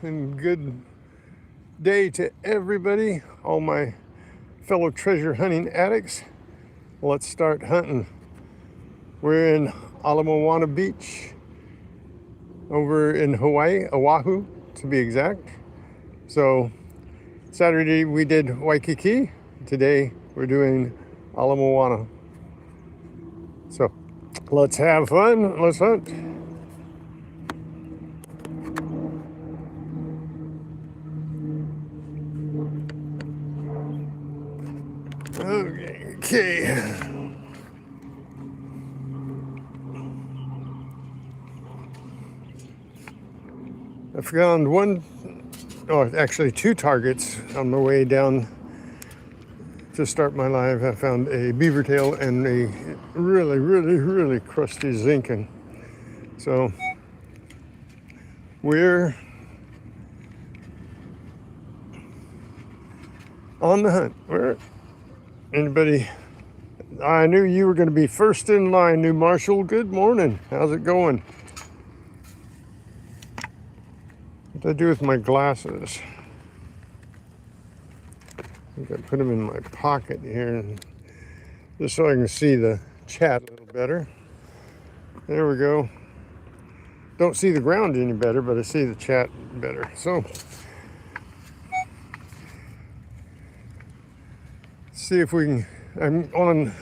and good day to everybody, all my fellow treasure hunting addicts. Let's start hunting. We're in MOANA Beach over in Hawaii, Oahu to be exact. So Saturday we did Waikiki. Today we're doing MOANA. So let's have fun. Let's hunt. Okay. I found actually two targets on my way down to start my live. I found a beaver tail and a really crusty zinkin. So we're on the hunt. Anybody? I knew you were going to be first in line, New Marshall. Good morning. How's it going? What did I do with my glasses? I think I put them in my pocket here, just so I can see the chat a little better. There we go. Don't see the ground any better, but I see the chat better. So, see if we can. I'm on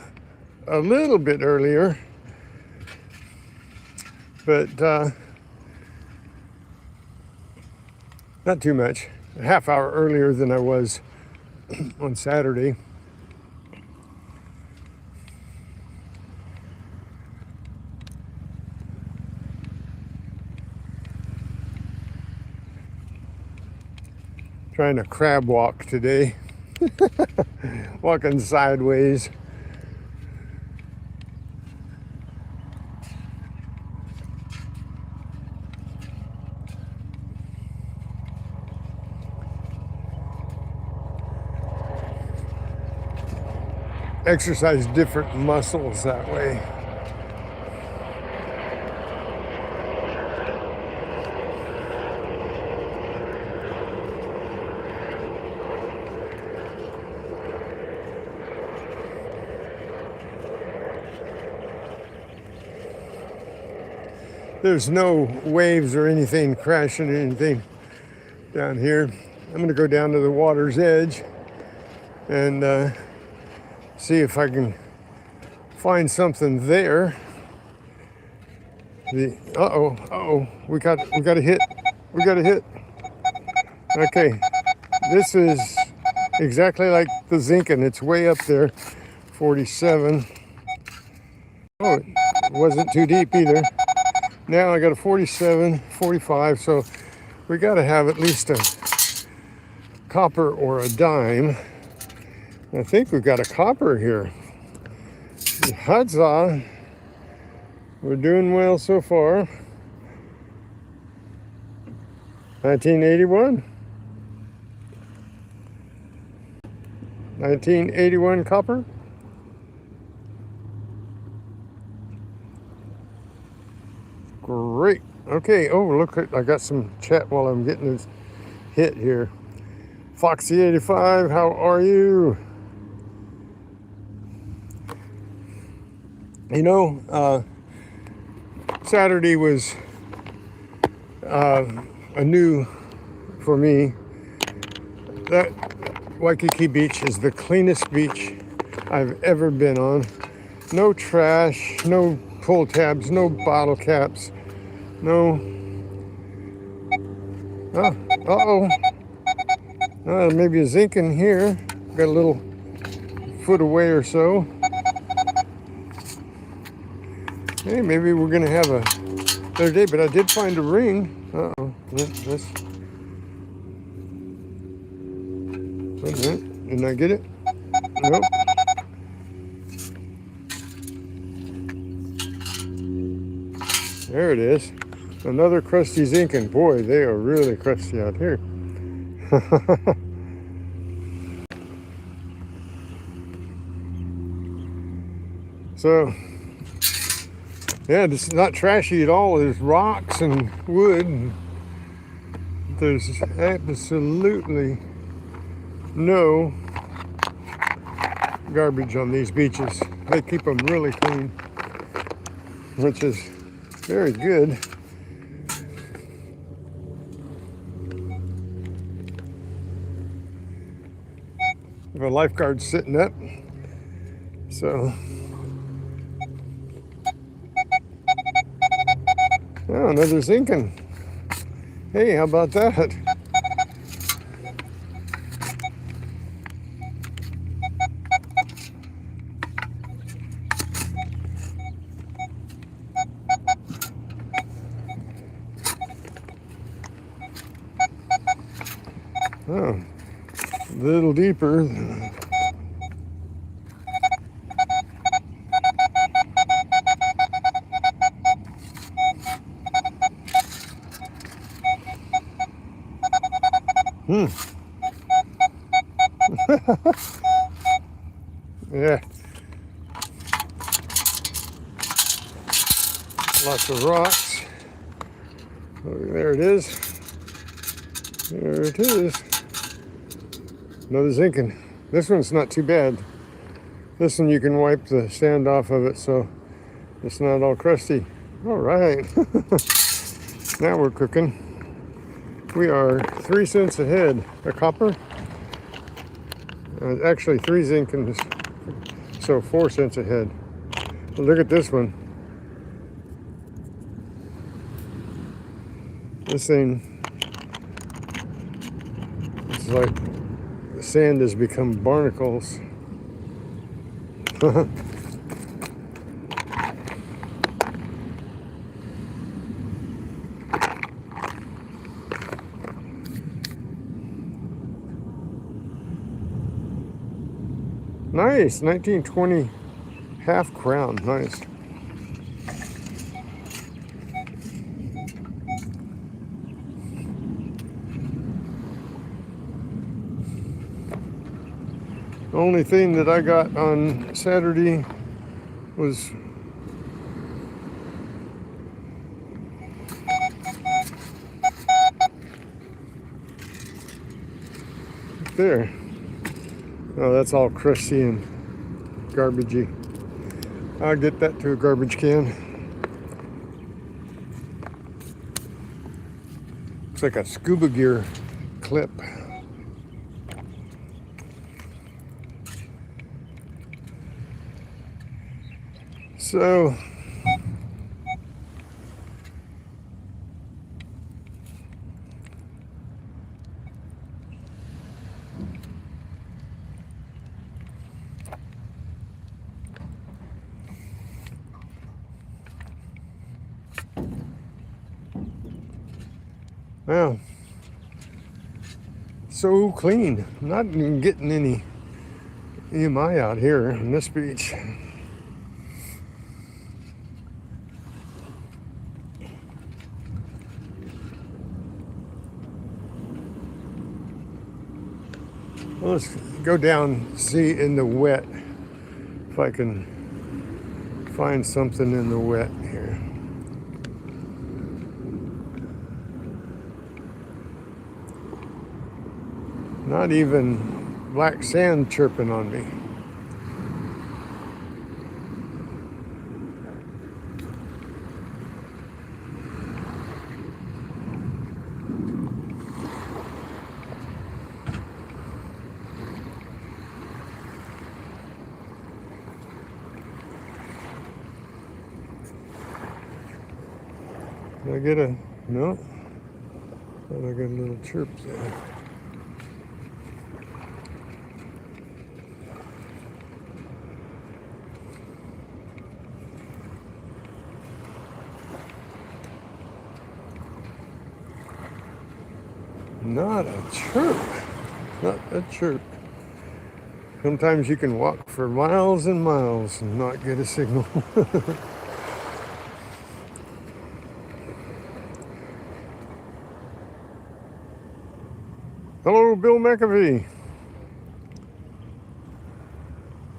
a little bit earlier, but not too much. A half hour earlier than I was on Saturday. Trying to crab walk today. Walking sideways. Exercise different muscles that way. There's no waves or anything crashing or anything down here. I'm going to go down to the water's edge and see if I can find something there. We got a hit. We got a hit. Okay, this is exactly like the zinkin. It's way up there, 47. Oh, it wasn't too deep either. Now I got a 47, 45, so we got to have at least a copper or a dime. I think we've got a copper here. Huzzah! We're doing well so far. 1981. 1981 copper. Great. Okay. Oh, look! I got some chat while I'm getting this hit here. Foxy85, how are you? You know, Saturday was anew for me. That Waikiki Beach is the cleanest beach I've ever been on. No trash, no pull tabs, no bottle caps, no. Maybe a zinkin here. Got a little foot away or so. Hey, maybe we're gonna have a better day, but I did find a ring. Didn't I get it? Nope. There it is. Another crusty zinkin. Boy, they are really crusty out here. So, yeah, this is not trashy at all. There's rocks and wood and There's absolutely no garbage on these beaches. They keep them really clean, which is very good. The lifeguard's sitting up, so oh, another zinking. Hey, how about that? Oh, a little deeper. Yeah. Lots of rocks. Oh, there it is. There it is. Another zinking. This one's not too bad. This one you can wipe the sand off of it so it's not all crusty. All right. Now we're cooking. We are 3 cents ahead. A copper. Actually 3 zinc, and so 4 cents ahead. But look at this one. This thing, it's like the sand has become barnacles. Nice, 1920 half crown, nice. The only thing that I got on Saturday was there. Oh, that's all crusty and garbagey. I'll get that to a garbage can. Looks like a scuba gear clip. So wow, so clean. I'm not even getting any EMI out here on this beach. Well, let's go down, see in the wet if I can find something in the wet here. Not even black sand chirping on me. Did I get a, no? Thought I got a little chirp there. Not a chirp. Not a chirp. Sometimes you can walk for miles and miles and not get a signal. Hello, Bill McAfee.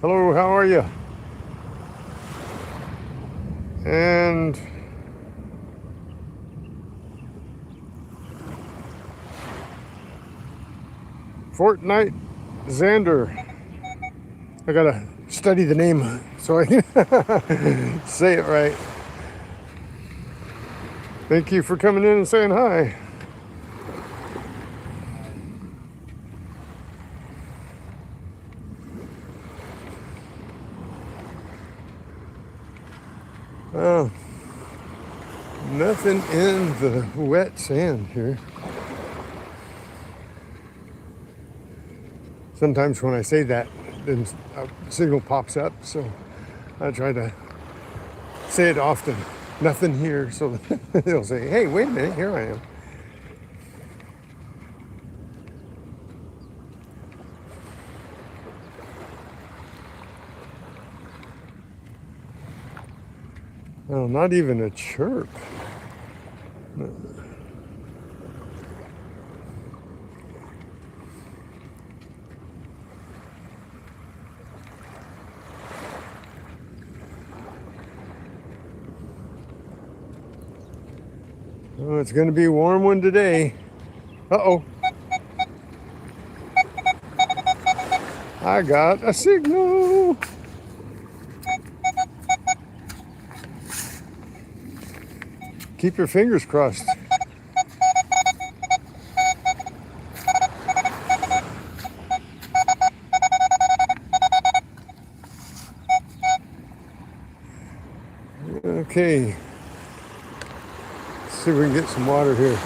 Hello, how are you? And Fortnite Xander. I gotta study the name so I can say it right. Thank you for coming in and saying hi. Oh, nothing in the wet sand here. Sometimes when I say that, then a signal pops up, so I try to say it often. Nothing here, so they'll say, hey, wait a minute, here I am. Oh, not even a chirp. Oh, it's going to be a warm one today. Uh-oh. I got a signal. Keep your fingers crossed. Okay. Let's see if we can get some water here.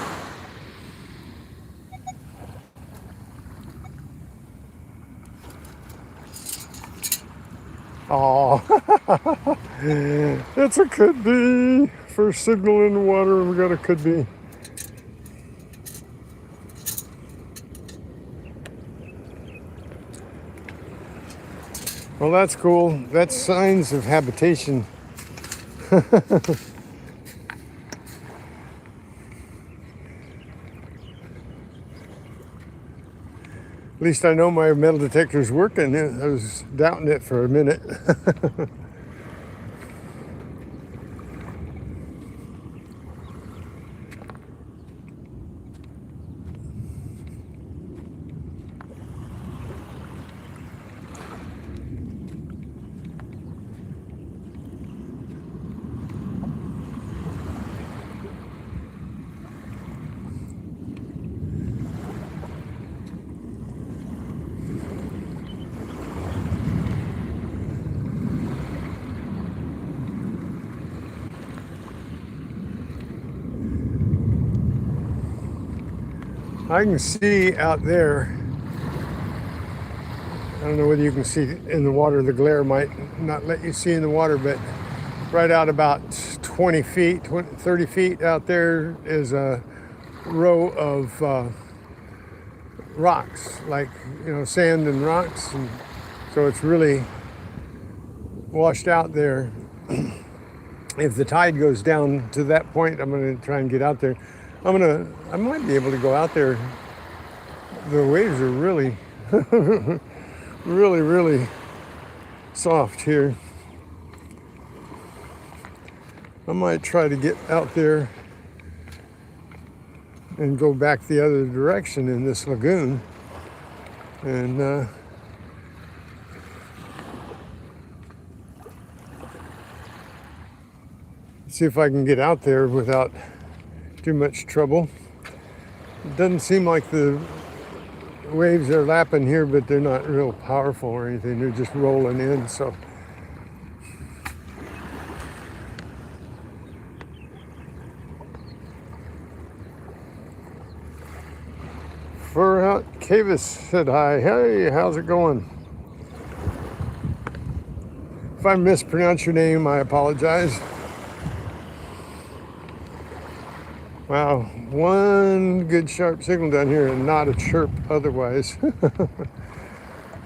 Oh, it's a could be. First signal in the water, and we got a could be. Well, that's cool. That's signs of habitation. At least I know my metal detector's working. I was doubting it for a minute. I can see out there. I don't know whether you can see in the water. The glare might not let you see in the water, but right out about 20 feet, 30 feet out there is a row of rocks, like, sand and rocks. And so it's really washed out there. If the tide goes down to that point, I'm going to try and get out there. I might be able to go out there. The waves are really, really, really soft here. I might try to get out there and go back the other direction in this lagoon and see if I can get out there without too much trouble. It doesn't seem like the waves are lapping here, but they're not real powerful or anything. They're just rolling in, so. Fur out Cavis said hi. Hey, how's it going? If I mispronounce your name, I apologize. Wow, one good sharp signal down here and not a chirp otherwise.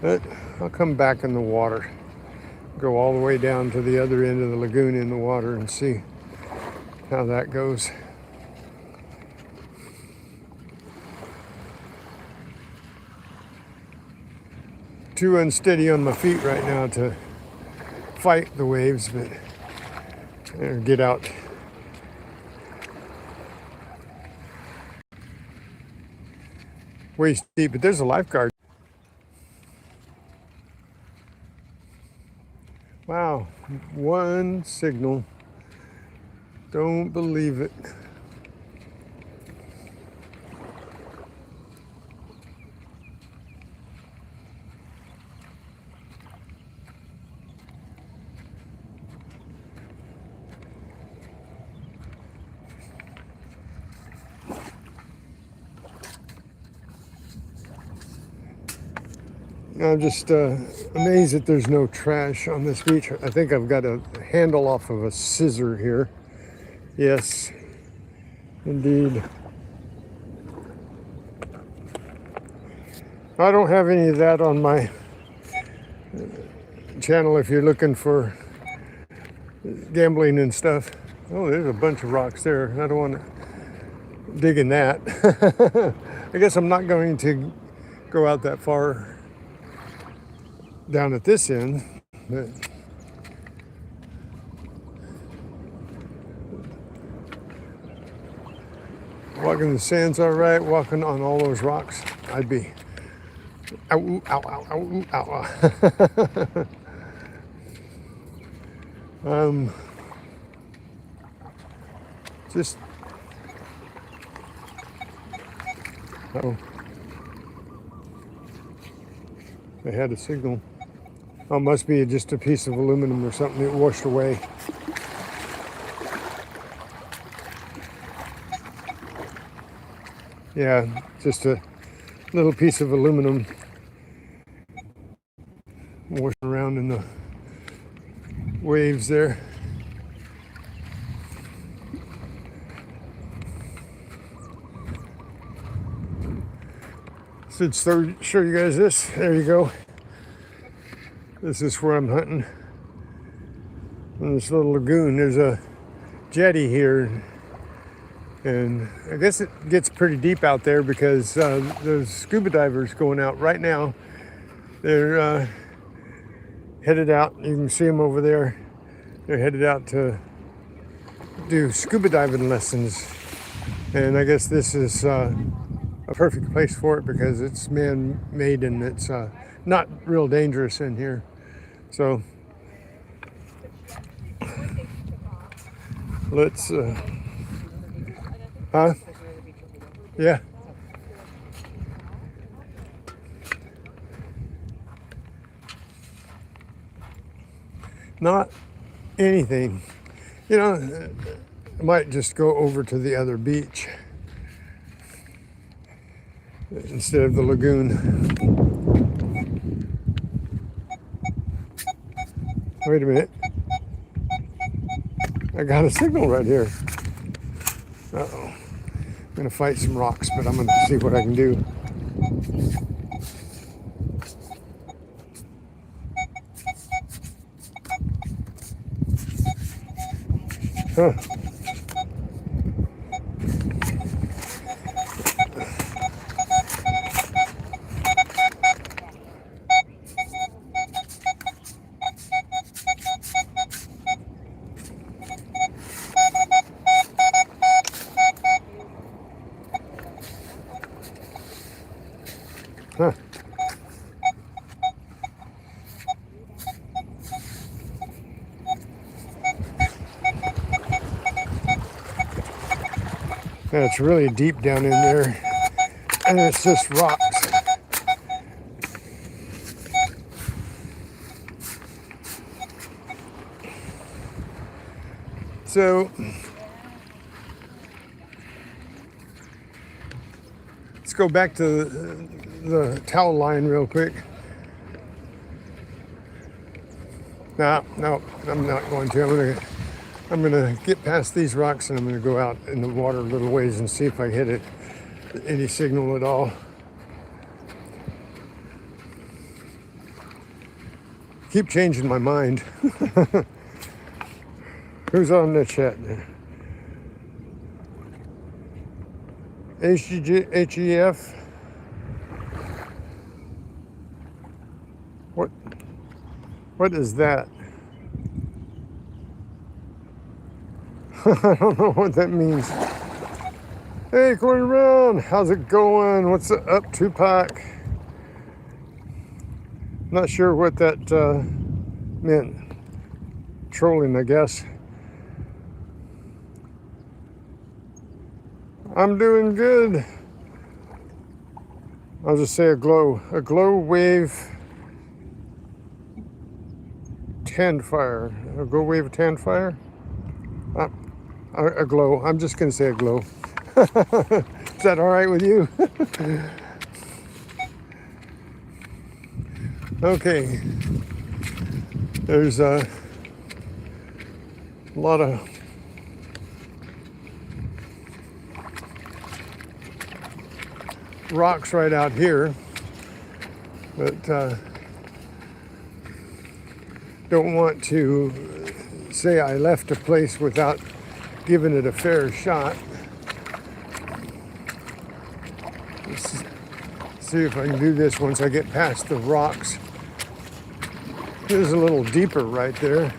But I'll come back in the water. Go all the way down to the other end of the lagoon in the water and see how that goes. Too unsteady on my feet right now to fight the waves, but or get out. Way steep, but there's a lifeguard. One signal. Don't believe it. I'm just amazed that there's no trash on this beach. I think I've got a handle off of a scissor here. Yes, indeed. I don't have any of that on my channel if you're looking for gambling and stuff. Oh, there's a bunch of rocks there. I don't want to dig in that. I guess I'm not going to go out that far down at this end, but walking the sand's all right. Walking on all those rocks, I'd be ow, ooh, ow, ow, ow, ow. Just oh, they had a signal. Oh, must be just a piece of aluminum or something that washed away. Yeah, just a little piece of aluminum washing around in the waves there. Should show you guys this. There you go. This is where I'm hunting. In this little lagoon, there's a jetty here. And I guess it gets pretty deep out there because there's scuba divers going out right now. They're headed out. You can see them over there. They're headed out to do scuba diving lessons. And I guess this is a perfect place for it because it's man-made and it's not real dangerous in here. So let's huh? Yeah. Not anything. You know, I might just go over to the other beach instead of the lagoon. Wait a minute. I got a signal right here. Uh-oh. I'm going to fight some rocks, but I'm going to see what I can do. Huh. Huh. Yeah, it's really deep down in there, and it's just rocks. So let's go back to the towel line real quick. No, I'm not going to. I'm gonna get past these rocks and I'm gonna go out in the water a little ways and see if I hit it, any signal at all. Keep changing my mind. Who's on the chat? HEF. What is that? I don't know what that means. Hey, Corey Brown, how's it going? What's up, Tupac? Not sure what that meant. trolling, I guess. I'm doing good. I'll just say a glow wave tan fire. A glow wave tan fire? A glow. I'm just going to say a glow. Is that all right with you? Okay. There's a lot of rocks right out here, but don't want to say I left a place without giving it a fair shot. Let's see if I can do this once I get past the rocks. There's a little deeper right there.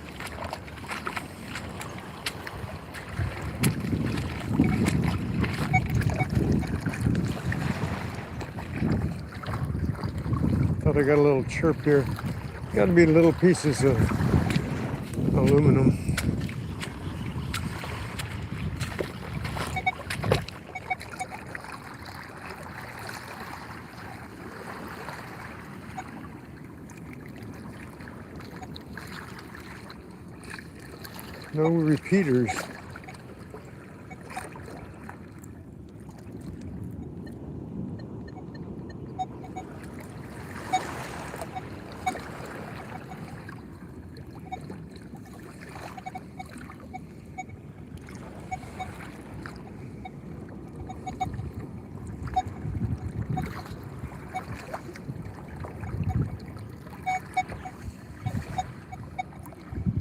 Thought I got a little chirp here. Got to be little pieces of aluminum. No repeaters.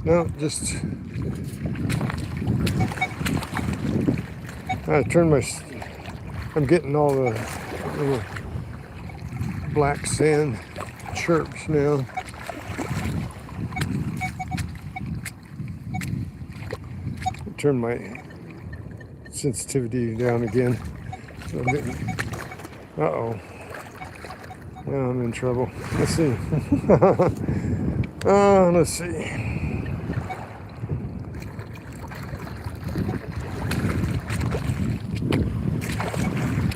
No, just I'm getting all the little black sand chirps now. Turn my sensitivity down again. So I'm getting, uh-oh. Now I'm in trouble. Let's see. Let's see.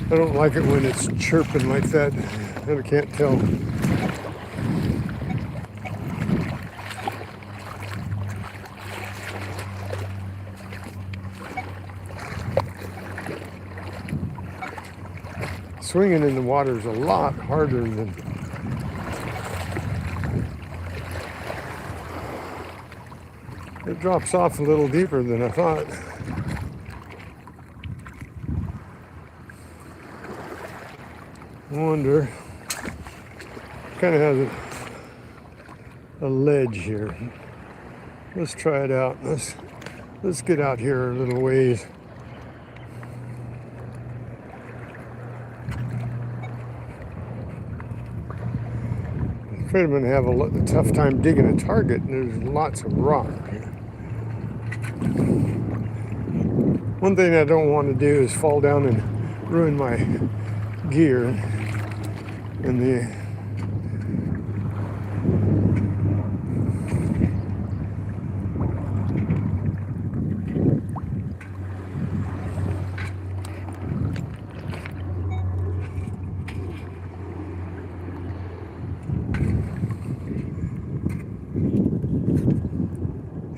I don't like it when it's chirping like that, and I can't tell. Swinging in the water is a lot harder than it drops off a little deeper than I thought. I wonder, kind of has a ledge here. Let's try it out. Let's get out here a little ways. I'm afraid I'm going to have a tough time digging a target, and there's lots of rock. One thing I don't want to do is fall down and ruin my gear and the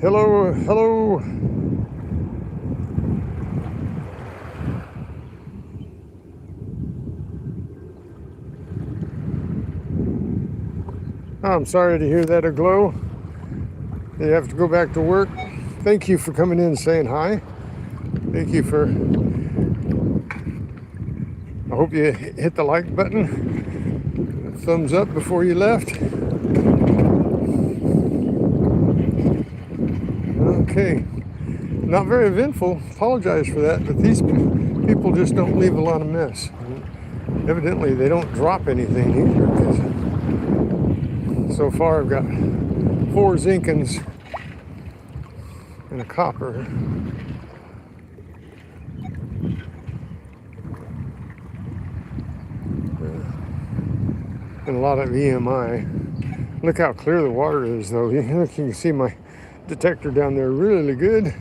hello. I'm sorry to hear that, aglow. You have to go back to work. Thank you for coming in and saying hi. Thank you for, I hope you hit the like button, thumbs up before you left. Okay, not very eventful, apologize for that, but these people just don't leave a lot of mess. Evidently they don't drop anything either, because so far I've got 4 zincons and a copper. And a lot of EMI. Look how clear the water is though. You can see my detector down there really good.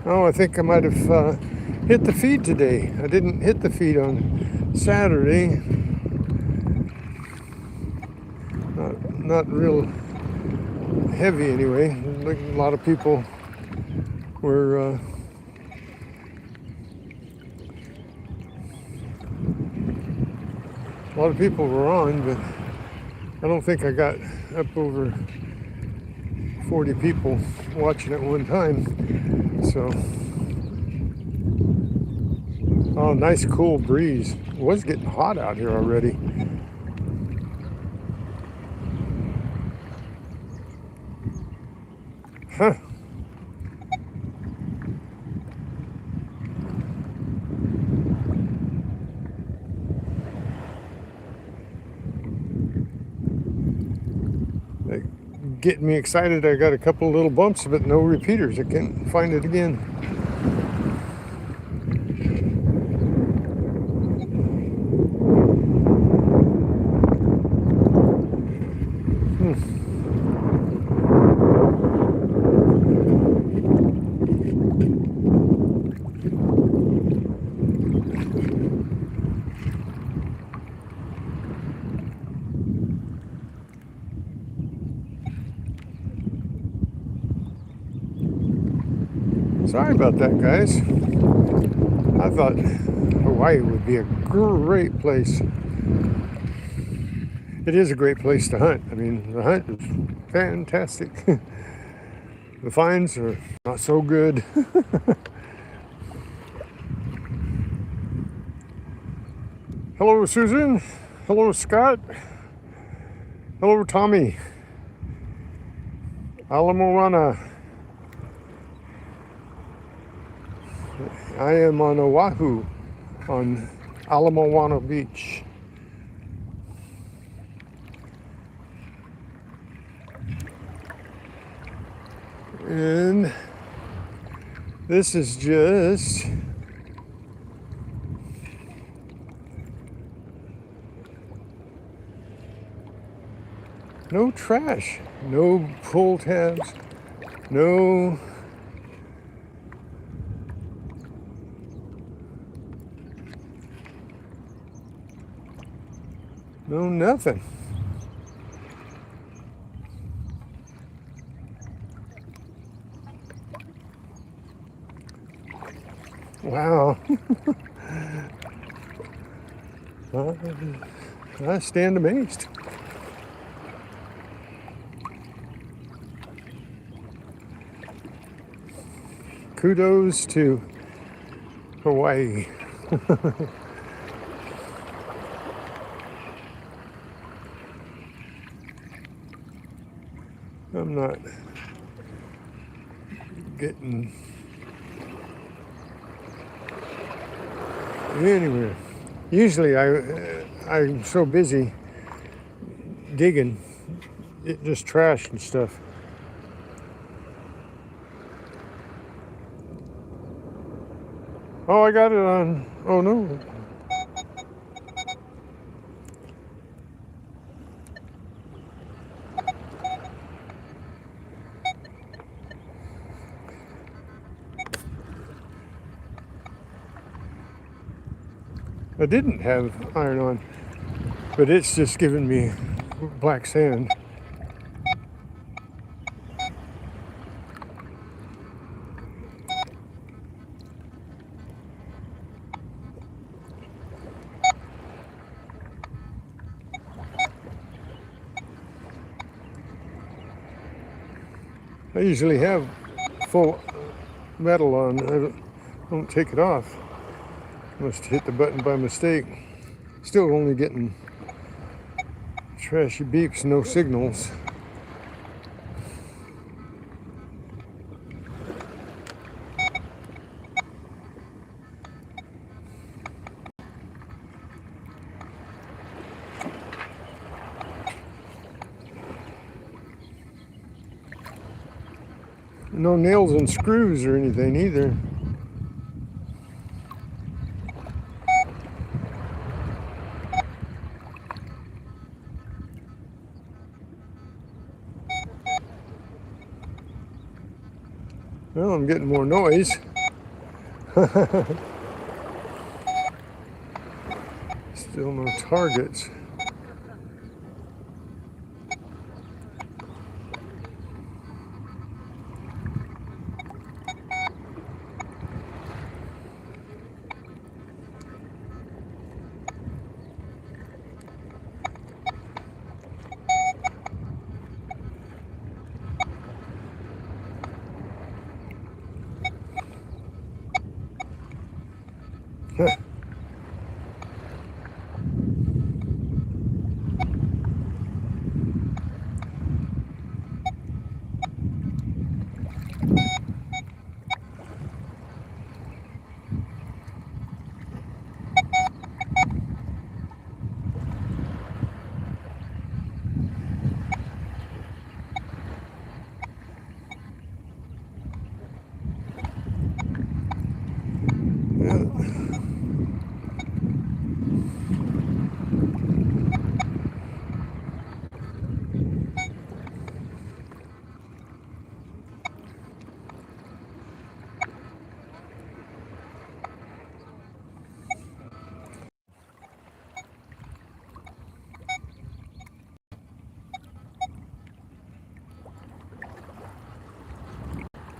Oh, I think I might have hit the feed today. I didn't hit the feed on Saturday. Not real heavy anyway. A lot of people were on, but I don't think I got up over 40 people watching at one time. So, oh, nice cool breeze. It was getting hot out here already. Huh. Getting me excited. I got a couple little bumps, but no repeaters. I can't find it again. Sorry about that, guys. I thought Hawaii would be a great place. It is a great place to hunt. I mean, the hunt is fantastic. The finds are not so good. Hello, Susan. Hello, Scott. Hello, Tommy. MOANA. I am on Oahu, on MOANA Beach. And this is just no trash, no pull tabs, no nothing. Wow. I stand amazed. Kudos to Hawaii. I'm not getting anywhere. Usually I'm so busy digging, it just trash and stuff. Oh, I got it on. Oh no. I didn't have iron on, but it's just giving me black sand. I usually have full metal on. I don't take it off. Must hit the button by mistake. Still only getting trashy beeps, no signals. No nails and screws or anything either. Well, I'm getting more noise. Still no targets.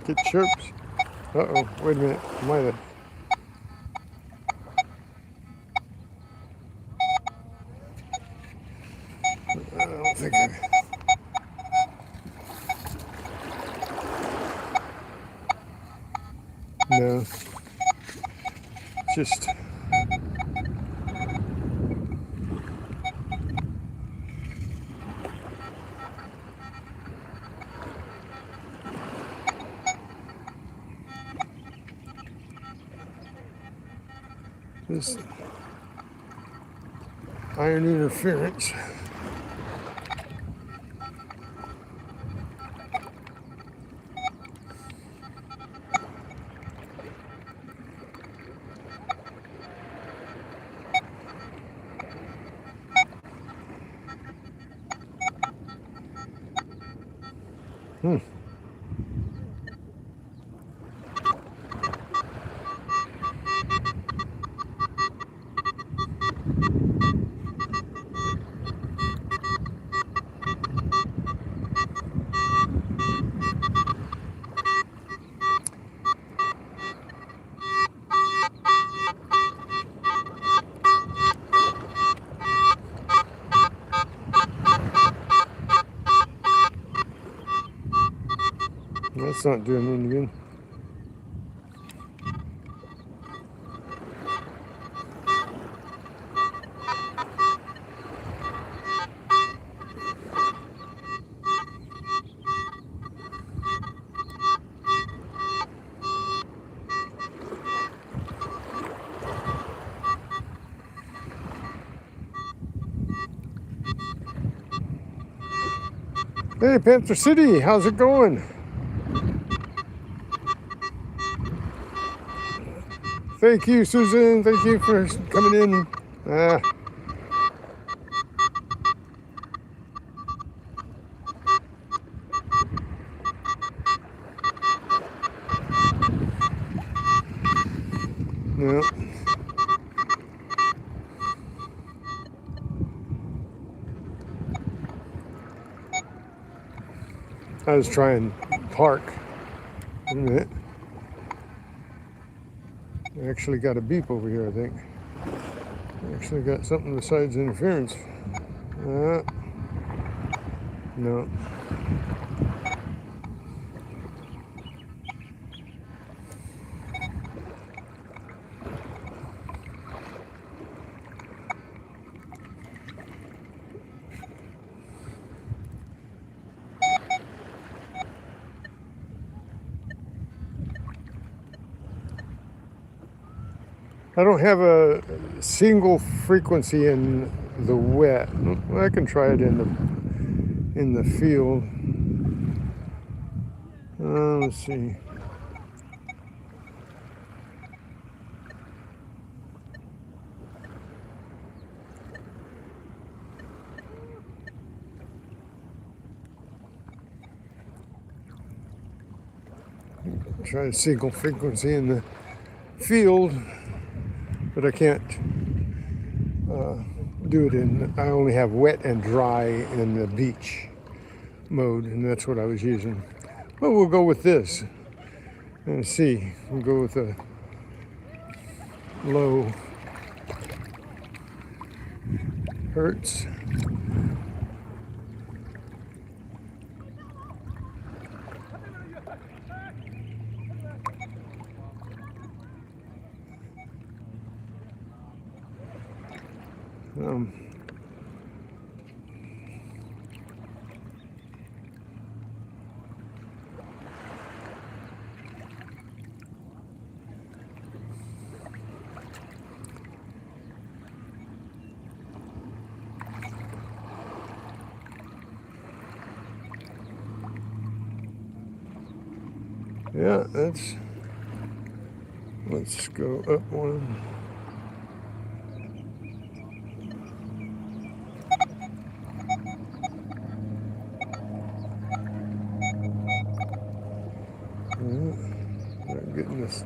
Get chirps. Uh-oh, wait a minute. Might have. I don't think I. No. Just. This iron interference. That's not doing any good. Hey, Panther City, how's it going? Thank you, Susan. Thank you for coming in. No. I was trying to park. Wait a minute. I actually got a beep over here, I think. I actually got something besides interference. No. I don't have a single frequency in the wet. I can try it in the field. Let's see. Try a single frequency in the field, but I can't do it in, I only have wet and dry in the beach mode, and that's what I was using. But we'll go with this and see. We'll go with a low hertz. Um, yeah, that's, let's go up one. I'm getting this,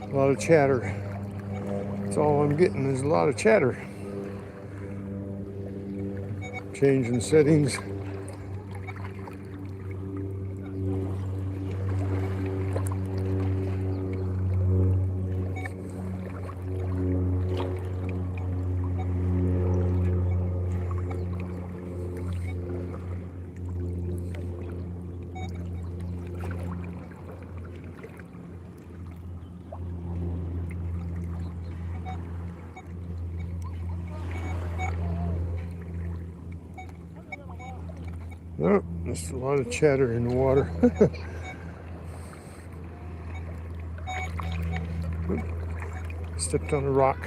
a lot of chatter. That's all I'm getting is a lot of chatter. Changing settings. Oh, there's a lot of chatter in the water. Stepped on a rock.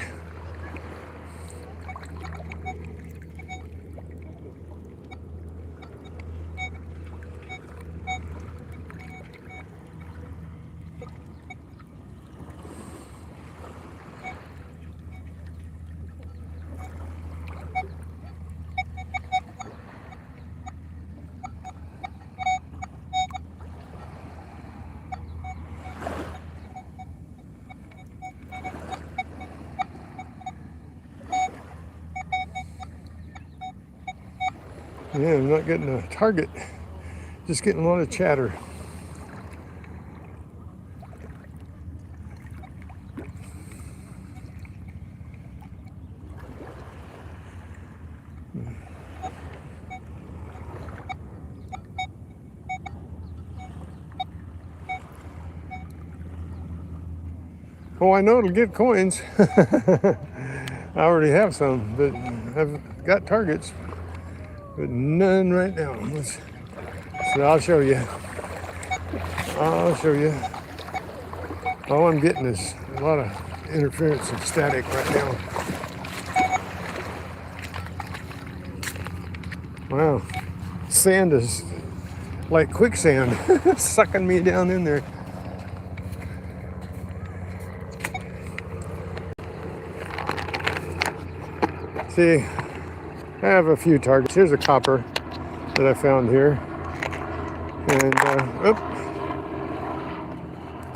Yeah, I'm not getting a target, just getting a lot of chatter. Oh, I know it'll get coins. I already have some, but I've got targets, but none right now. So I'll show you. I'll show you. All I'm getting is a lot of interference and static right now. Wow, sand is like quicksand, sucking me down in there. See, I have a few targets. Here's a copper that I found here. And,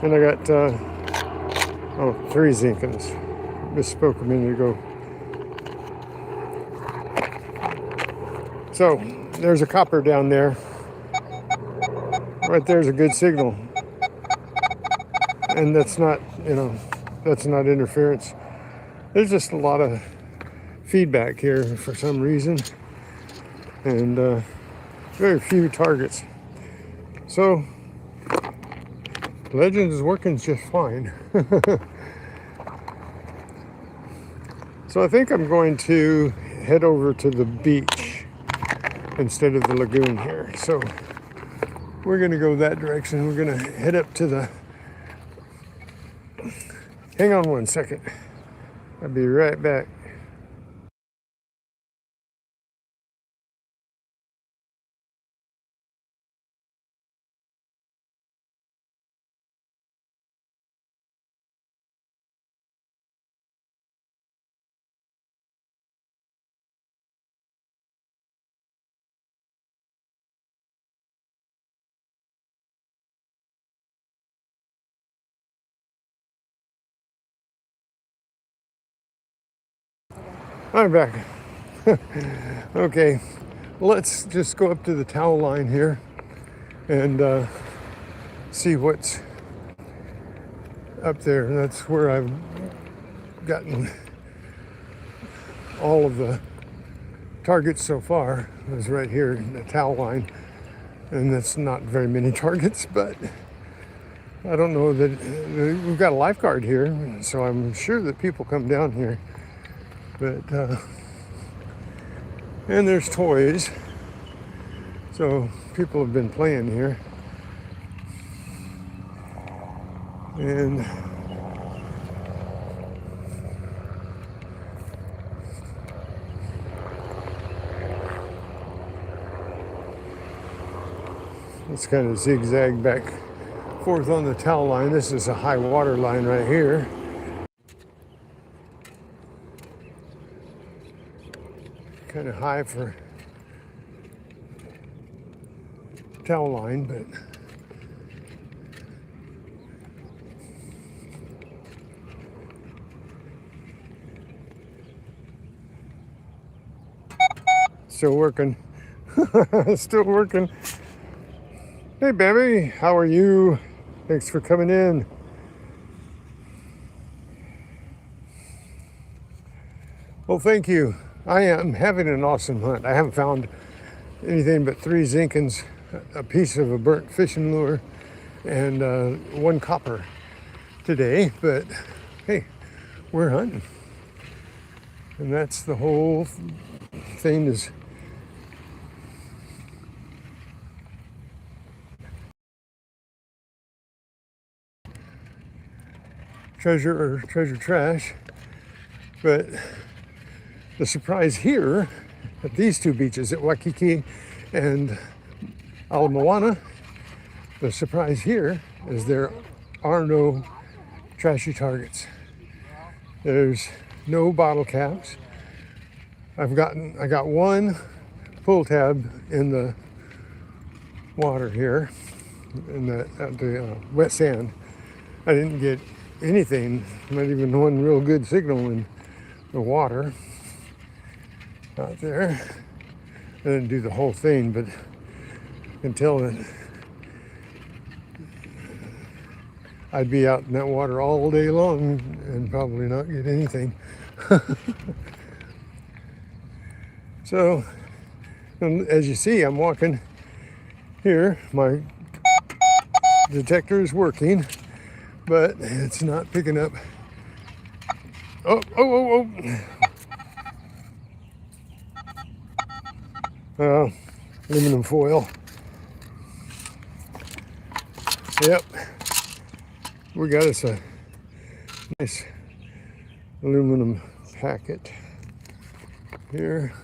and I got, three zincons. Misspoke a minute ago. So, there's a copper down there. Right there's a good signal. And that's not, that's not interference. There's just a lot of feedback here for some reason. And very few targets. So, Legends is working just fine. So I think I'm going to head over to the beach instead of the lagoon here. So we're going to go that direction. We're going to head up to the... Hang on one second. I'll be right back. I'm back. Okay, let's just go up to the towel line here and see what's up there. That's where I've gotten all of the targets so far, is right here in the towel line. And that's not very many targets, but I don't know that we've got a lifeguard here, so I'm sure that people come down here. But and there's toys, so people have been playing here. And it's kind of zigzag back forth on the towel line. This is a high water line right here. Kind of high for towel line, but still working. Still working. Hey, baby, how are you? Thanks for coming in. Well, thank you. I am having an awesome hunt. I haven't found anything but 3 zinkins, a piece of a burnt fishing lure, and 1 copper today. But hey, we're hunting. And that's the whole thing is treasure or treasure trash. But the surprise here at these 2 beaches, at Waikiki and MOANA, the surprise here is there are no trashy targets. There's no bottle caps. I got 1 pull tab in the water here, in the wet sand. I didn't get anything, not even 1 real good signal in the water out there. I didn't do the whole thing, but I can tell that I'd be out in that water all day long and probably not get anything. So, and as you see, I'm walking here. My detector is working, but it's not picking up. Oh. Aluminum foil. Yep. We got us a nice aluminum packet here.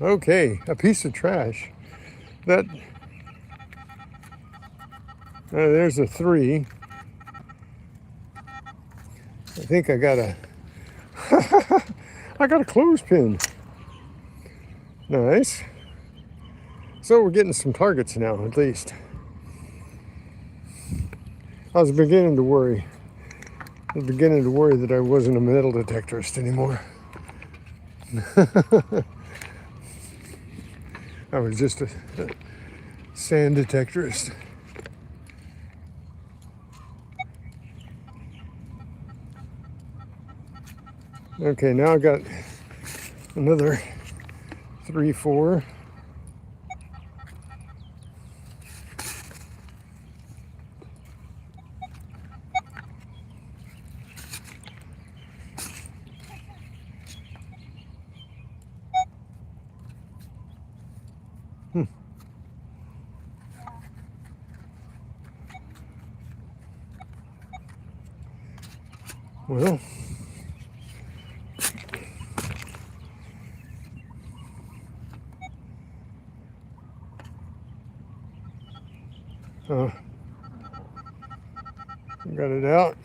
Okay, a piece of trash. That there's a 3. I think I got a I got a clothespin. Nice. So we're getting some targets now, at least. I was beginning to worry. That I wasn't a metal detectorist anymore. I was just a sand detectorist. Okay, now I got another 3, 4. Well, got it out.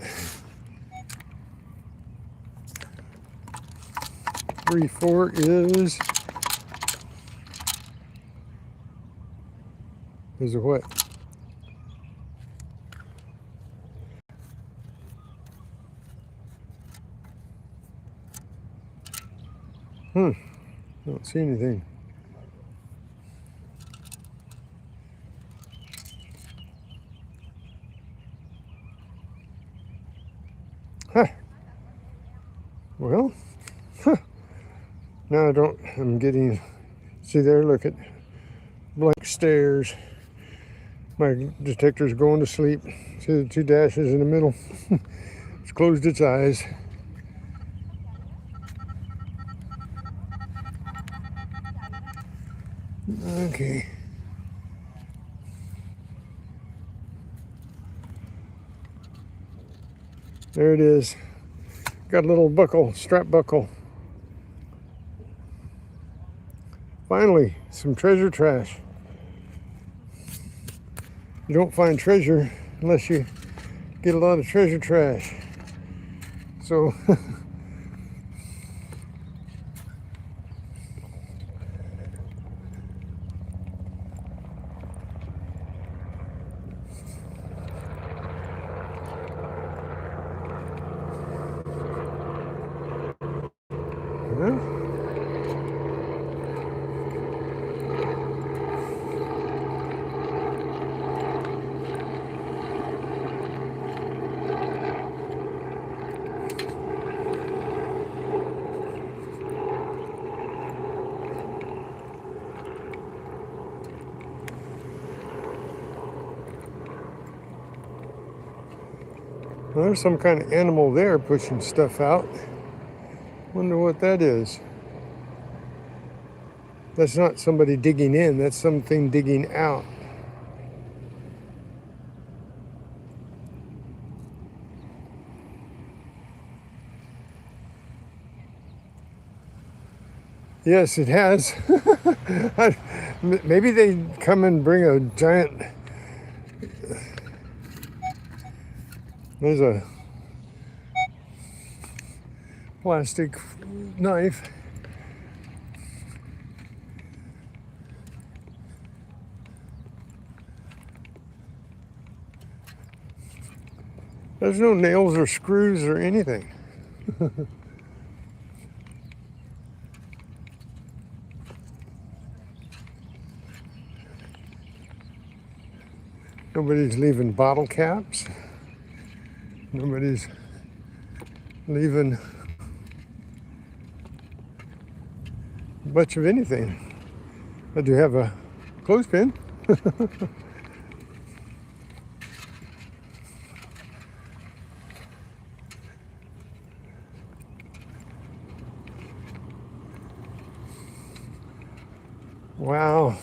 3, 4 is a what? Don't see anything. Huh. Well, now I don't, I'm getting, see there, look at blank stares. My detector's going to sleep. See the two dashes in the middle? It's closed its eyes. Okay. There it is. Got a little buckle, strap buckle. Finally, some treasure trash. You don't find treasure unless you get a lot of treasure trash. So, yeah. Well, there's some kind of animal there pushing stuff out. Wonder what that is. That's not somebody digging in, that's something digging out. Yes, it has. Maybe they come and bring a giant. There's a plastic knife. There's no nails or screws or anything. Nobody's leaving bottle caps. Nobody's leaving much of anything. I do have a clothespin. Wow.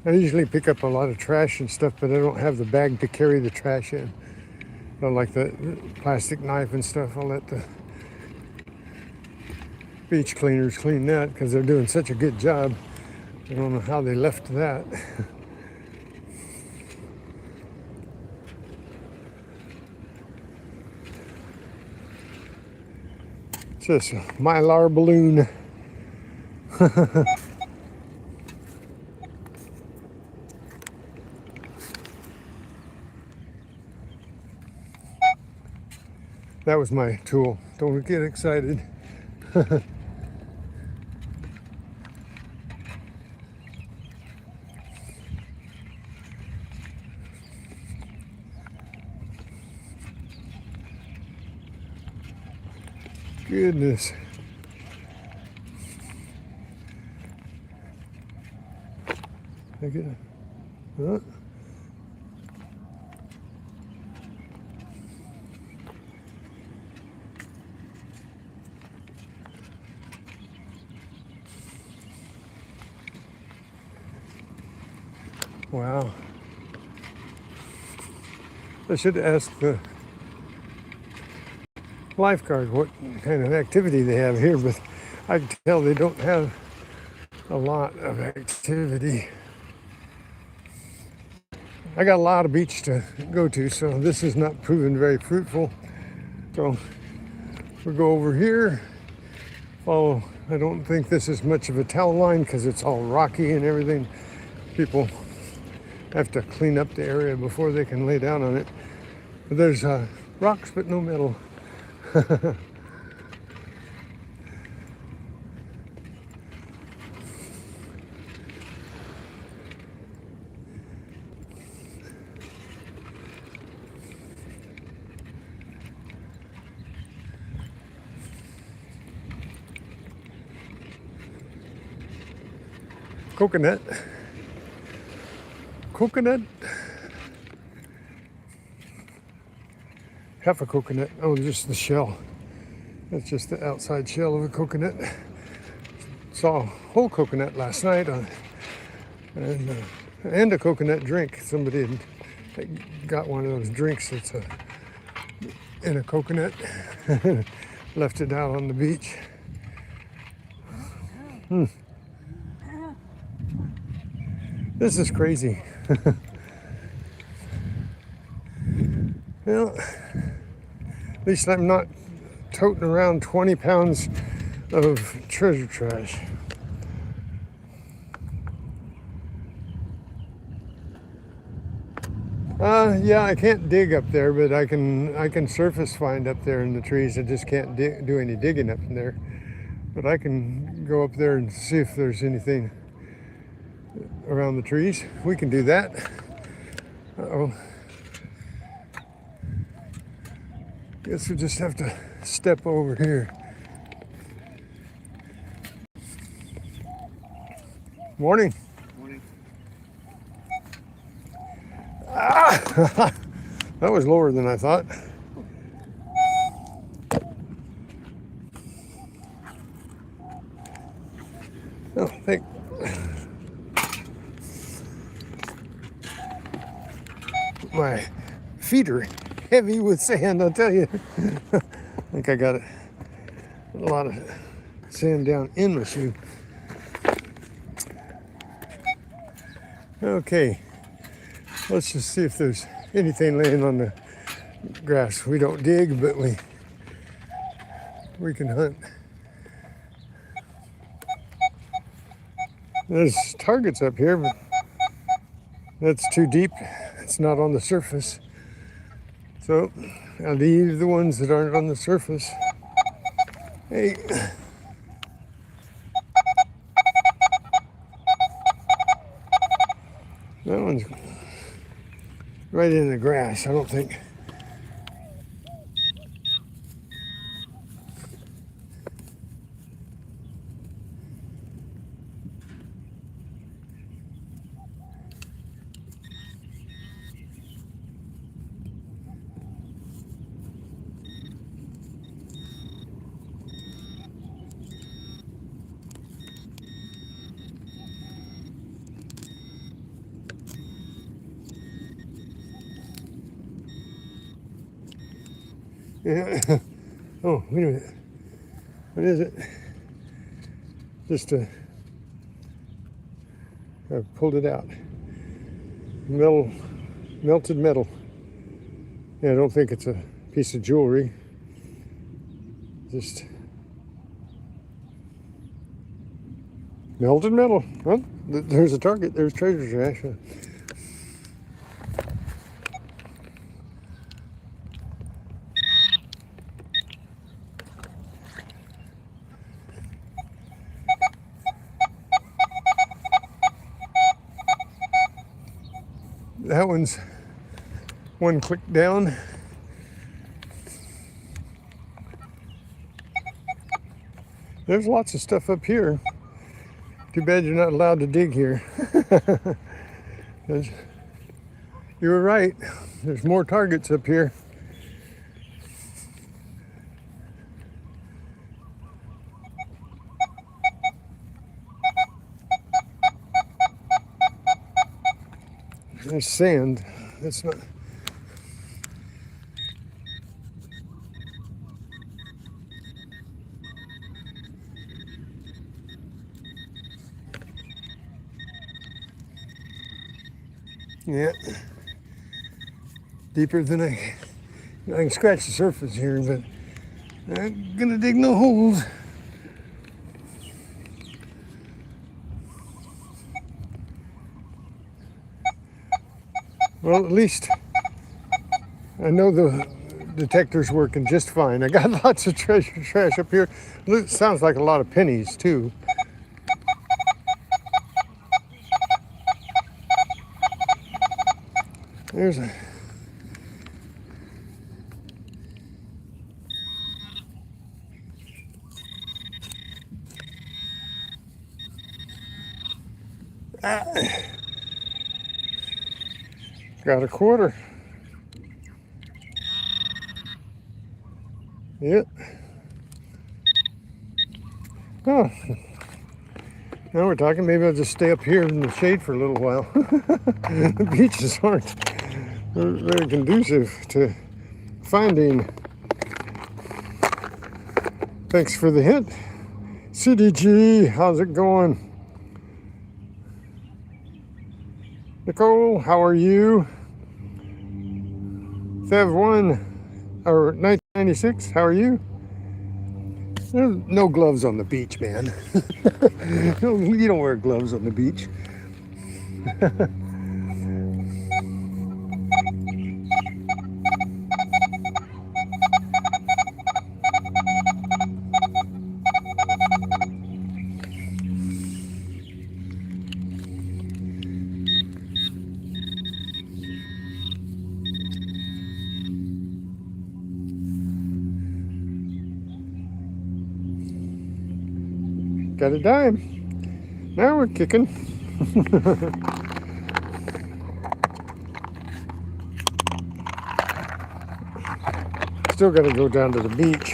I usually pick up a lot of trash and stuff, but I don't have the bag to carry the trash in. I like the plastic knife and stuff. I'll let the beach cleaners clean that because they're doing such a good job. I don't know how they left that. Just a Mylar balloon. That was my tool. Don't get excited. Goodness. I get it. Huh? Wow. I should ask the lifeguard what kind of activity they have here, but I can tell they don't have a lot of activity. I got a lot of beach to go to, so this is not proven very fruitful. So we'll go over here. Follow. I don't think this is much of a towel line because it's all rocky and everything. People have to clean up the area before they can lay down on it. But there's rocks, but no metal. Coconut. Half a coconut. Oh, just the shell. That's just the outside shell of a coconut. Saw a whole coconut last night and a coconut drink. Somebody had got one of those drinks that's in a coconut. Left it out on the beach. This is crazy. Well, at least I'm not toting around 20 pounds of treasure trash. Yeah, I can't dig up there, but I can surface find up there in the trees. I just can't do any digging up in there. But I can go up there and see if there's anything around the trees. We can do that. Uh-oh. Guess we just have to step over here. Morning. Morning. Ah! That was lower than I thought. Oh, thank. My feet are heavy with sand, I'll tell you. I think I got a lot of sand down in my shoe. Okay, let's just see if there's anything laying on the grass. We don't dig, but we can hunt. There's targets up here, but that's too deep. It's not on the surface. So I'll leave the ones that aren't on the surface. Hey. That one's right in the grass, I don't think. Yeah. Oh, wait a minute. What is it? Just I pulled it out. Melted metal. Yeah, I don't think it's a piece of jewelry. Just melted metal. Well, there's a target. There's treasure trash. That one's one click down. There's lots of stuff up here. Too bad you're not allowed to dig here. You were right. There's more targets up here. There's sand. That's not. Yeah. deeper than I can scratch the surface here, but I'm gonna dig no holes. Well, at least I know the detector's working just fine. I got lots of treasure trash up here. It sounds like a lot of pennies too. There's a got a quarter. Yep. Oh, now we're talking. Maybe I'll just stay up here in the shade for a little while. The beaches aren't very conducive to finding. Thanks for the hint. CDG, how's it going? Nicole, how are you? Fev1 or 1996, how are you? There's no gloves on the beach, man. You don't wear gloves on the beach. Got a dime. Now we're kicking. Still got to go down to the beach.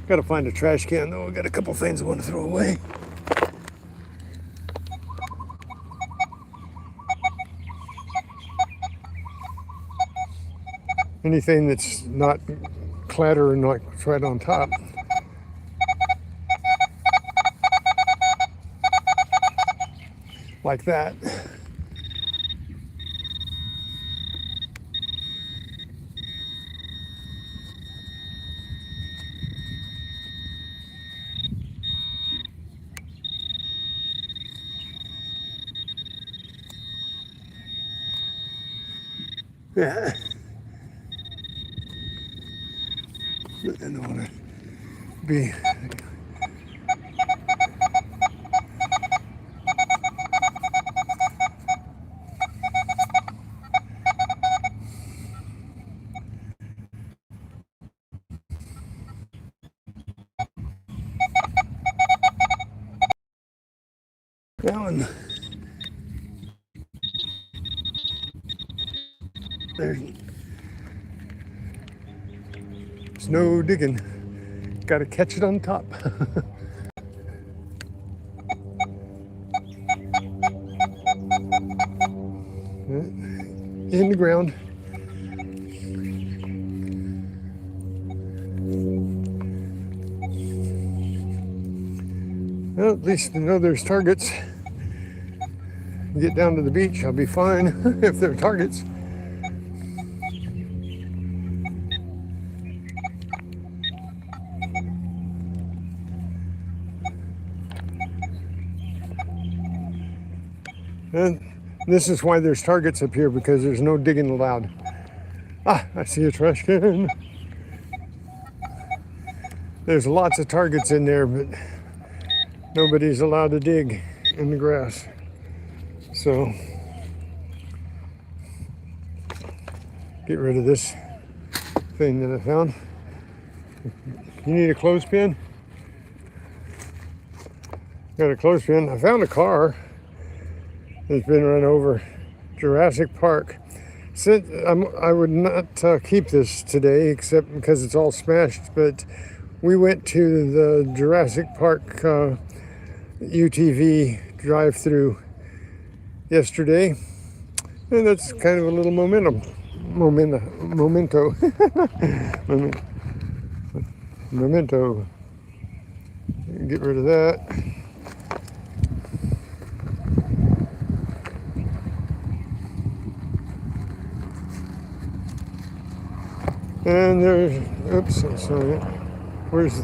Got to find a trash can though. I got a couple things I want to throw away. Anything that's not clattering like right on top. Like that. Yeah. I don't want to be. That one. There's no digging. Got to catch it on top. In the ground. Well, at least I know there's targets. Get down to the beach, I'll be fine if there are targets. And this is why there's targets up here, because there's no digging allowed. Ah, I see a trash can. There's lots of targets in there, but nobody's allowed to dig in the grass. So, get rid of this thing that I found. You need a clothespin? Got a clothespin. I found a car that's been run over. Jurassic Park. I would not keep this today, except because it's all smashed, but we went to the Jurassic Park UTV drive-through yesterday, and that's kind of a little memento. Get rid of that. And there's, oops, I'm sorry. Where's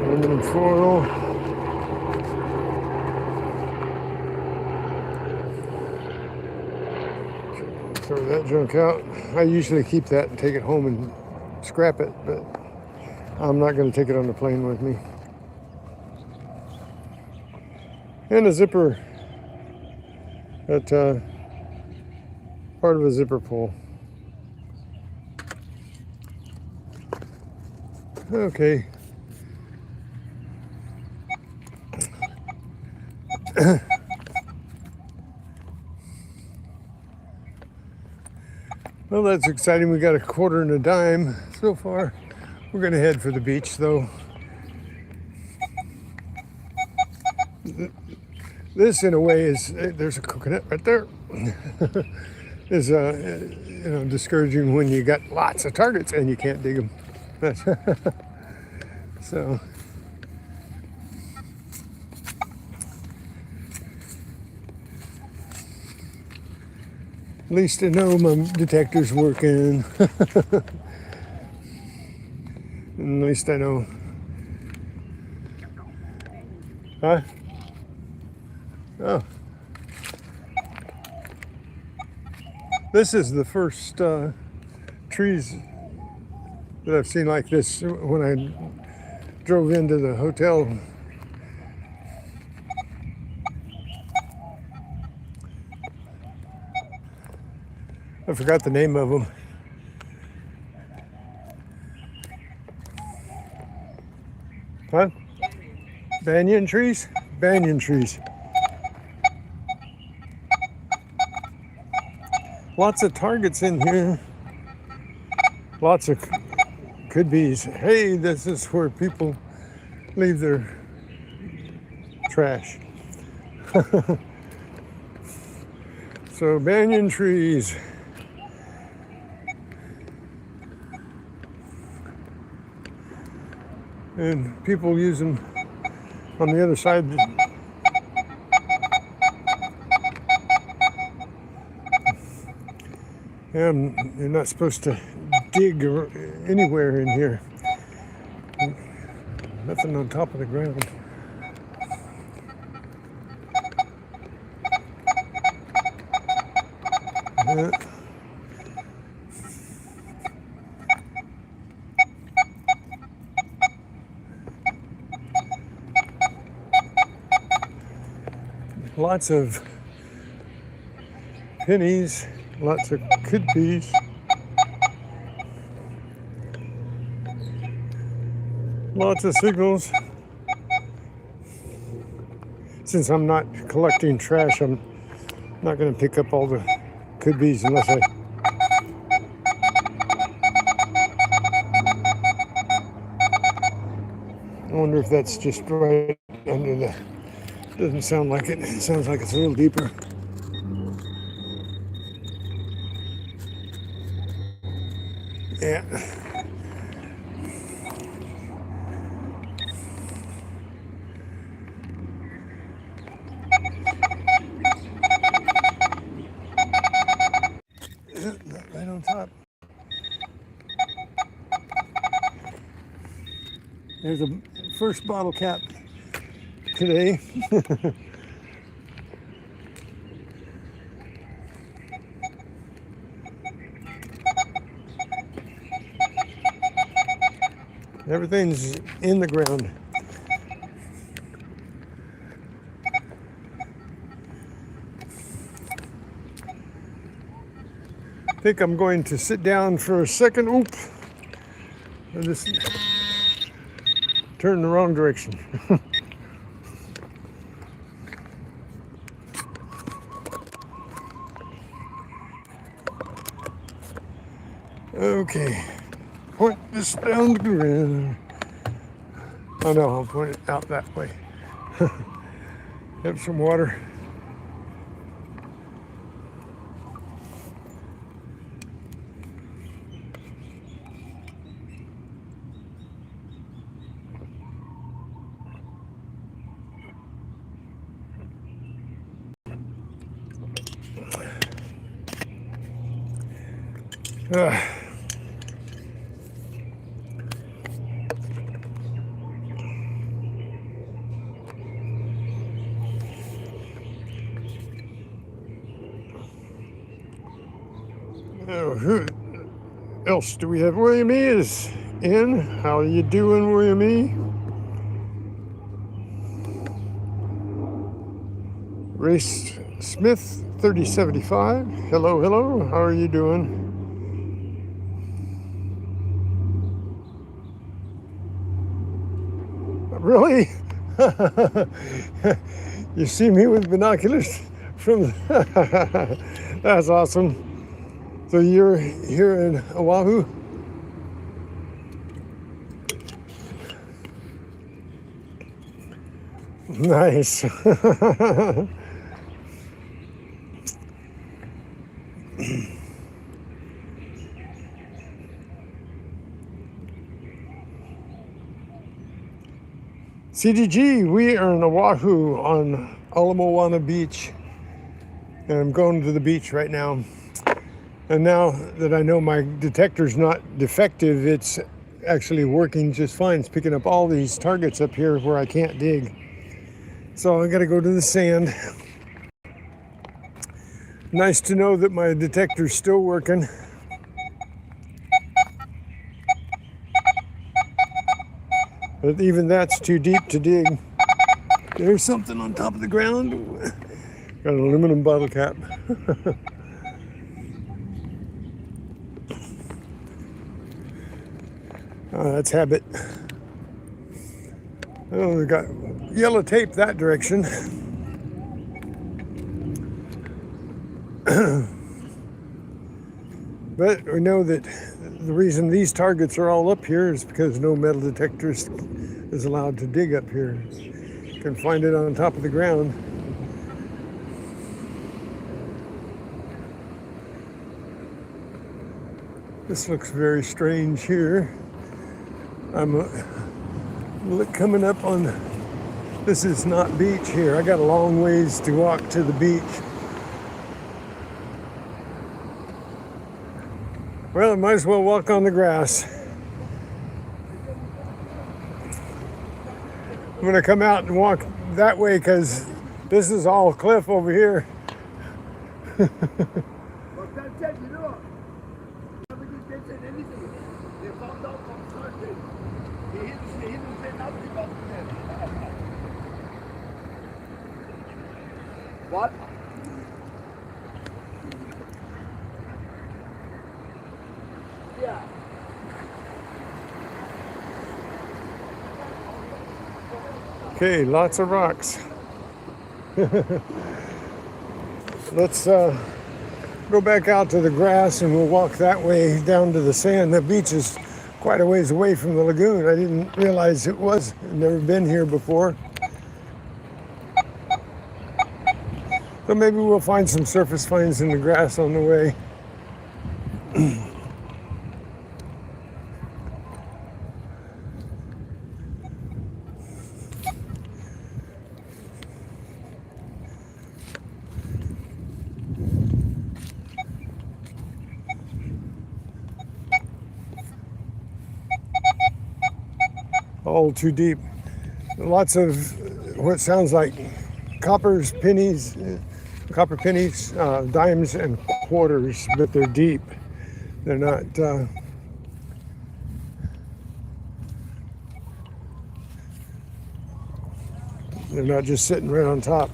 aluminum foil? Throw that junk out. I usually keep that and take it home and scrap it, but I'm not going to take it on the plane with me. And a zipper, that part of a zipper pull. Okay. Well, that's exciting. We got a quarter and a dime so far. We're going to head for the beach, though. This, in a way, is, there's a coconut right there. Is discouraging when you got lots of targets and you can't dig them. So. At least I know my detector's working. And at least I know. Huh? Oh. This is the first trees that I've seen like this when I drove into the hotel. I forgot the name of them. Huh? Banyan trees? Banyan trees. Lots of targets in here. Lots of could be's. Hey, this is where people leave their trash. So banyan trees. And people use them on the other side. And you're not supposed to dig anywhere in here. Nothing on top of the ground. Lots of pennies, lots of could be's. Lots of signals. Since I'm not collecting trash, I'm not going to pick up all the could be's unless I wonder if that's just right under the. Doesn't sound like it. It sounds like it's a little deeper. Yeah. Right on top. There's a first bottle cap today. Everything's in the ground. I think I'm going to sit down for a second. Oop. I just turned the wrong direction. Okay. Point this down the ground. Oh no, I'll point it out that way. Have some water. Who else do we have? William E. is in. How you doing, William E.? Race Smith 3075. Hello, hello. How are you doing? Really? You see me with binoculars from that's awesome. So you're here in Oahu? Nice. CDG, we are in Oahu on MOANA Beach. And I'm going to the beach right now. And now that I know my detector's not defective, it's actually working just fine. It's picking up all these targets up here where I can't dig. So I gotta go to the sand. Nice to know that my detector's still working. But even that's too deep to dig. There's something on top of the ground. Got an aluminum bottle cap. That's habit. Oh, we got yellow tape that direction. But we know that the reason these targets are all up here is because no metal detector is allowed to dig up here. You can find it on top of the ground. This looks very strange here. I'm coming up on, this is not beach here. I got a long ways to walk to the beach. Well, I might as well walk on the grass. I'm gonna come out and walk that way because this is all cliff over here. What? Yeah. Okay, lots of rocks. Let's go back out to the grass and we'll walk that way down to the sand. The beach is quite a ways away from the lagoon. I didn't realize it was. I've never been here before. So maybe we'll find some surface finds in the grass on the way. All too deep. Lots of what sounds like copper pennies, dimes and quarters, but they're deep. They're not, they're not just sitting right on top.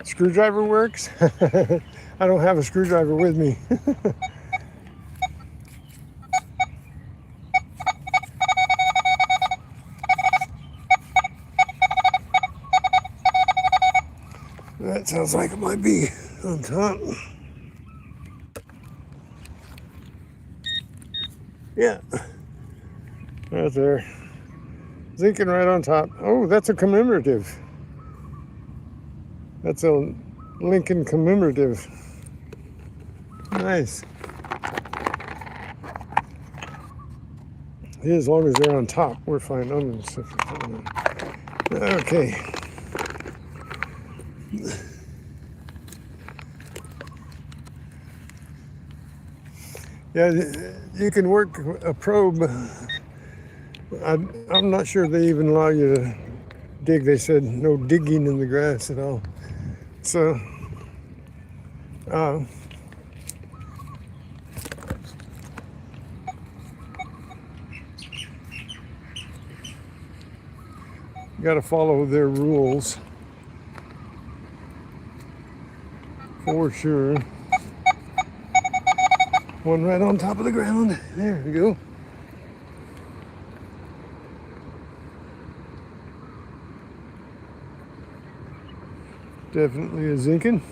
Screwdriver works? I don't have a screwdriver with me. That sounds like it might be on top. Yeah, right there. Zinking right on top. Oh, that's a commemorative. That's a Lincoln commemorative. Nice. As long as they're on top, we're fine. Okay. Yeah, you can work a probe. I'm not sure they even allow you to dig. They said no digging in the grass at all. So, you got to follow their rules for sure. One right on top of the ground. There we go. Definitely a zinking.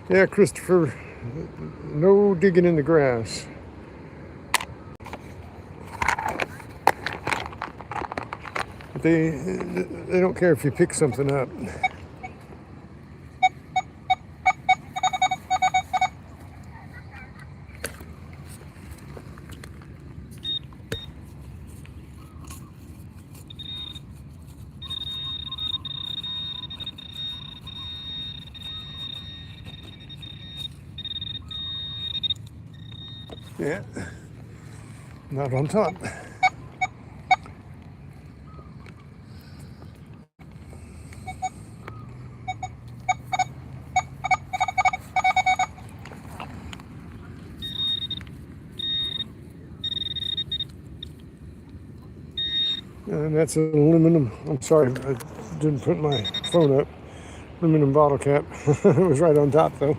Yeah, Christopher. No digging in the grass. But they don't care if you pick something up. Yeah, not on top. And that's an aluminum. I'm sorry, I didn't put my phone up. Aluminum bottle cap. It was right on top though.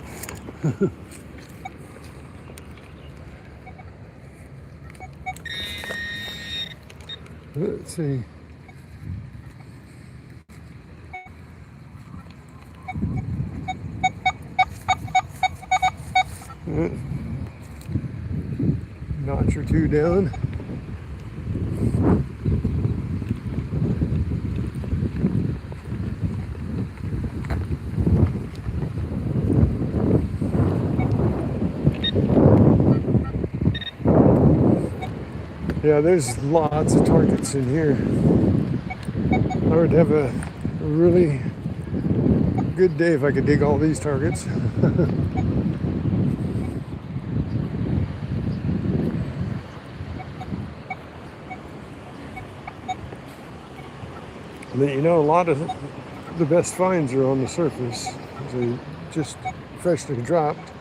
Let's see. Notch or two down. Yeah, there's lots of targets in here. I would have a really good day if I could dig all these targets. But you know, a lot of the best finds are on the surface. They just freshly dropped.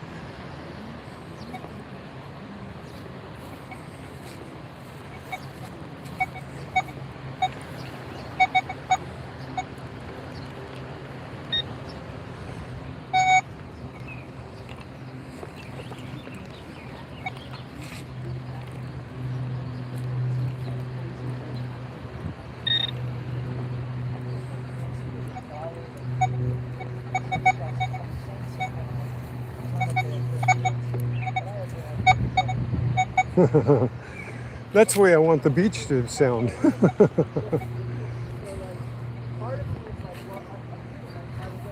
That's the way I want the beach to sound.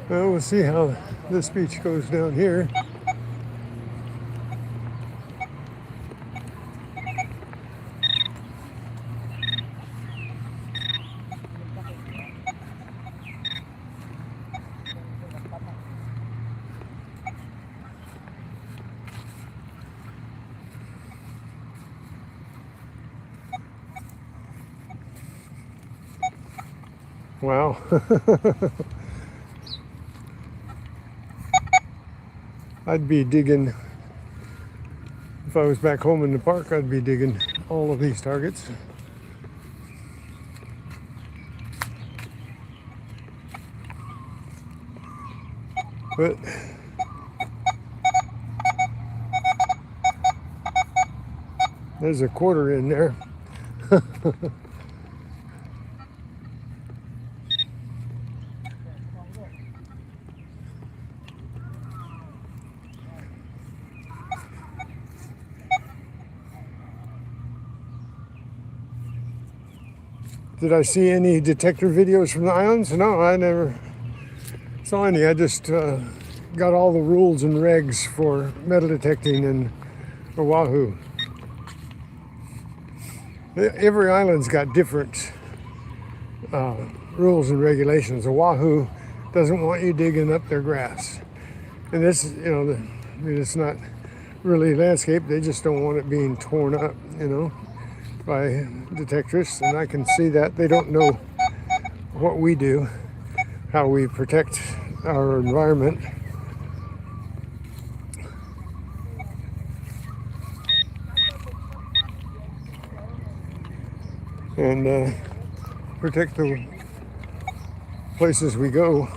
Well, we'll see how this beach goes down here. Wow. I'd be digging, if I was back home in the park, I'd be digging all of these targets. But there's a quarter in there. Did I see any detector videos from the islands? No, I never saw any. I just got all the rules and regs for metal detecting in Oahu. Every island's got different rules and regulations. Oahu doesn't want you digging up their grass. And this, I mean, it's not really landscape. They just don't want it being torn up, by detectorists. And I can see that. They don't know what we do, how we protect our environment. And protect the places we go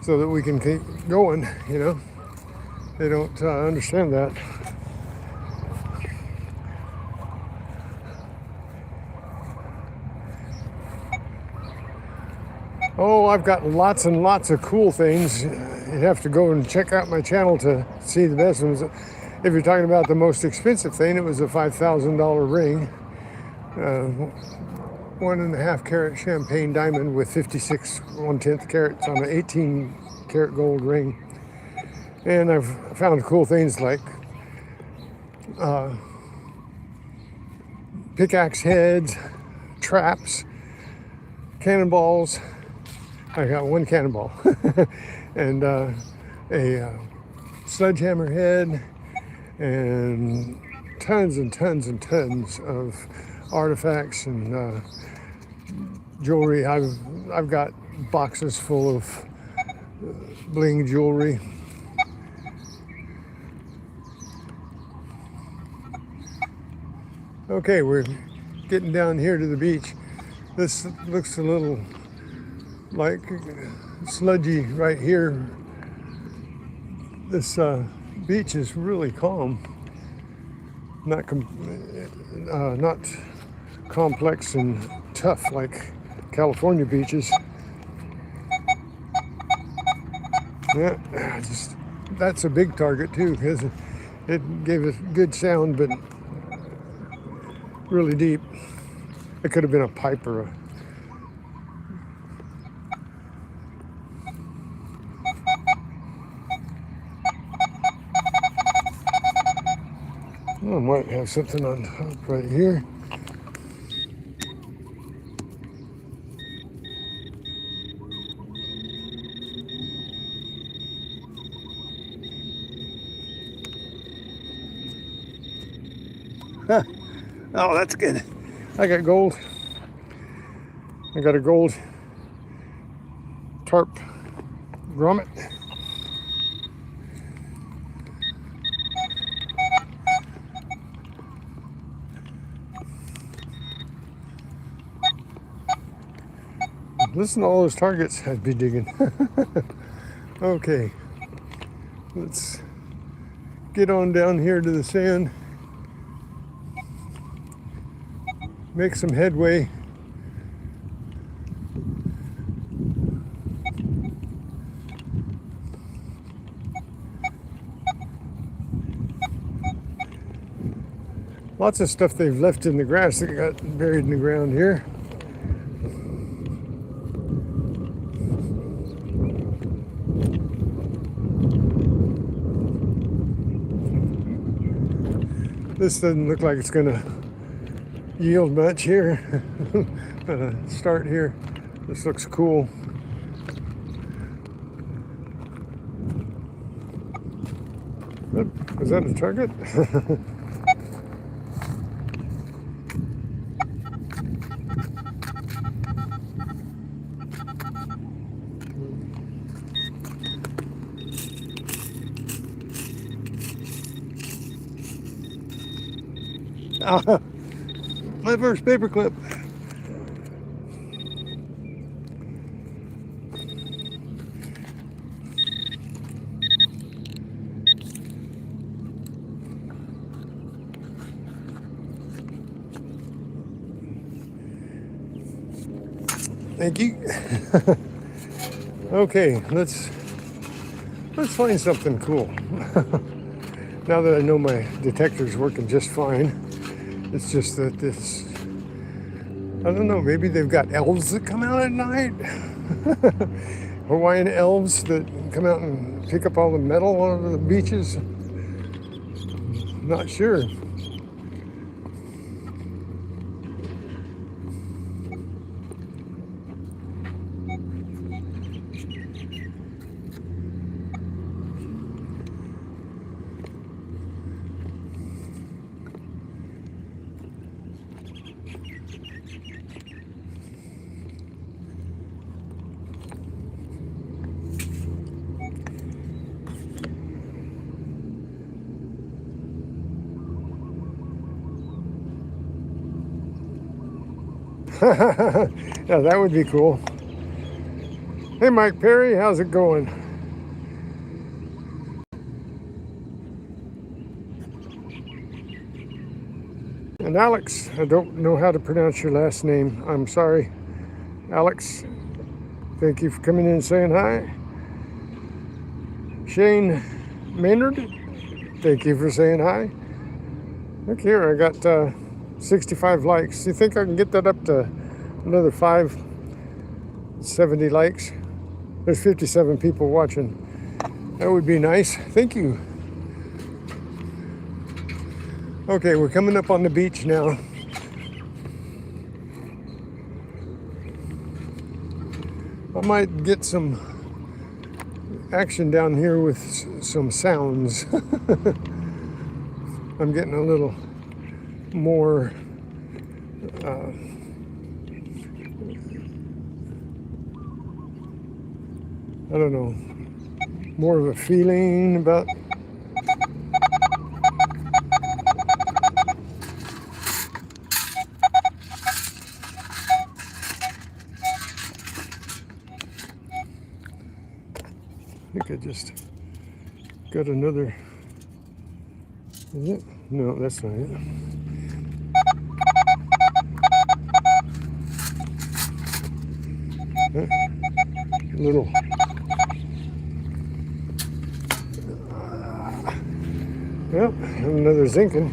so that we can keep going, They don't understand that. Oh, I've got lots and lots of cool things. You'd have to go and check out my channel to see the best ones. If you're talking about the most expensive thing, it was a $5,000 ring. 1.5 carat champagne diamond with 56 1/10 carats on an 18 karat gold ring. And I've found cool things like pickaxe heads, traps, cannonballs. I got one cannonball and a sledgehammer head and tons and tons and tons of artifacts and jewelry. I've got boxes full of bling jewelry. Okay, we're getting down here to the beach. This looks a little like sludgy right here. This beach is really calm, not complex and tough like California beaches. Yeah, that's a big target too, because it gave us good sound, but really deep. It could have been a pipe or a... Oh, I might have something on top right here. Oh, that's good. I got gold. I got a gold tarp grommet. Listen to all those targets I'd be digging. Okay, let's get on down here to the sand, make some headway. Lots of stuff they've left in the grass that got buried in the ground here. This doesn't look like it's gonna yield much here. Start here. This looks cool. Is that a target? My first paperclip. Thank you. Okay, let's find something cool. Now that I know my detector's working just fine, it's just that this, I don't know, maybe they've got elves that come out at night. Hawaiian elves that come out and pick up all the metal on the beaches. Not sure. Yeah, that would be cool. Hey, Mike Perry, how's it going? And Alex, I don't know how to pronounce your last name. I'm sorry. Alex, thank you for coming in and saying hi. Shane Maynard, thank you for saying hi. Look here, I got 65 likes. You think I can get that up to another 70 likes? There's 57 people watching. That would be nice. Thank you. Okay, we're coming up on the beach now. I might get some action down here with some sounds. I'm getting a little more I don't know, more of a feeling about I think I just got another. Is it? No, that's not it. Little. Yep, another zinkin.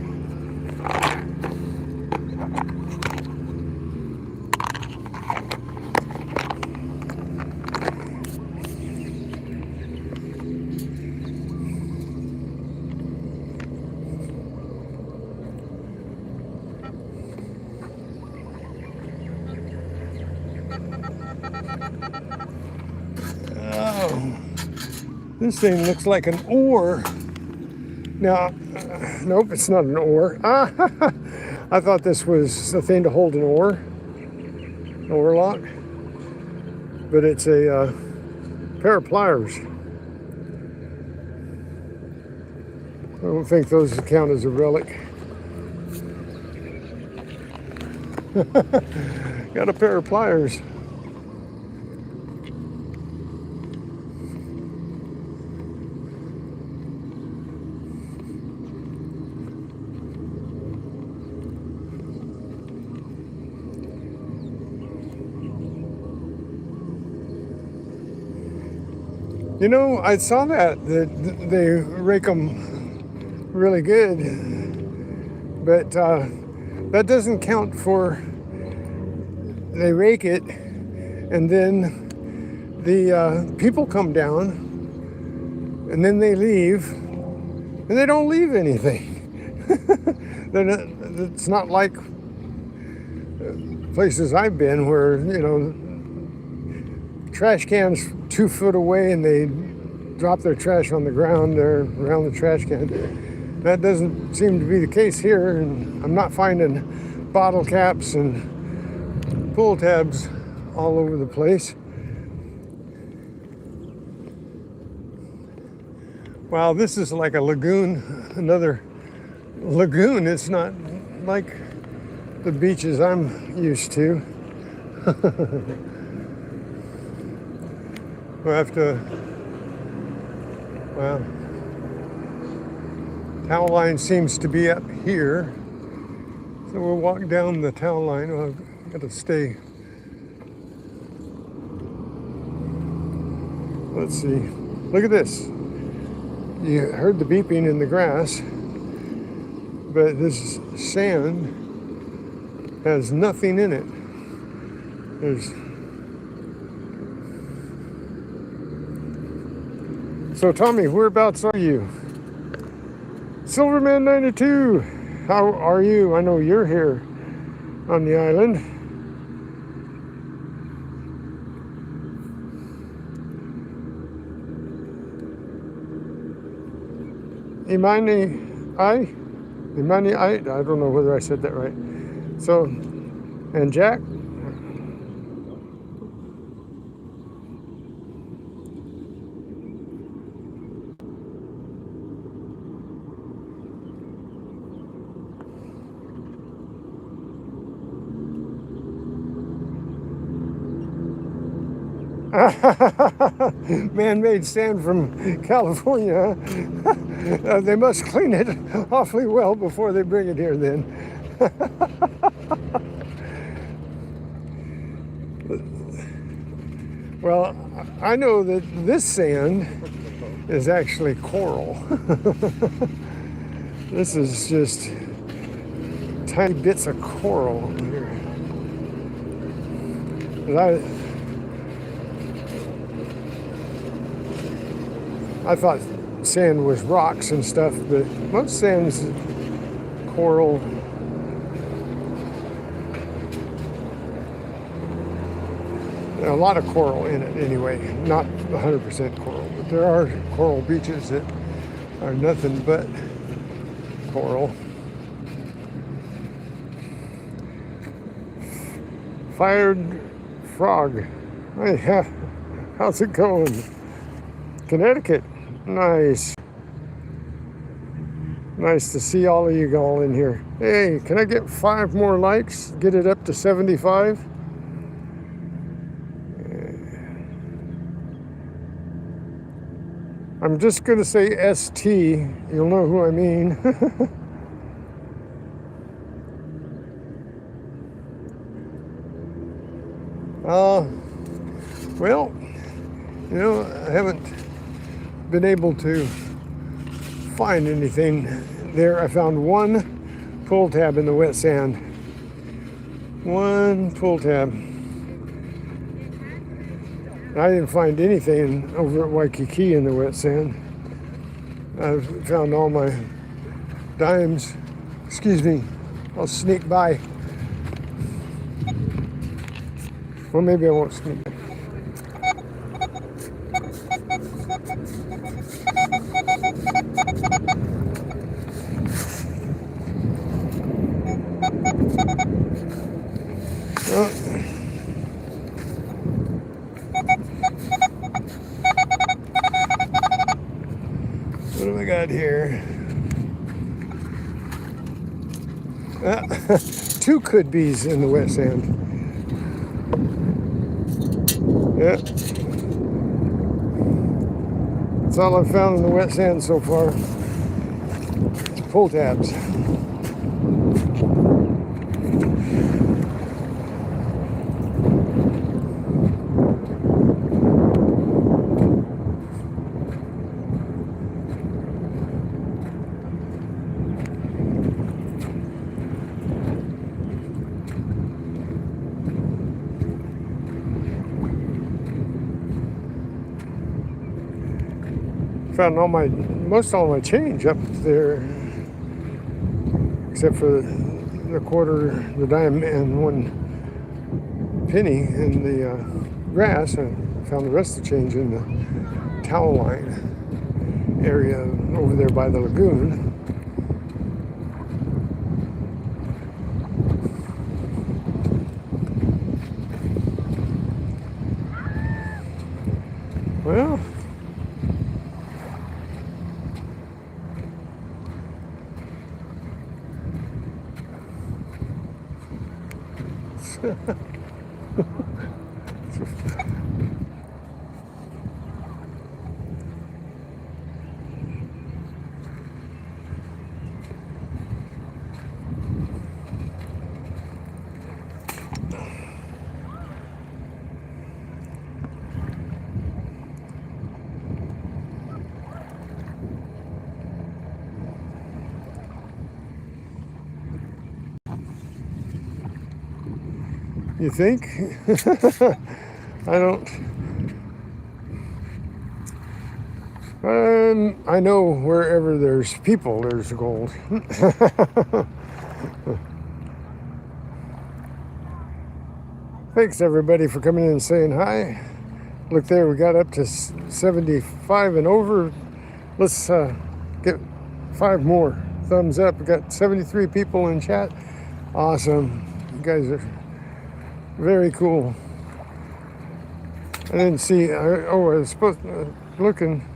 Oh, this thing looks like an oar. Now, nope, it's not an oar. I thought this was a thing to hold an oar lock, but it's a pair of pliers. I don't think those count as a relic. Got a pair of pliers. You know, I saw that they rake them really good, but that doesn't count for, they rake it and then the people come down and then they leave and they don't leave anything. It's not like places I've been where, you know, trash cans 2 foot away and they drop their trash on the ground there around the trash can. That doesn't seem to be the case here, and I'm not finding bottle caps and pull tabs all over the place. Wow, this is like a lagoon, another lagoon. It's not like the beaches I'm used to. We'll have to, well, towel line seems to be up here. So we'll walk down the towel line. Well, I've got to stay Let's see. Look at this. You heard the beeping in the grass, but this sand has nothing in it. So Tommy, whereabouts are you? Silverman 92, how are you? I know you're here on the island. Imani, I don't know whether I said that right. So, and Jack. Man-made sand from California. They must clean it awfully well before they bring it here then. Well, I know that this sand is actually coral. This is just tiny bits of coral here. I thought sand was rocks and stuff, but most sand's coral. A lot of coral in it anyway, not 100% coral, but there are coral beaches that are nothing but coral. Fired frog. Hey, how's it going? Connecticut. Nice. Nice to see all of you all in here. Hey, can I get 5 more likes? Get it up to 75? I'm just going to say ST. You'll know who I mean. Well, you know, I haven't been able to find anything there. I found one pull tab in the wet sand. One pull tab. I didn't find anything over at Waikiki in the wet sand. I found all my dimes. Excuse me, I'll sneak by. Well, maybe I won't sneak. What do we got here? 2 could be's in the wet sand. Yeah. That's all I've found in the wet sand so far. It's pull tabs. Found most all my change up there, except for the quarter, the dime, and 1 penny in the grass. I found the rest of the change in the towel line area over there by the lagoon. Well, You think? I don't. I know wherever there's people, there's gold. Thanks everybody for coming in and saying hi. Look there, we got up to 75 and over. Let's get 5 more thumbs up. We got 73 people in chat. Awesome. You guys are very cool. I didn't see, I was supposed to, looking.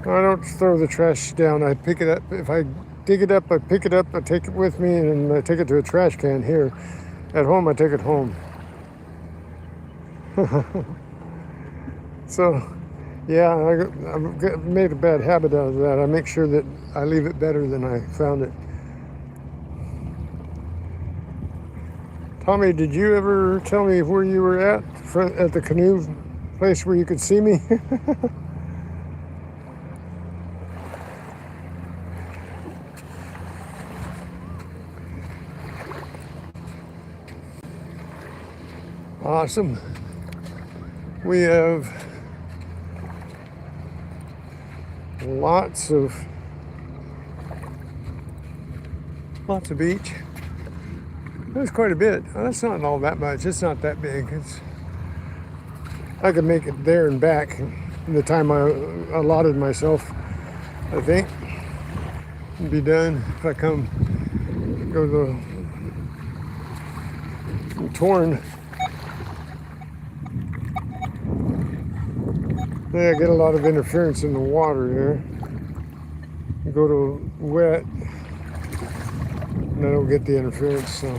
I don't throw the trash down. I pick it up. If I dig it up, I pick it up, I take it with me, and I take it to a trash can here. At home, I take it home. So, yeah, I've made a bad habit out of that. I make sure that I leave it better than I found it. Tommy, did you ever tell me where you were at the canoe place where you could see me? Awesome. We have lots of beach. There's quite a bit. That's not all that much. It's not that big. I could make it there and back in the time I allotted myself. I think it'd be done if I go to the Torn. Yeah, I get a lot of interference in the water here. You go to wet, and I don't get the interference, so.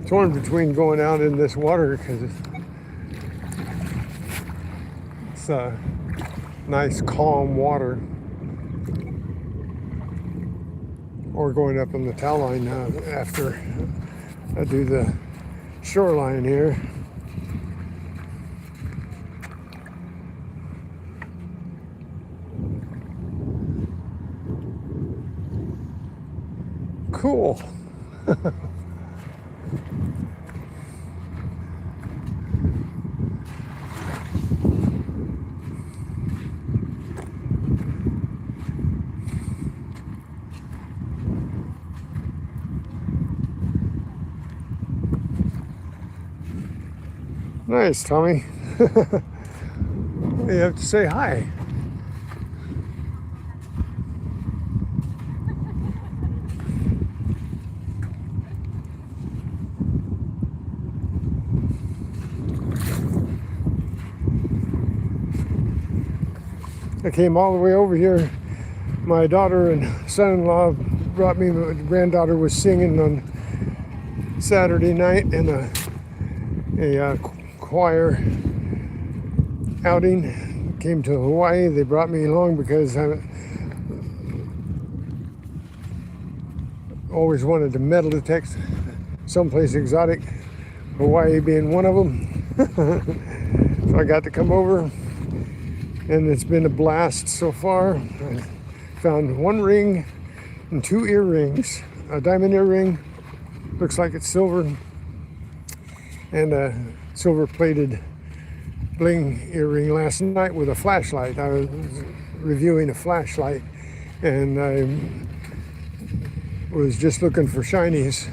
Torn between going out in this water because it's nice, calm water, or going up on the towel line after I do the shoreline here. Cool. Nice, Tommy. You have to say hi. I came all the way over here. My daughter and son-in-law brought me. My granddaughter was singing on Saturday night in a choir outing. Came to Hawaii. They brought me along because I always wanted to metal detect someplace exotic, Hawaii being one of them. So I got to come over, and it's been a blast so far. I found 1 ring and 2 earrings, a diamond earring, looks like it's silver, and a silver-plated bling earring last night with a flashlight. I was reviewing a flashlight, and I was just looking for shinies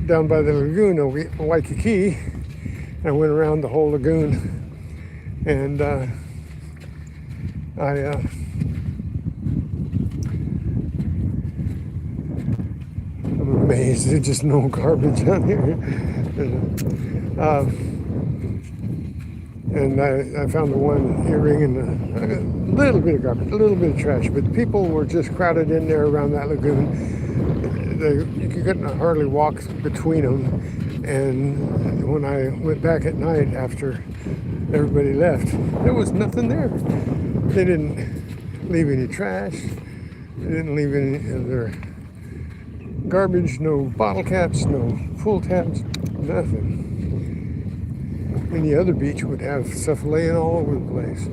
down by the lagoon of Waikiki. I went around the whole lagoon, and I'm amazed. There's just no garbage on here. And I found the 1 earring and a little bit of garbage, a little bit of trash, but people were just crowded in there around that lagoon. You couldn't hardly walk between them. And when I went back at night after everybody left, there was nothing there. They didn't leave any trash. They didn't leave any of their garbage, no bottle caps, no pull tabs, nothing. Any other beach would have stuff laying all over the place.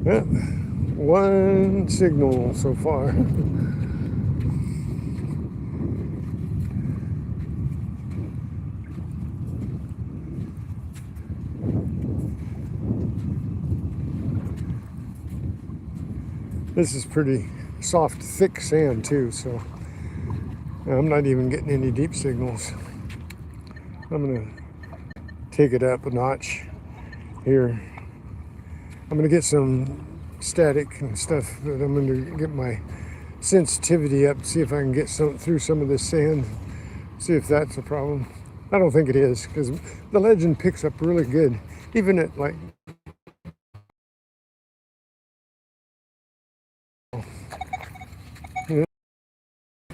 Well, one signal so far. This is pretty soft, thick sand too, so I'm not even getting any deep signals. I'm gonna take it up a notch here. I'm gonna get some static and stuff, but I'm gonna get my sensitivity up, see if I can get through some of this sand, see if that's a problem. I don't think it is, because the legend picks up really good, even at like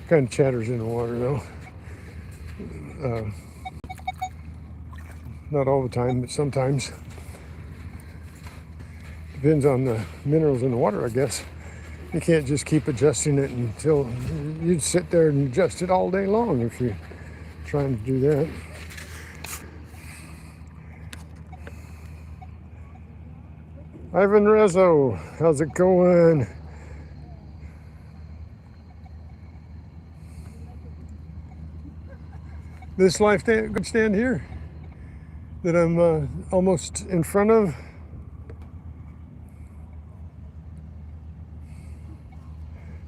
kind of chatters in the water though. Not all the time, but sometimes. Depends on the minerals in the water, I guess. You can't just keep adjusting it until you'd sit there and adjust it all day long if you're trying to do that. Ivan Rezzo, how's it going? This life stand here that I'm almost in front of.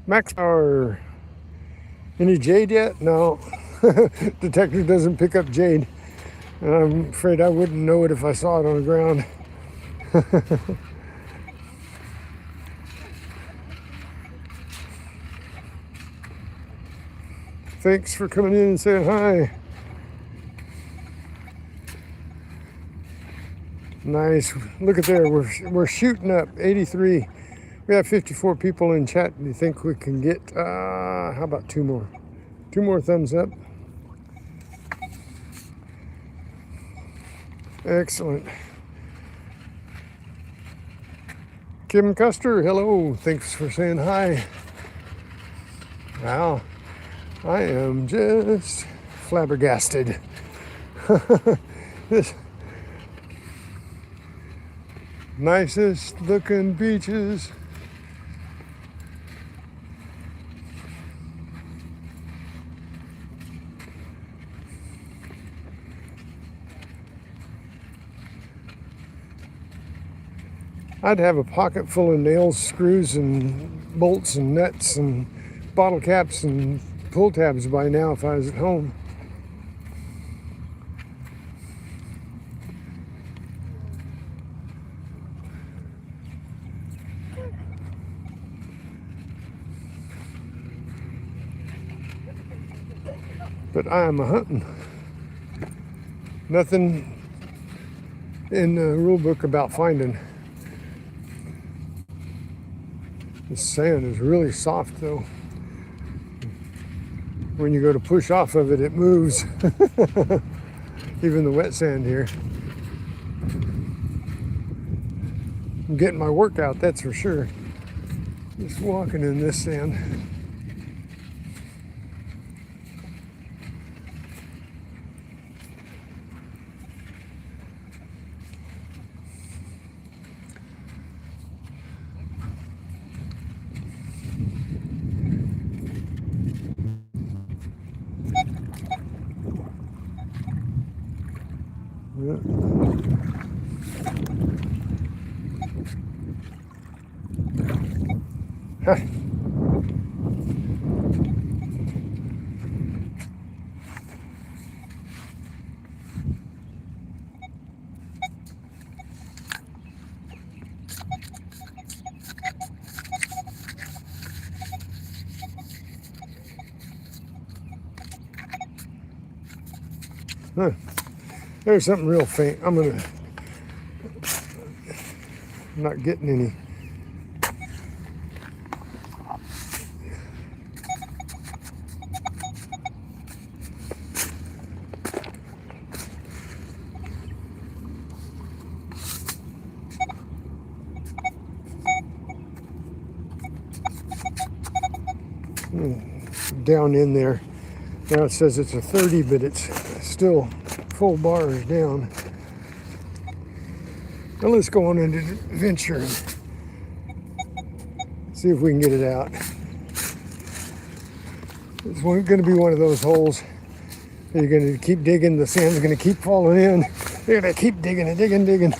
Max power. Any jade yet? No. Detector doesn't pick up jade. And I'm afraid I wouldn't know it if I saw it on the ground. Thanks for coming in and saying hi. Nice. Look at there. We're shooting up 83. We have 54 people in chat. Do you think we can get how about two more? Two more thumbs up. Excellent. Kim Custer, hello. Thanks for saying hi. Wow. I am just flabbergasted. This nicest looking beaches. I'd have a pocket full of nails, screws, and bolts and nuts and bottle caps and pull tabs by now if I was at home. But I am a hunting. Nothing in the rule book about finding. The sand is really soft though. When you go to push off of it, it moves. Even the wet sand here. I'm getting my workout, that's for sure. Just walking in this sand. Huh. Huh. There's something real faint. I'm not getting any. Down in there. Now it says it's a 30, but it's still full bars down. Now let's go on into adventure and see if we can get it out. It's going to be one of those holes. You're going to keep digging. The sand's going to keep falling in. You're going to keep digging and digging.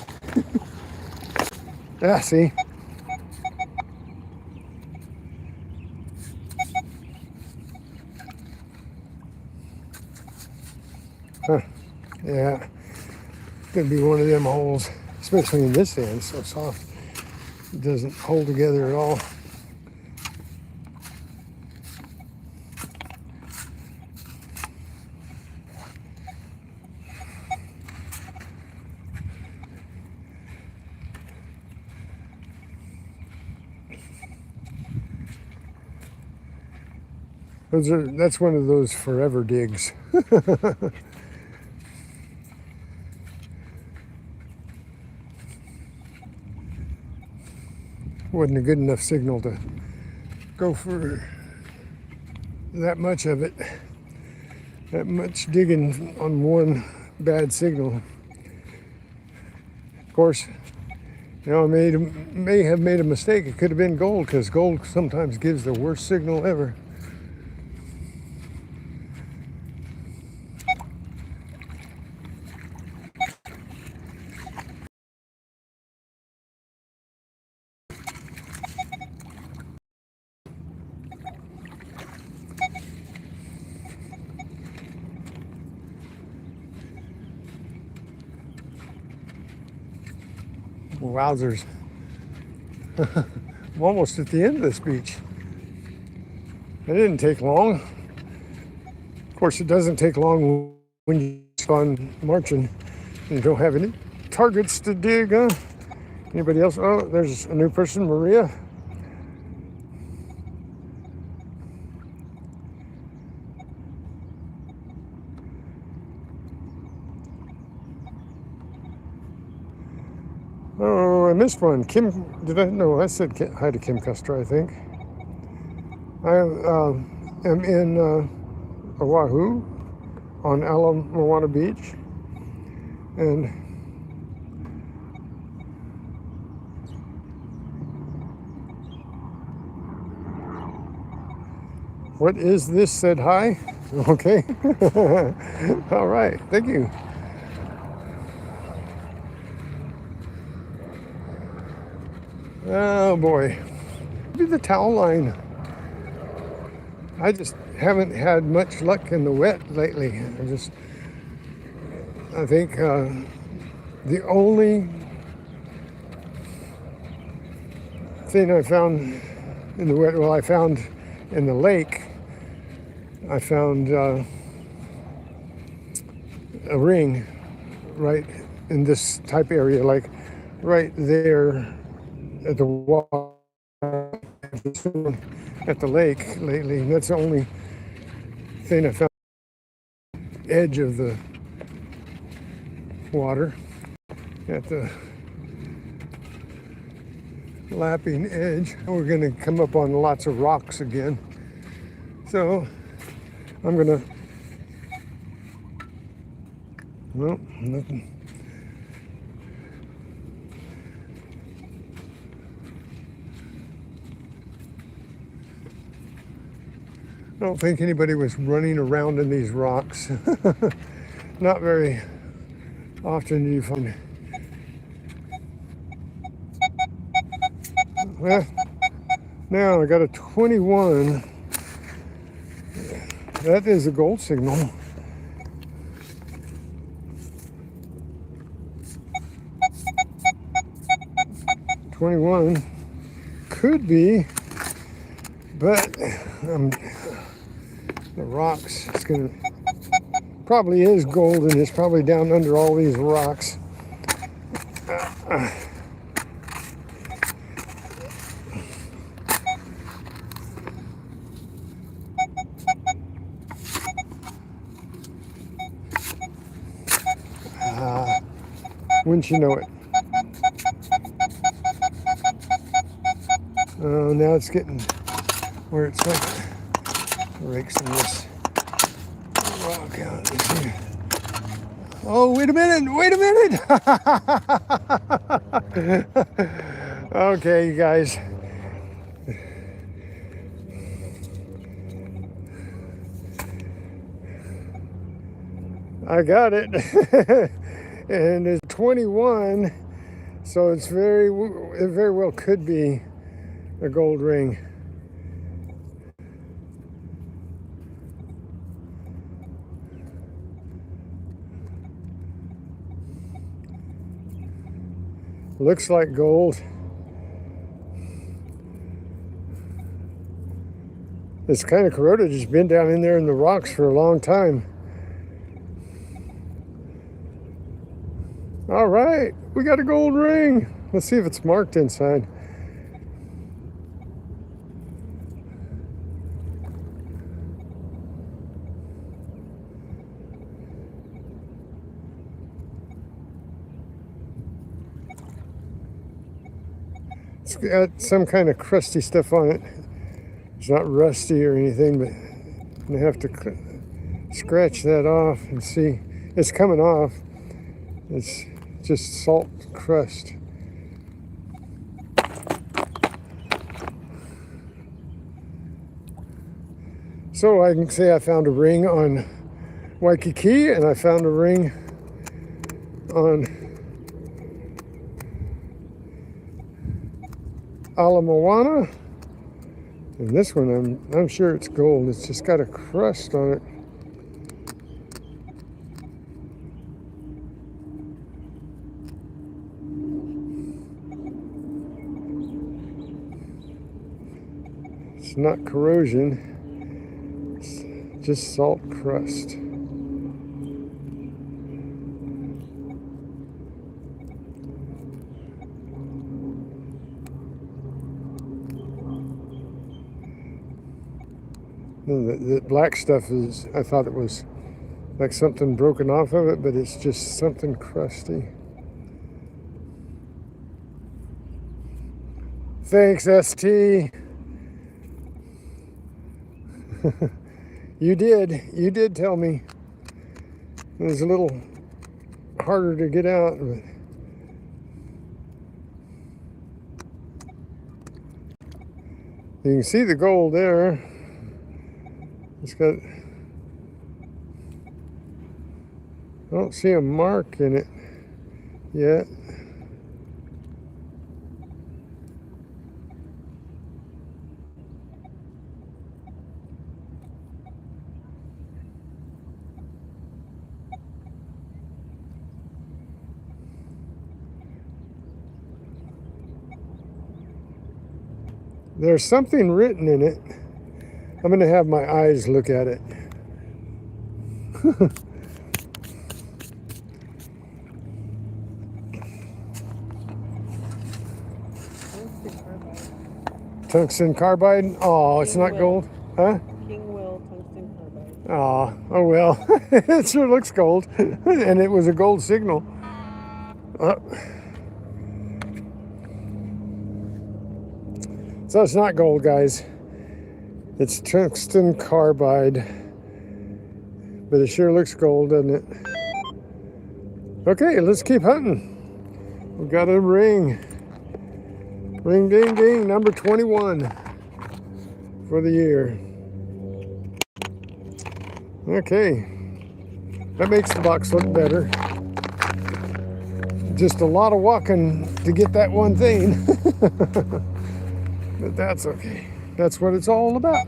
Ah, see? Huh. Yeah. It's going to be one of them holes, especially in this sand. It's so soft. It doesn't hold together at all. That's one of those forever digs. Wasn't a good enough signal to go for that much of it. That much digging on one bad signal. Of course, I may have made a mistake. It could have been gold, because gold sometimes gives the worst signal ever. Wowzers. I'm almost at the end of this beach. It didn't take long. Of course, it doesn't take long when you're on marching and you don't have any targets to dig, huh? Anybody else? Oh, there's a new person, Maria. Oh, I missed one. Kim, did I? No, I said hi to Kim Custer, I think. I am in OAHU on MOANA Beach. And what is this? Said hi. Okay. All right. Thank you. Oh boy. Maybe the towel line. I just haven't had much luck in the wet lately. I think the only thing I found in the wet, I found in the lake, I found a ring right in this type area, like right there at the wall at the lake lately. That's the only thing I found. Edge of the water, at the lapping edge. We're going to come up on lots of rocks again. So I'm going to, no, nothing. I don't think anybody was running around in these rocks. Not very often do you find. Well, now I got a 21. That is a gold signal. $21 could be, but the rocks, it's gonna probably is gold, and it's probably down under all these rocks. Wouldn't you know it? Now it's getting where it's like rake some of this rock out. Let's see. Oh, wait a minute. Okay, you guys. I got it. And it's 21, so it very well could be a gold ring. Looks like gold. It's kind of corroded. It's been down in there in the rocks for a long time. All right, we got a gold ring. Let's see if it's marked inside. It's got some kind of crusty stuff on it. It's not rusty or anything, but I'm gonna have to scratch that off and see. It's coming off. It's just salt crust. So I can say I found a ring on Waikiki, and I found a ring on MOANA. And this one, I'm sure it's gold. It's just got a crust on it. It's not corrosion, it's just salt crust. The black stuff is, I thought it was like something broken off of it, but it's just something crusty. Thanks, ST. You did tell me. It was a little harder to get out, but you can see the gold there. It's got, I don't see a mark in it yet. There's something written in it. I'm going to have my eyes look at it. Tungsten carbide? Oh, it's not gold? Huh? King Will tungsten carbide. Oh well. It sure looks gold. And it was a gold signal. So it's not gold, guys. It's tungsten carbide. But it sure looks gold, doesn't it? Okay, let's keep hunting. We've got a ring. Ring ding ding, number 21 for the year. Okay, that makes the box look better. Just a lot of walking to get that one thing. But that's okay. That's what it's all about.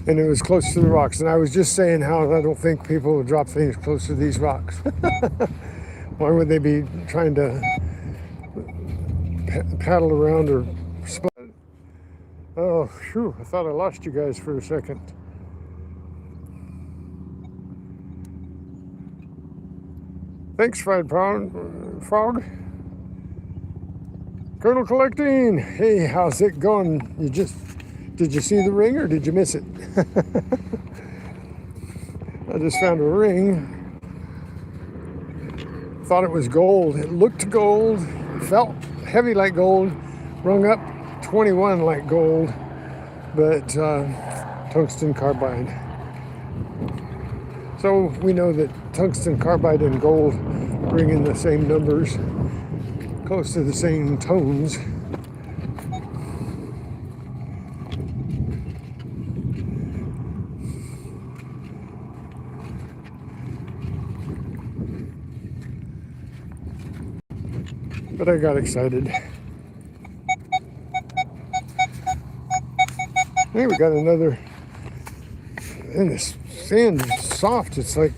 And it was close to the rocks. And I was just saying how I don't think people would drop things close to these rocks. Why would they be trying to paddle around or split? Oh, phew, I thought I lost you guys for a second. Thanks, Fried Frog. Colonel Collecting. Hey, how's it going? Did you see the ring or did you miss it? I just found a ring Thought it was gold. It looked gold, felt heavy like gold, rung up 21 like gold, but tungsten carbide. So we know that tungsten carbide and gold bring in the same numbers, close to the same tones. But I got excited. Hey, we got another, and the sand is soft. It's like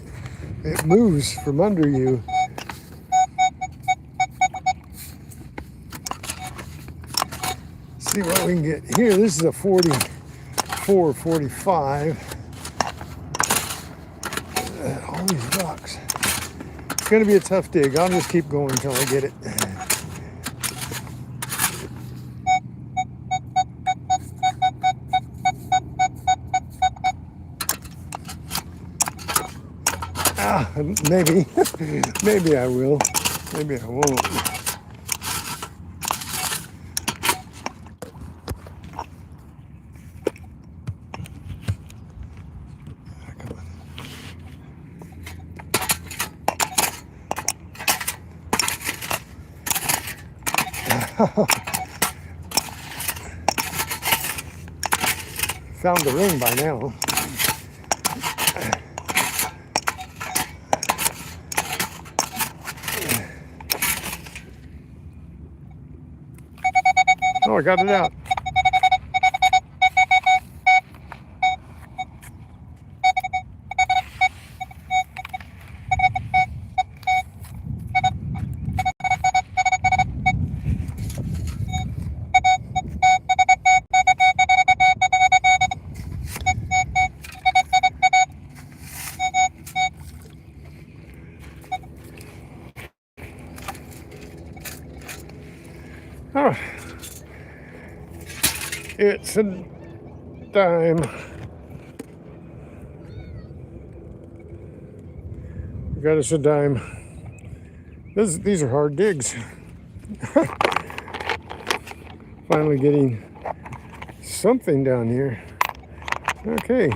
it moves from under you. See what we can get here. This is a 44, 45. All these rocks. It's going to be a tough dig. I'll just keep going until I get it. Maybe. Maybe I will. Maybe I won't. Found the ring by now. Oh, I got it out. Oh, it's a dime. We got us a dime. These are hard digs. Finally getting something down here. Okay,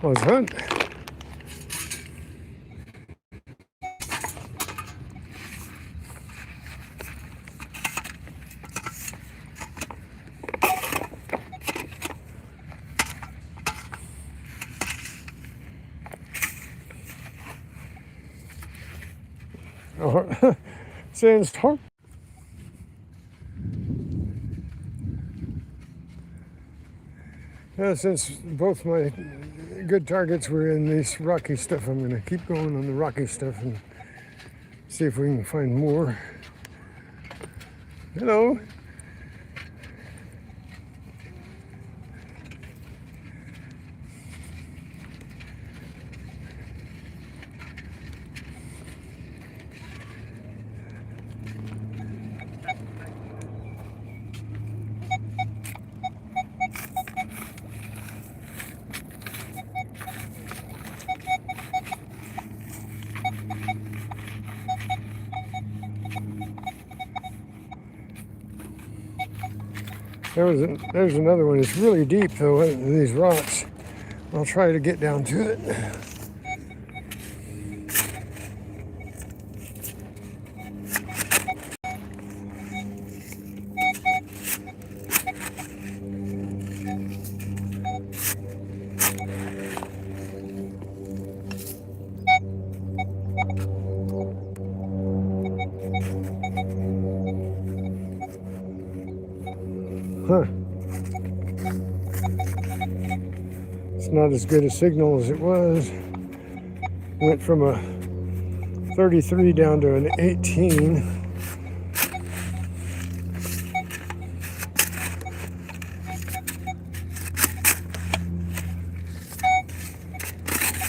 let's hunt. Oh, sand's hard. Since both my good targets were in this rocky stuff, I'm going to keep going on the rocky stuff and see if we can find more. Hello. There's another one. It's really deep though, these rocks. I'll try to get down to it. Huh. It's not as good a signal as it was. Went from a 33 down to an 18.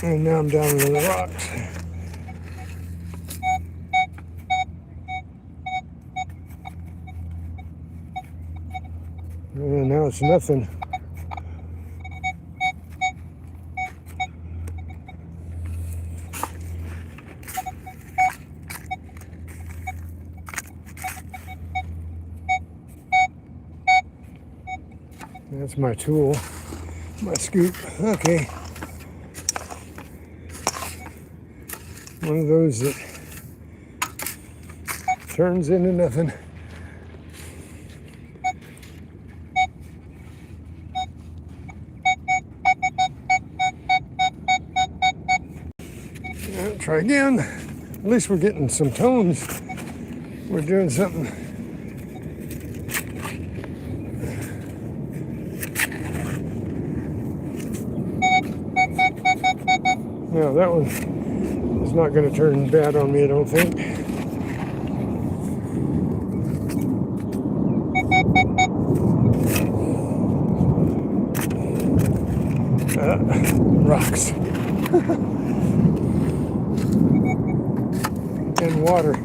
And now I'm down in the rocks. And now it's nothing. That's my tool, my scoop. Okay. One of those that turns into nothing. Try again. At least we're getting some tones. We're doing something. No, that one is not going to turn bad on me, I don't think. Rocks. And water.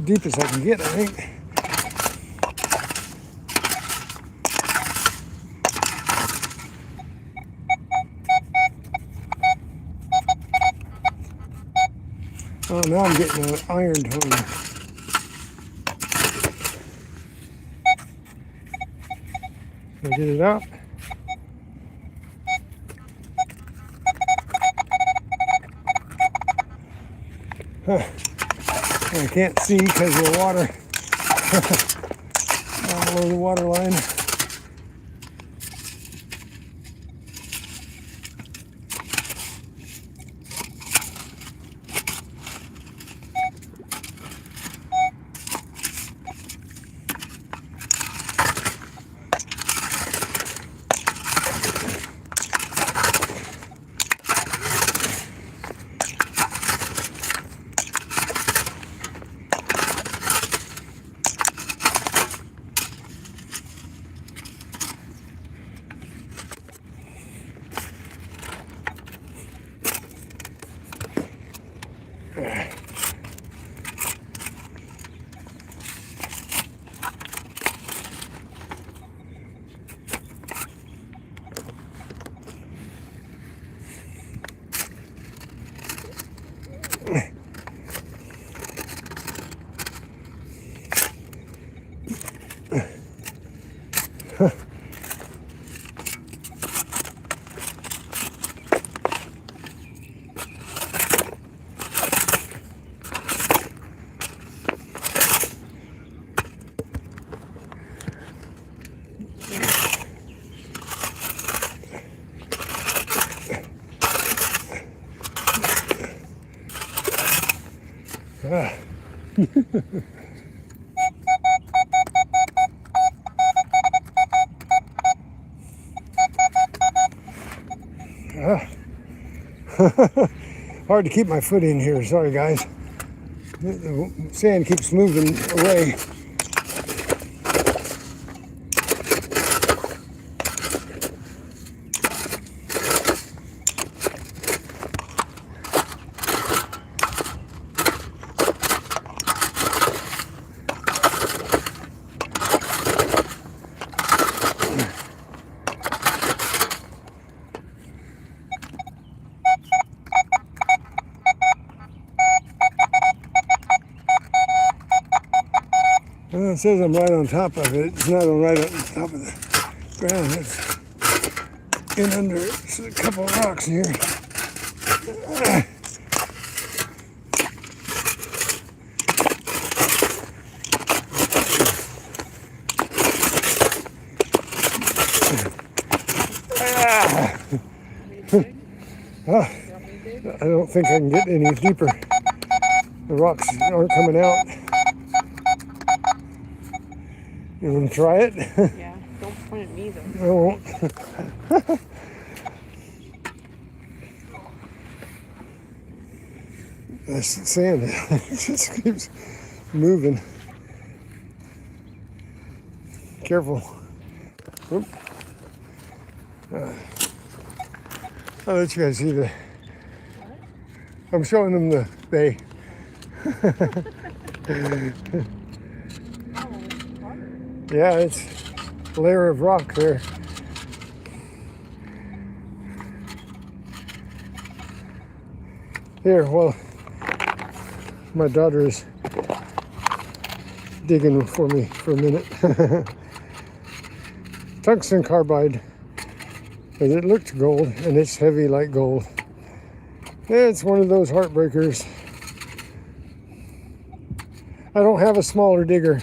Deep as I can get, I think. Oh, now I'm getting an iron tone. I'll get it out. I can't see because of the water. Down below the water line. Hard to keep my foot in here. Sorry, guys. The sand keeps moving away. Well, it says I'm right on top of it. It's not right on top of the ground. It's in under a couple of rocks here. I don't think I can get any deeper. The rocks aren't coming out. You want to try it? Yeah, don't point at me though. I won't. The sand just keeps moving. Careful. Oop. I'll let you guys see the. I'm showing them the bay. Yeah, it's a layer of rock there. Here, well, my daughter is digging for me for a minute. Tungsten carbide, because it looked gold and it's heavy like gold. It's one of those heartbreakers. I don't have a smaller digger.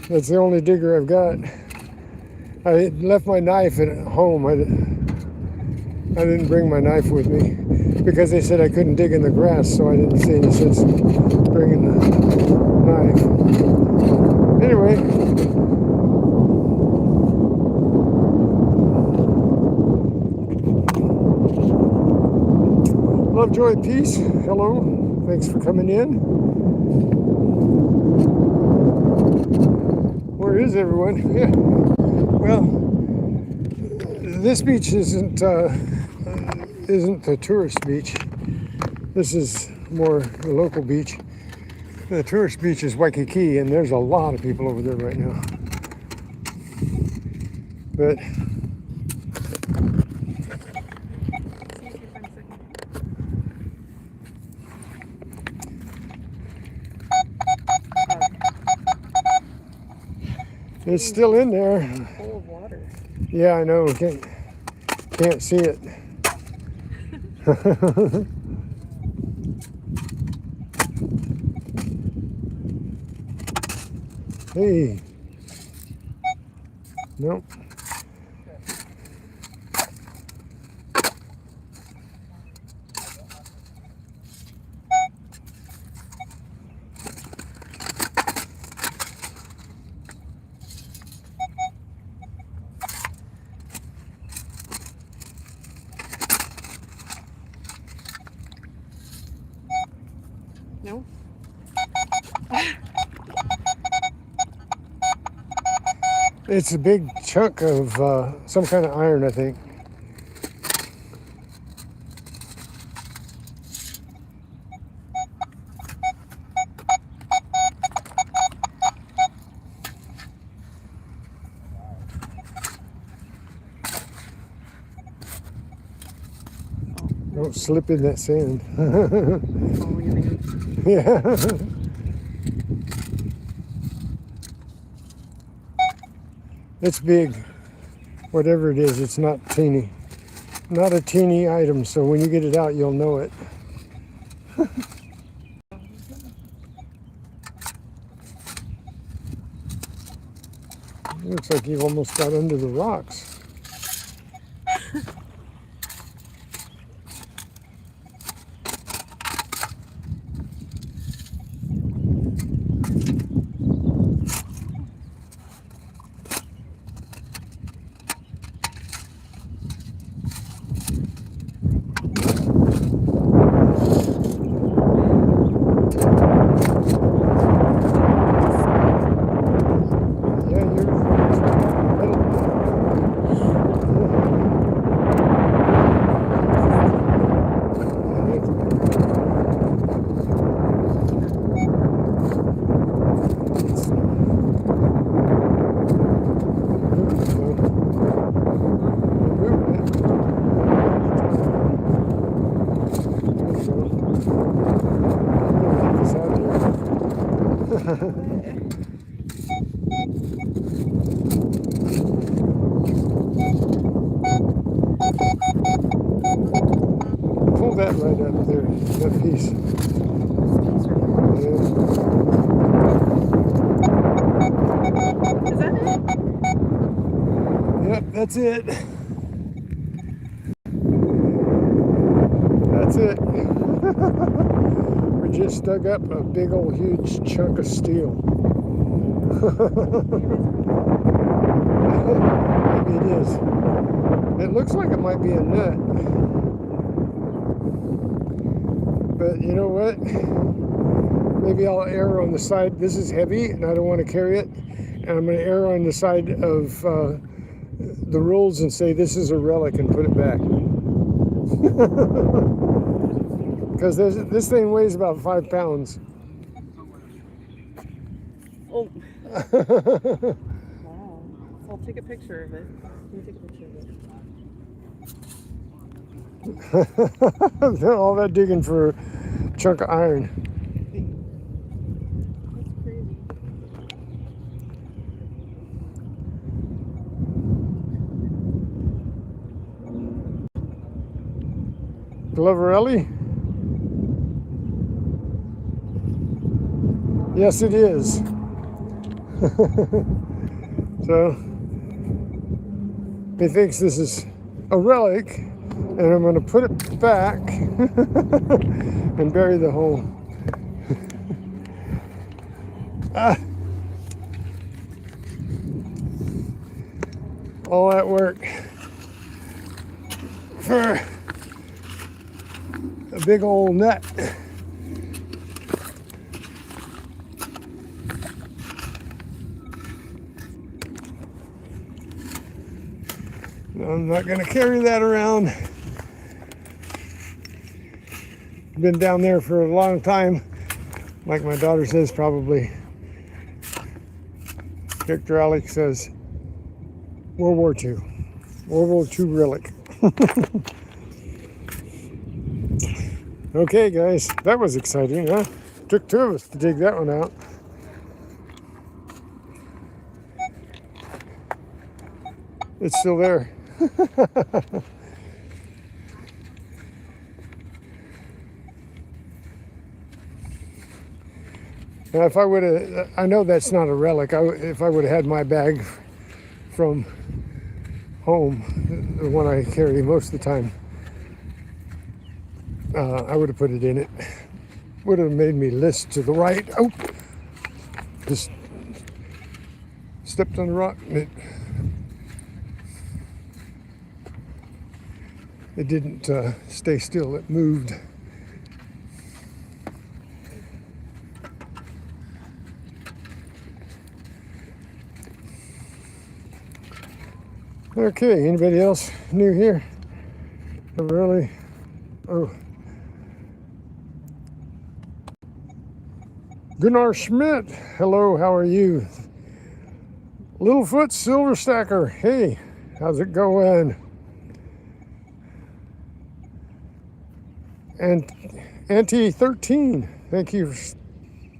That's the only digger I've got. I left my knife at home. I didn't bring my knife with me because they said I couldn't dig in the grass, so I didn't see any sense in bringing the knife. Anyway, love, joy, peace. Hello. Thanks for coming in. Where is everyone? Yeah. Well, this beach isn't the tourist beach. This is more the local beach. The tourist beach is Waikiki, and there's a lot of people over there right now. But it's still in there. Full of water. Yeah, I know. Can't see it. Hey. Nope. No? It's a big chunk of some kind of iron, I think. Don't slip in that sand. Oh, you're gonna... Yeah. It's big. Whatever it is, it's not teeny. Not a teeny item, so when you get it out, you'll know it. Looks like you've almost got under the rocks. Pull that right up there, that piece. Yeah. Is that it? Yep, that's it. That's it. We just dug up a big old huge chunk of steel. Maybe it is. It looks like it might be a nut. but you know what? Maybe I'll err on the side. This is heavy and I don't want to carry it. And I'm going to err on the side of the rules and say this is a relic and put it back. Because this thing weighs about 5 pounds. Oh. Wow. I'll take a picture of it. Let me take a picture of it. All that digging for a chunk of iron. That's crazy. Gloverelli? Yes, it is. So, he thinks this is a relic, and I'm going to put it back and bury the hole. All that work for a big old nut. I'm not going to carry that around. Been down there for a long time. Like my daughter says, probably. Victor Alex says, World War II. World War II relic. Okay, guys. That was exciting, huh? Took 2 of us to dig that one out. It's still there. Now, if I would have, I know that's not a relic. If I would have had my bag from home, the one I carry most of the time, I would have put it in it. Would have made me list to the right. Oh, just stepped on the rock and it didn't stay still. It moved. Okay, anybody else new here? Really? Oh. Gunnar Schmidt, hello, how are you? Littlefoot Silver Stacker, hey, how's it going? And Auntie 13, thank you for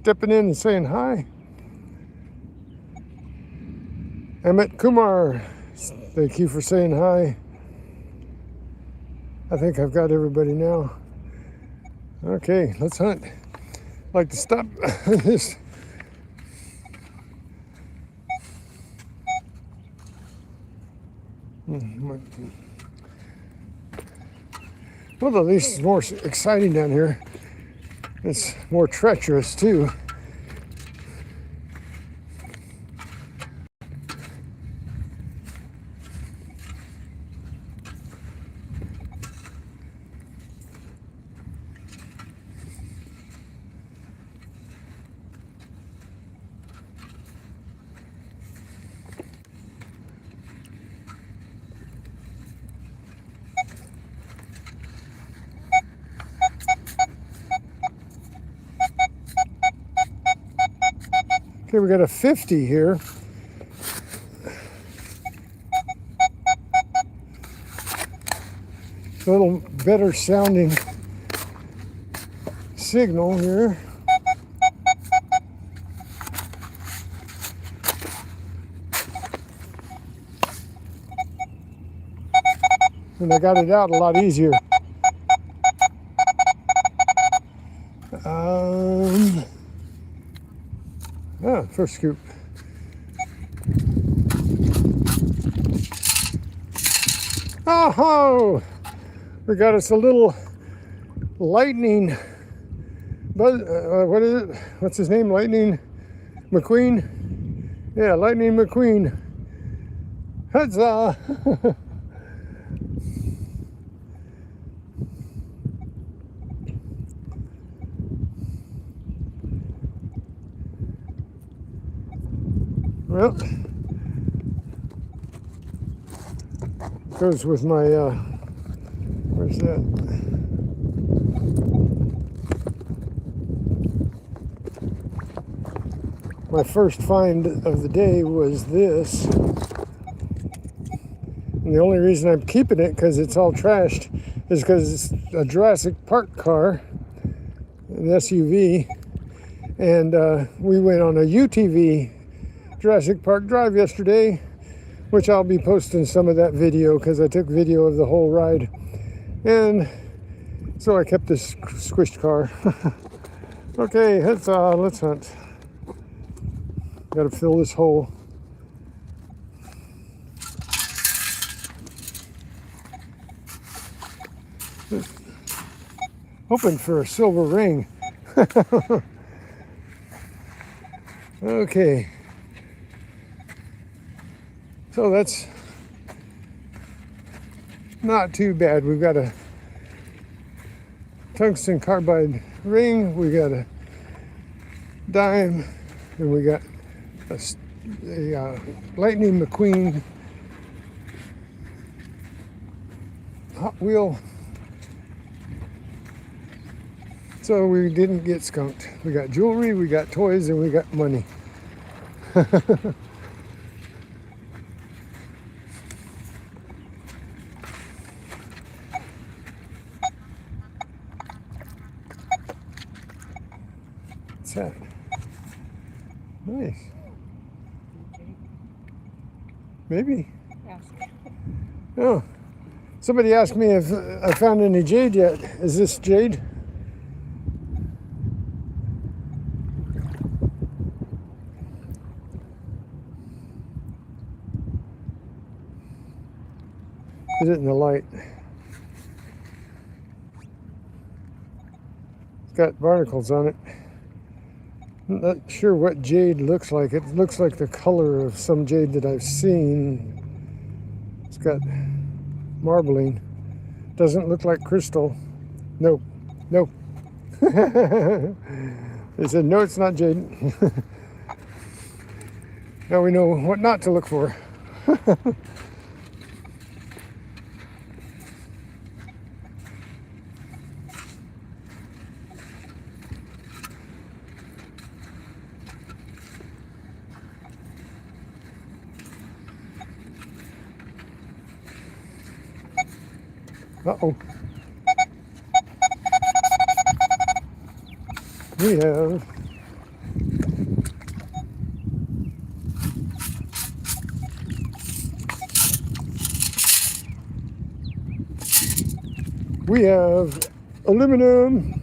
stepping in and saying hi. Emmett Kumar, thank you for saying hi. I think I've got everybody now. Okay, let's hunt. I'd like to stop this. Well, at least it's more exciting down here. It's more treacherous too. Okay, we got a 50 here. A little better sounding signal here. And I got it out a lot easier. First scoop. Oh, we got us a little lightning. What is it? What's his name? Lightning McQueen? Yeah, Lightning McQueen. Huzzah! Well, goes with my, where's that? My first find of the day was this. And the only reason I'm keeping it, because it's all trashed, is because it's a Jurassic Park car, an SUV. And we went on a UTV Jurassic Park drive yesterday, which I'll be posting some of that video because I took video of the whole ride. And so I kept this squished car. Okay, let's hunt. Gotta fill this hole. Hoping for a silver ring. Okay. So that's not too bad. We've got a tungsten carbide ring, we got a dime, and we got a Lightning McQueen Hot Wheel. So we didn't get skunked. We got jewelry, we got toys, and we got money. What's that? Nice. Maybe. Ask. Oh. Somebody asked me if I found any jade yet. Is this jade? Is it in the light? It's got barnacles on it. I'm not sure what jade looks like. It looks like the color of some jade that I've seen. It's got marbling. Doesn't look like crystal. Nope. Nope. They said, no, it's not jade. Now we know what not to look for. Uh-oh. We have aluminum.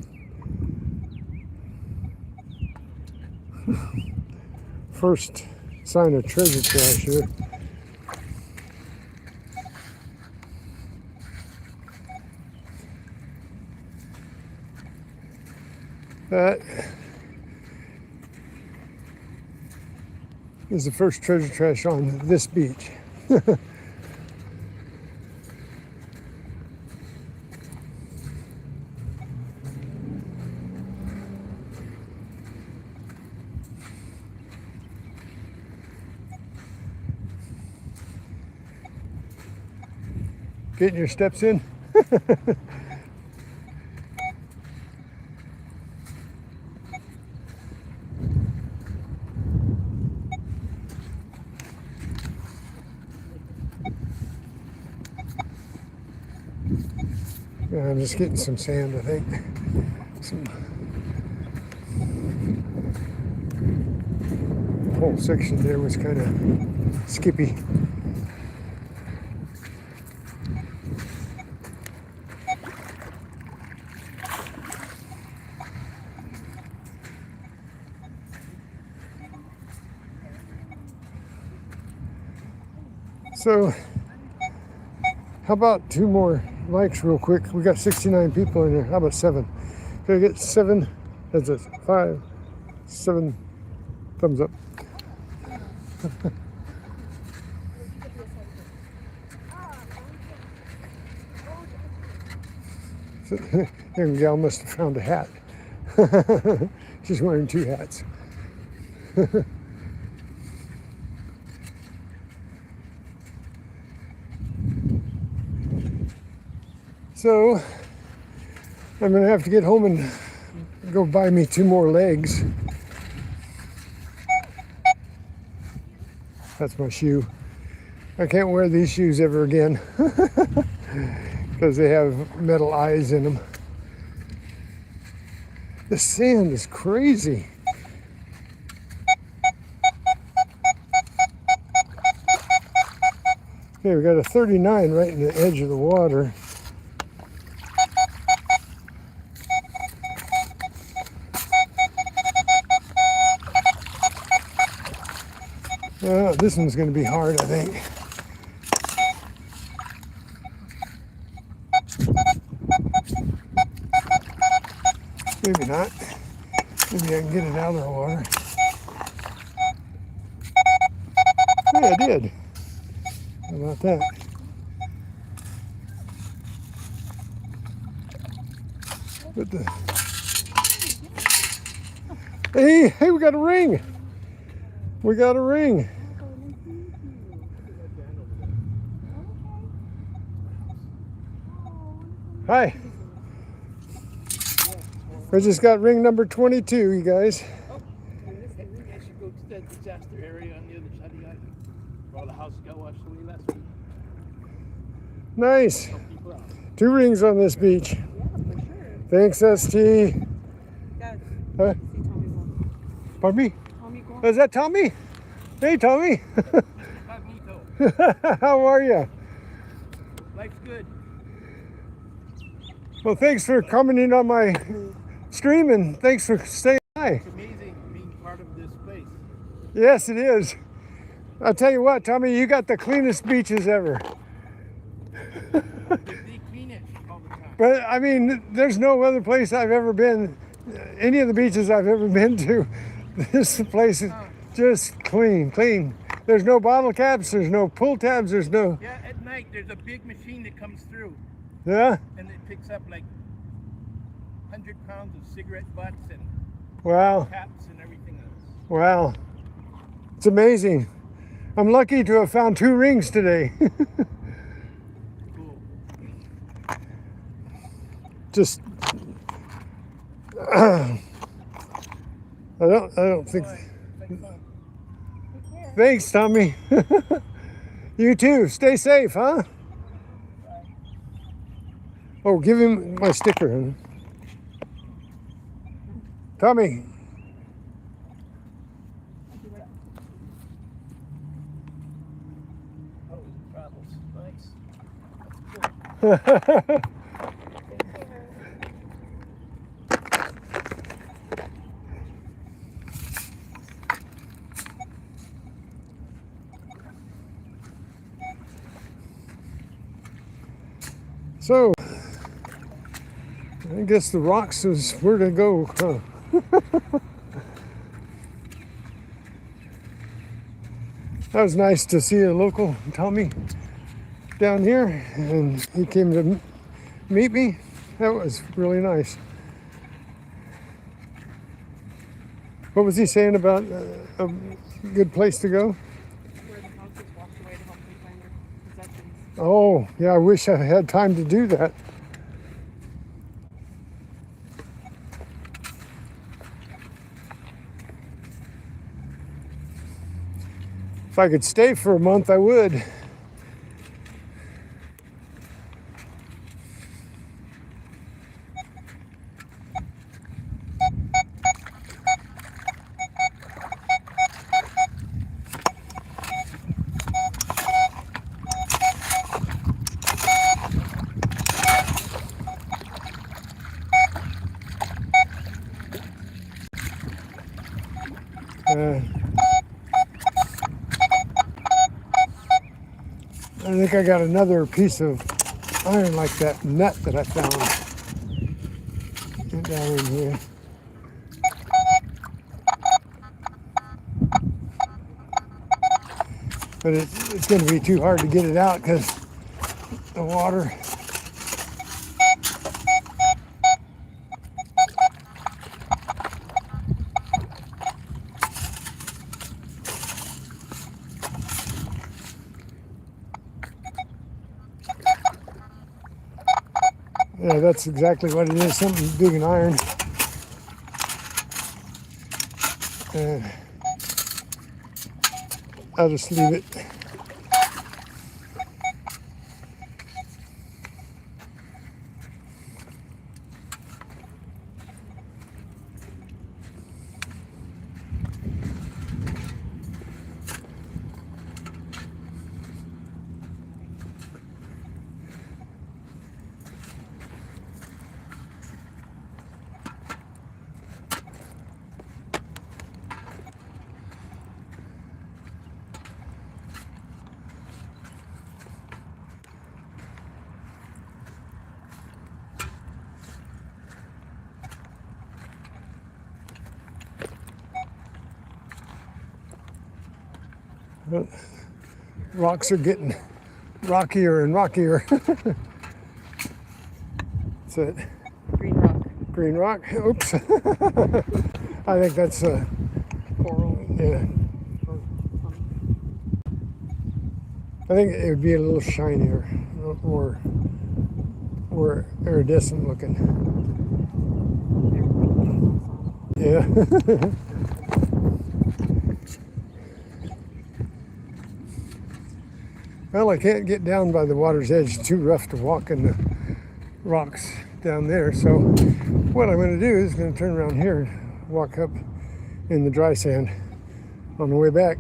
First sign of treasure trash here. That is the first treasure trash on this beach. Getting your steps in? Yeah, I'm just getting some sand, I think. Some whole section there was kind of skippy. So, how about 2 more likes real quick? We got 69 people in here. How about 7? Can I get 7? That's it. 5, 7 thumbs up. Young gal must have found a hat. She's wearing 2 hats. So I'm gonna have to get home and go buy me 2 more legs. That's my shoe. I can't wear these shoes ever again because they have metal eyes in them. The sand is crazy. Okay, we got a 39 right in the edge of the water. This one's going to be hard, I think. Maybe not. Maybe I can get it out of the water. Yeah, I did. How about that? But hey, we got a ring. We got a ring. Hi. I just got ring number 22, you guys. I should go to that disaster area on the other side of the island where all the houses got washed away last week. Nice. Help people out. 2 rings on this beach. Yeah, for sure. Thanks, ST. Guys, Huh? see Tommy one. Pardon me? Tommy go. Is that Tommy? Hey, Tommy. Cognito. How are you? Life's good. Well, thanks for coming in on my stream and thanks for staying by. It's amazing being part of this place. Yes, it is. I'll tell you what, Tommy, you got the cleanest beaches ever. They clean it all the time. But I mean, there's no other place I've ever been, any of the beaches I've ever been to. This place is just clean. There's no bottle caps, there's no pull tabs, there's no, Yeah, at night there's a big machine that comes through yeah? and it picks up like 100 pounds of cigarette butts and Wow, caps and everything else. wow. It's amazing. I'm lucky to have found 2 rings today. Cool. Just, I don't think. Thanks, Tommy. You too. Stay safe, huh? Oh, give him my sticker. Tommy. Oh, it travels. Nice. So, I guess the rocks is where to go, huh? That was nice to see a local Tommy down here, and he came to meet me. That was really nice. What was he saying about a good place to go? Where the houses walked away to help them find their possessions. Oh, yeah, I wish I had time to do that. If I could stay for a month, I would. I think I got another piece of iron like that nut that I found down in here. But it's going to be too hard to get it out because the water. Yeah, that's exactly what it is. Something big and iron. I'll just leave it. Well, rocks are getting rockier and rockier. That's it. Green rock. Green rock. Oops. I think that's Coral. yeah. I think it would be a little shinier, more iridescent looking. Yeah. Well, I can't get down by the water's edge. It's too rough to walk in the rocks down there. So what I'm going to do is going to turn around here and walk up in the dry sand on the way back.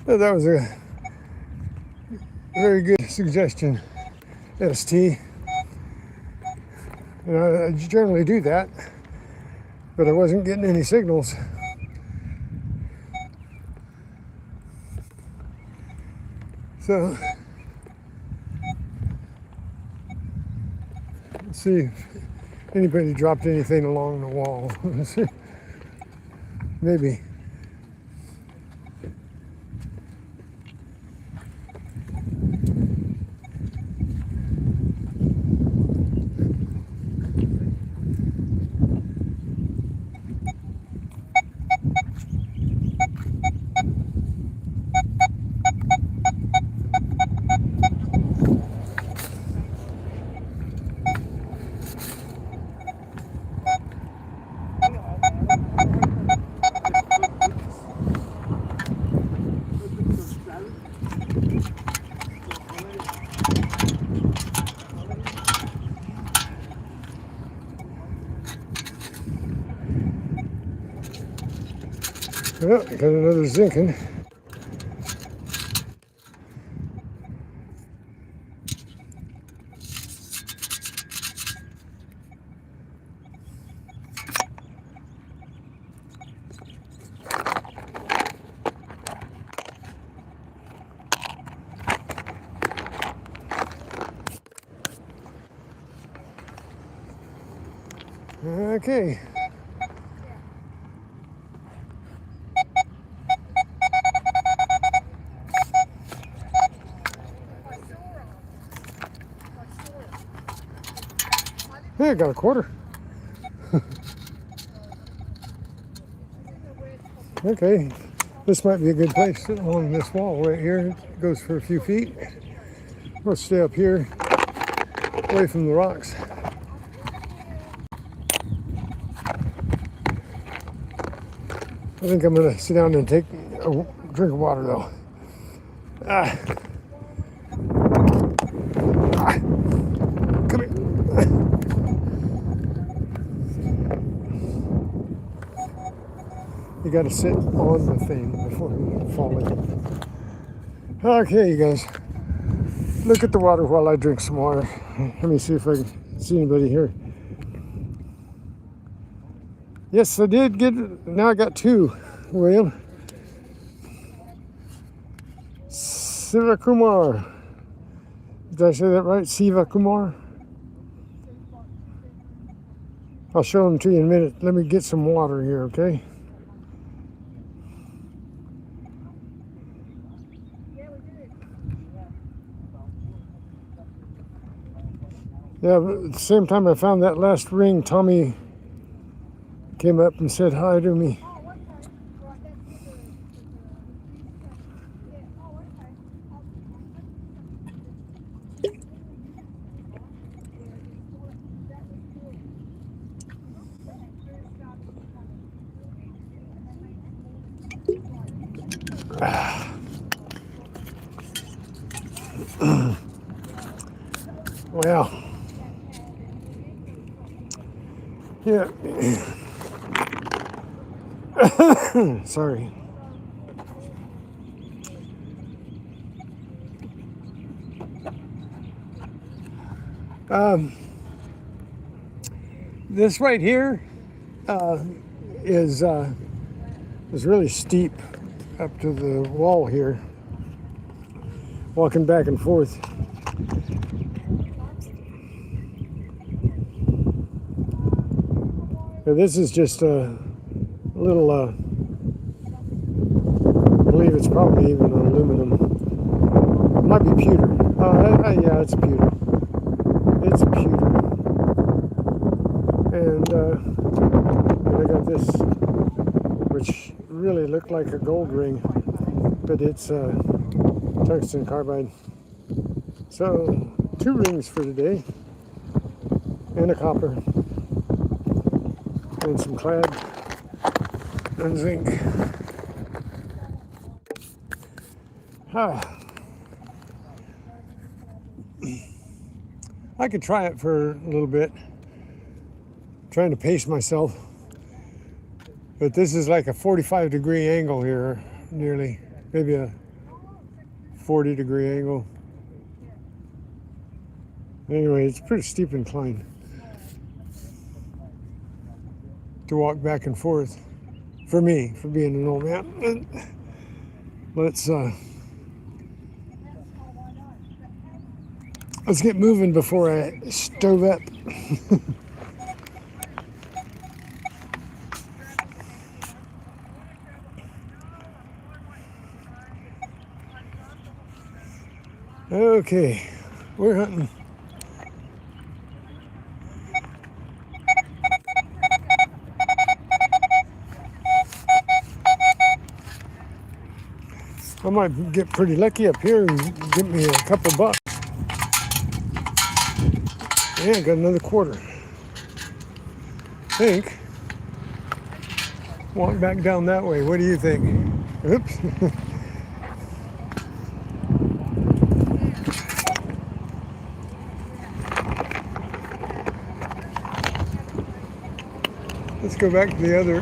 So that was a very good suggestion, ST. And I generally do that, but I wasn't getting any signals. So let's see if anybody dropped anything along the wall. Maybe. Well, got another zinking. Okay. Hey, I got a quarter. Okay, this might be a good place along this wall right here. It goes for a few feet. We'll stay up here, away from the rocks. I think I'm gonna sit down and take a drink of water though. Come here. You gotta sit on the thing before you fall in. Okay, you guys, look at the water while I drink some water. Let me see if I can see anybody here. Yes, I did get, now I got two, William. Siva Kumar. Did I say that right? Siva Kumar? I'll show them to you in a minute. Let me get some water here, okay? Yeah, but at the same time I found that last ring, Tommy came up and said hi to me. Well, yeah. Sorry. This right here is really steep up to the wall here. Walking back and forth. Now, this is just a little, I believe it's probably even aluminum. It might be pewter. Yeah, it's pewter. It's pewter. And I got this, which really looked like a gold ring, but it's tungsten carbide. So 2 rings for today, and a copper, and some clad, and zinc. I could try it for a little bit, trying to pace myself, but this is like a 45-degree angle here, nearly, maybe a 40-degree angle. Anyway, it's a pretty steep incline to walk back and forth for me, for being an old man. Let's get moving before I stove up. Okay, we're hunting. I might get pretty lucky up here and get me a couple bucks. Yeah, got another quarter. Think. Walk back down that way. What do you think? Oops. Let's go back to the other,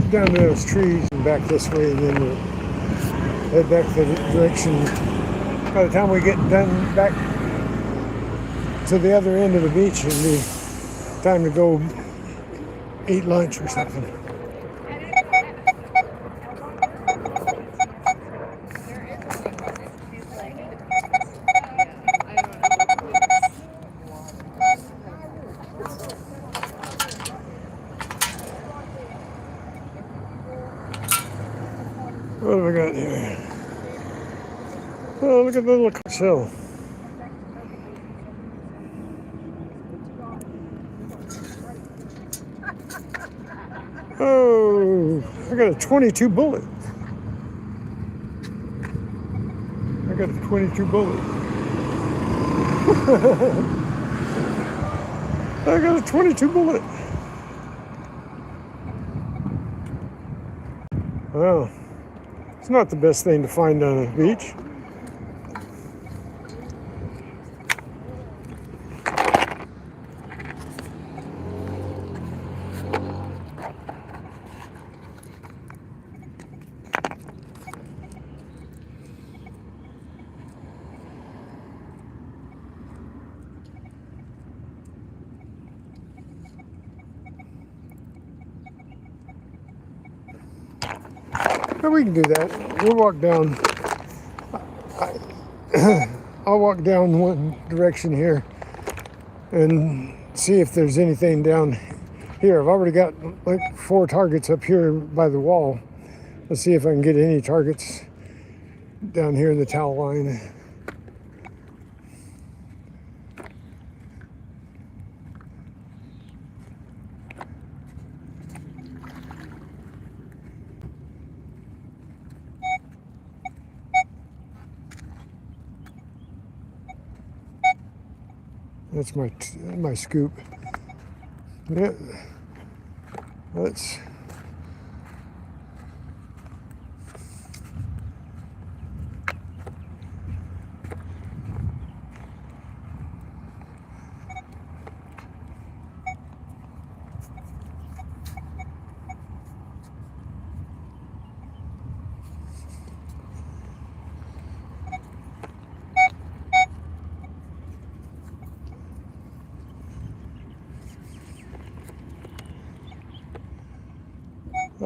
down to those trees and back this way, and then we'll head back to the direction. By the time we get done back to the other end of the beach, it'll be time to go eat lunch or something. What have I got here? Oh, look at the little shell. Oh, I got a 22 bullet. I got a 22 bullet. I got a 22 bullet. Wow. It's not the best thing to find on a beach. But we can do that. We'll walk down. I'll walk down one direction here and see if there's anything down here. I've already got like 4 targets up here by the wall. Let's see if I can get any targets down here in the towel line. That's my scoop. Yeah.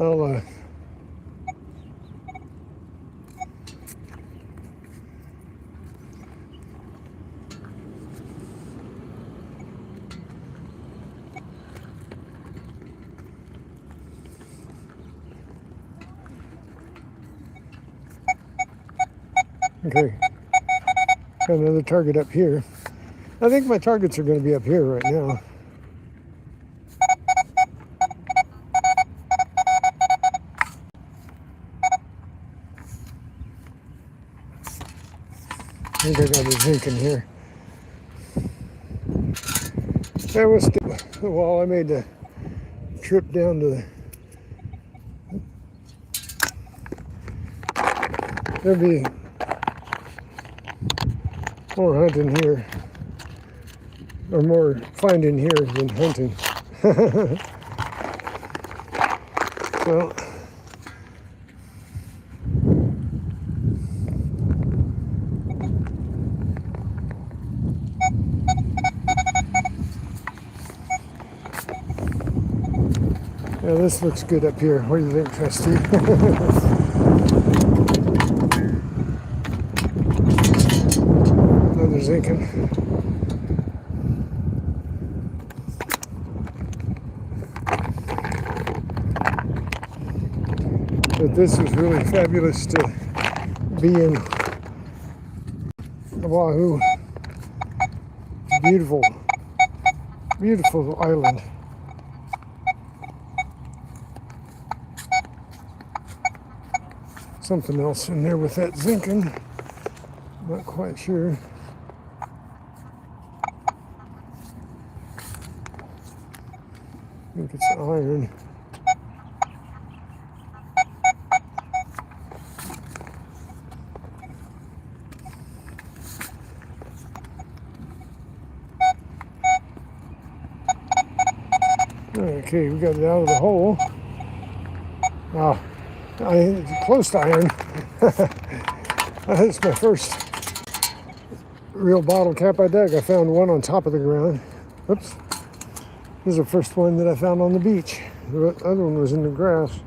I'll okay, got another target up here. I think my targets are going to be up here right now. I think I got a zinc in here. There was well, I made the trip down to there'll be more hunting here, or more finding here than hunting. So yeah, this looks good up here. What do you think, Trusty? Another zinking. But this is really fabulous to be in OAHU. It's a beautiful, beautiful island. Something else in there with that zinking. Not quite sure. I think it's iron. Okay, we got it out of the hole. Ah, close to iron. That's my first real bottle cap I dug. I found one on top of the ground. Oops. This is the first one that I found on the beach. The other one was in the grass.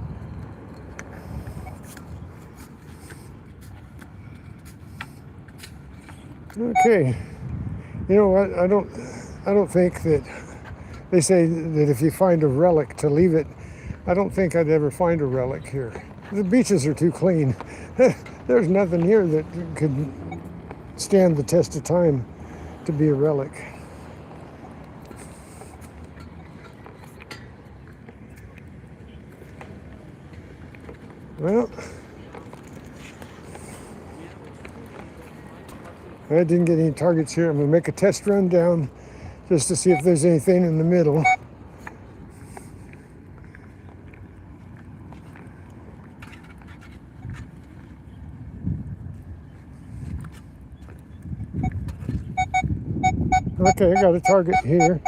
Okay. You know what? I don't think that they say that if you find a relic to leave it. I don't think I'd ever find a relic here. The beaches are too clean. There's nothing here that could stand the test of time to be a relic. Well, I didn't get any targets here. I'm gonna make a test run down just to see if there's anything in the middle. Okay, I got a target here.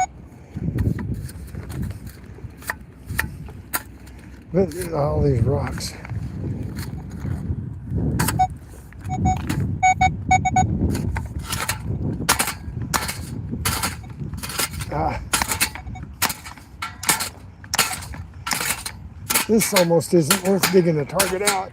Look at all these rocks. Ah. This almost isn't worth digging a target out.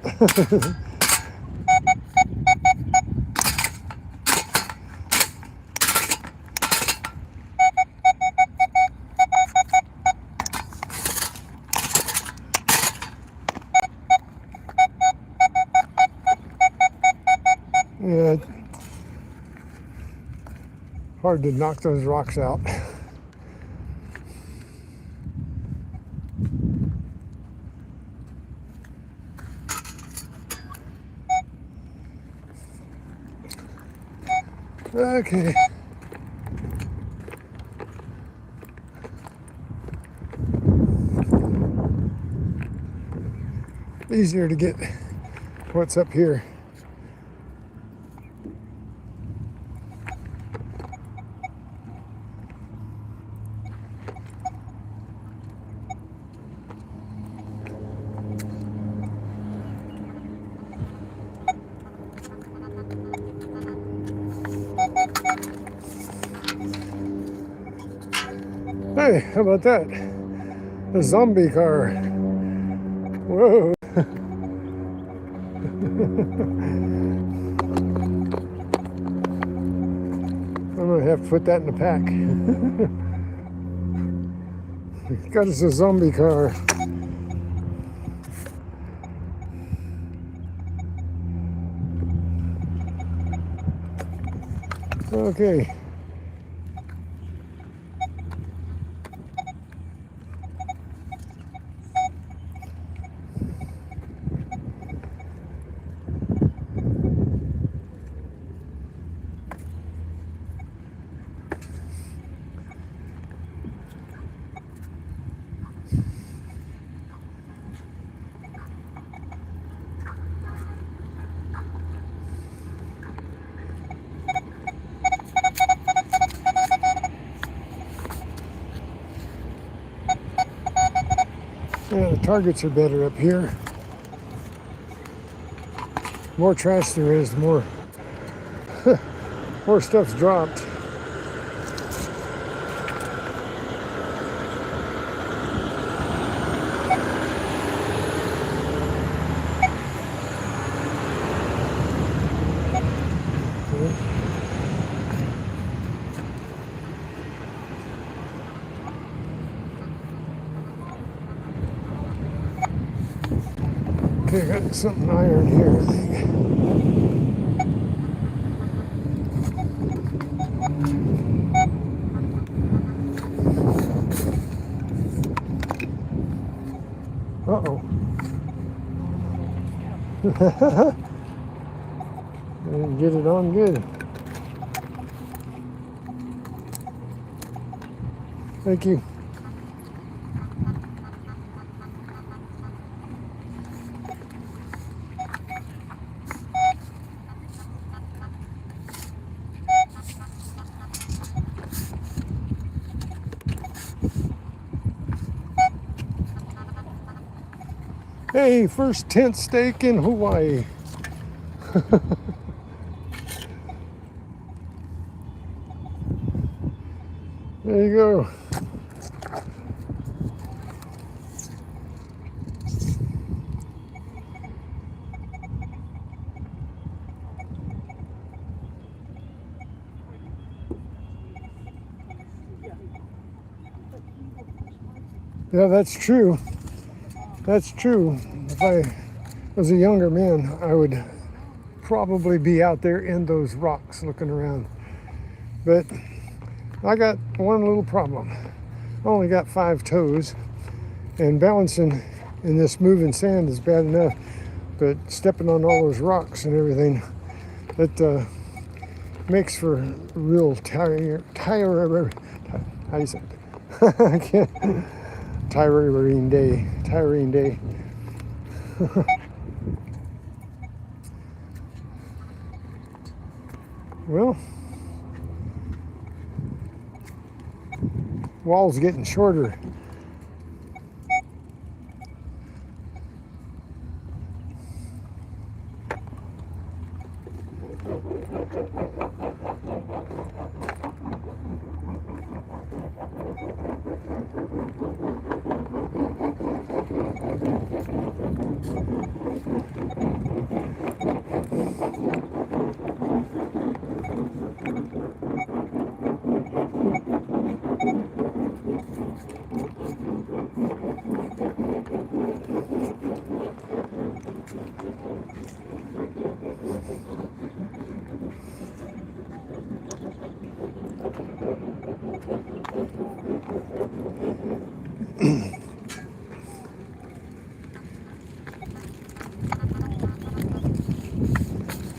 Yeah, hard to knock those rocks out. Okay. Easier to get what's up here. Hey, how about that? A zombie car. Whoa. I'm gonna have to put that in the pack. Got us a zombie car. Okay. Yeah, the targets are better up here. More trash there is, the more stuff's dropped. Okay, got something iron here, I think. Uh-oh. Didn't get it on good. Thank you. Hey, first tent stake in Hawaii. There you go. Yeah, that's true. That's true. If I was a younger man, I would probably be out there in those rocks looking around. But I got one little problem. I only got 5 toes, and balancing in this moving sand is bad enough, but stepping on all those rocks and everything, it makes for real how do you say it? I can't. Tiring day. Well, wall's getting shorter.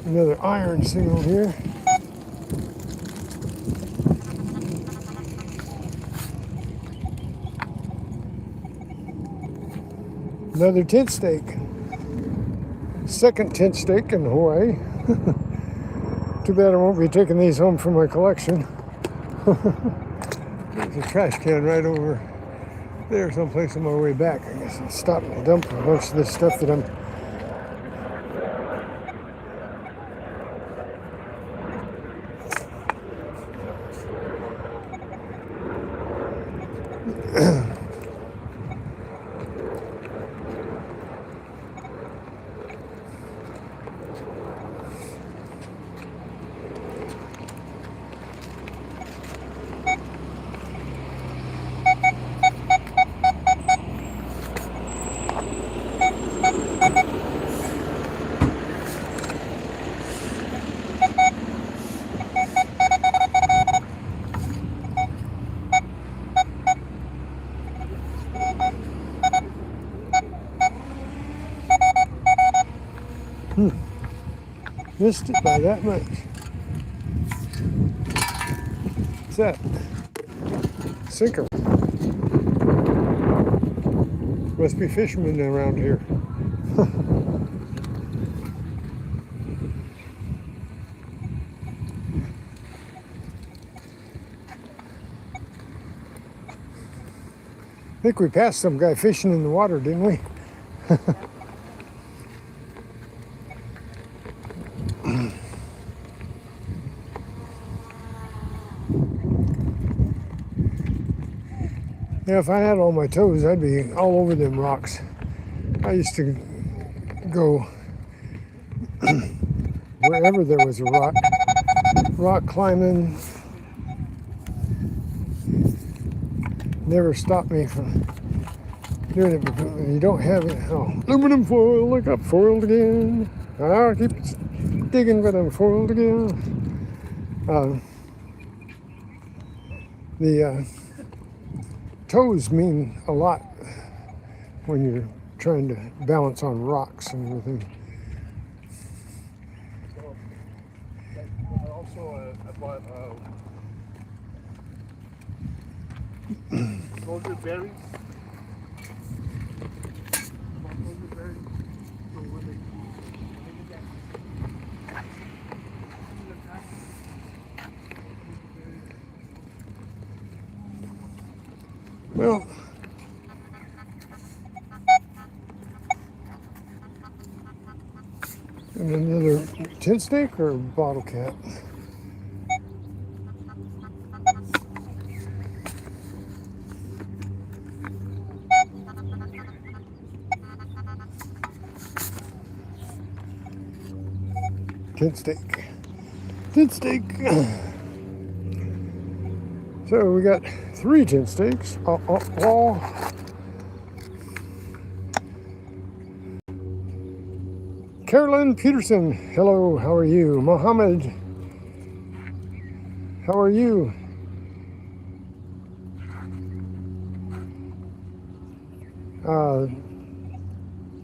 Another iron signal here. Another tent stake. Second tent stake in Hawaii. Too bad I won't be taking these home for my collection. There's a trash can right over there someplace on my way back. I guess I'll stop and dump a bunch of this stuff that I'm Missed it by that much. What's that? Sinker. Must be fishermen around here. I think we passed some guy fishing in the water, didn't we? Yeah, if I had all my toes, I'd be all over them rocks. I used to go wherever there was a rock climbing. Never stopped me from doing it because you don't have it. Oh, aluminum foil, look up, foiled again. I'll keep digging, but I'm foiled again. The toes mean a lot when you're trying to balance on rocks and everything. So, also, I bought golden berries. Golden berries. So when they get Well, and another tin snake or bottle cap? Tin steak. Tin steak. So we got 3 tin steaks. Carolyn Peterson, hello, how are you? Mohammed, how are you?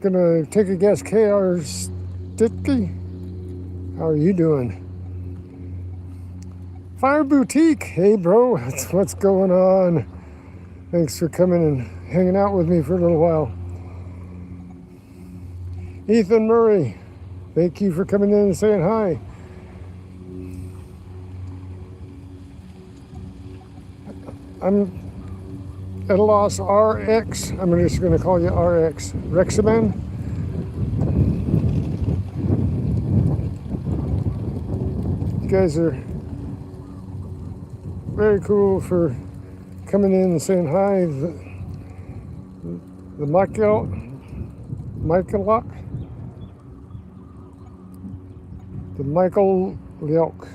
Gonna take a guess, KR Stitke, how are you doing? Fire Boutique, hey bro, what's going on? Thanks for coming and hanging out with me for a little while. Ethan Murray, thank you for coming in and saying hi. I'm at a loss, RX, I'm just gonna call you RX. Reximan. You guys are very cool for coming in and saying hi. The Michael Lock. The Michael Leok.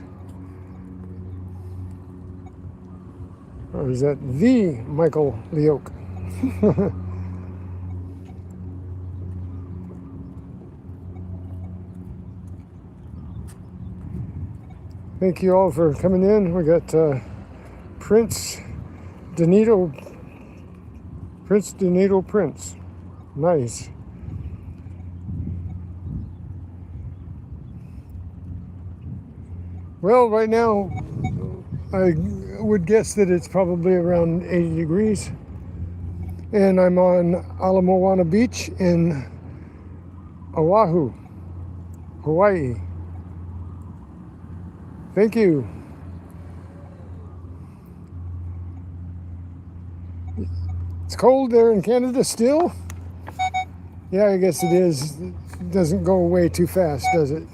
Or is that the Michael Leok? Thank you all for coming in. We got Prince Donito. Prince. Nice. Well, right now, I would guess that it's probably around 80 degrees. And I'm on MOANA Beach in OAHU, Hawaii. Thank you. It's cold there in Canada still? Yeah, I guess it is. It doesn't go away too fast, does it?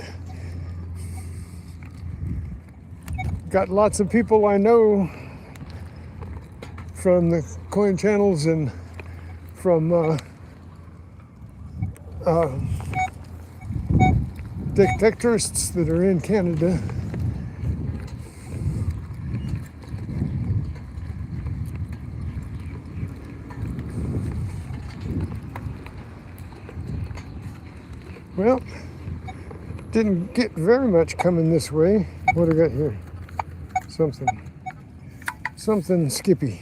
Got lots of people I know from the coin channels and from detectorists that are in Canada. Well, didn't get very much coming this way. What do I got here? Something skippy.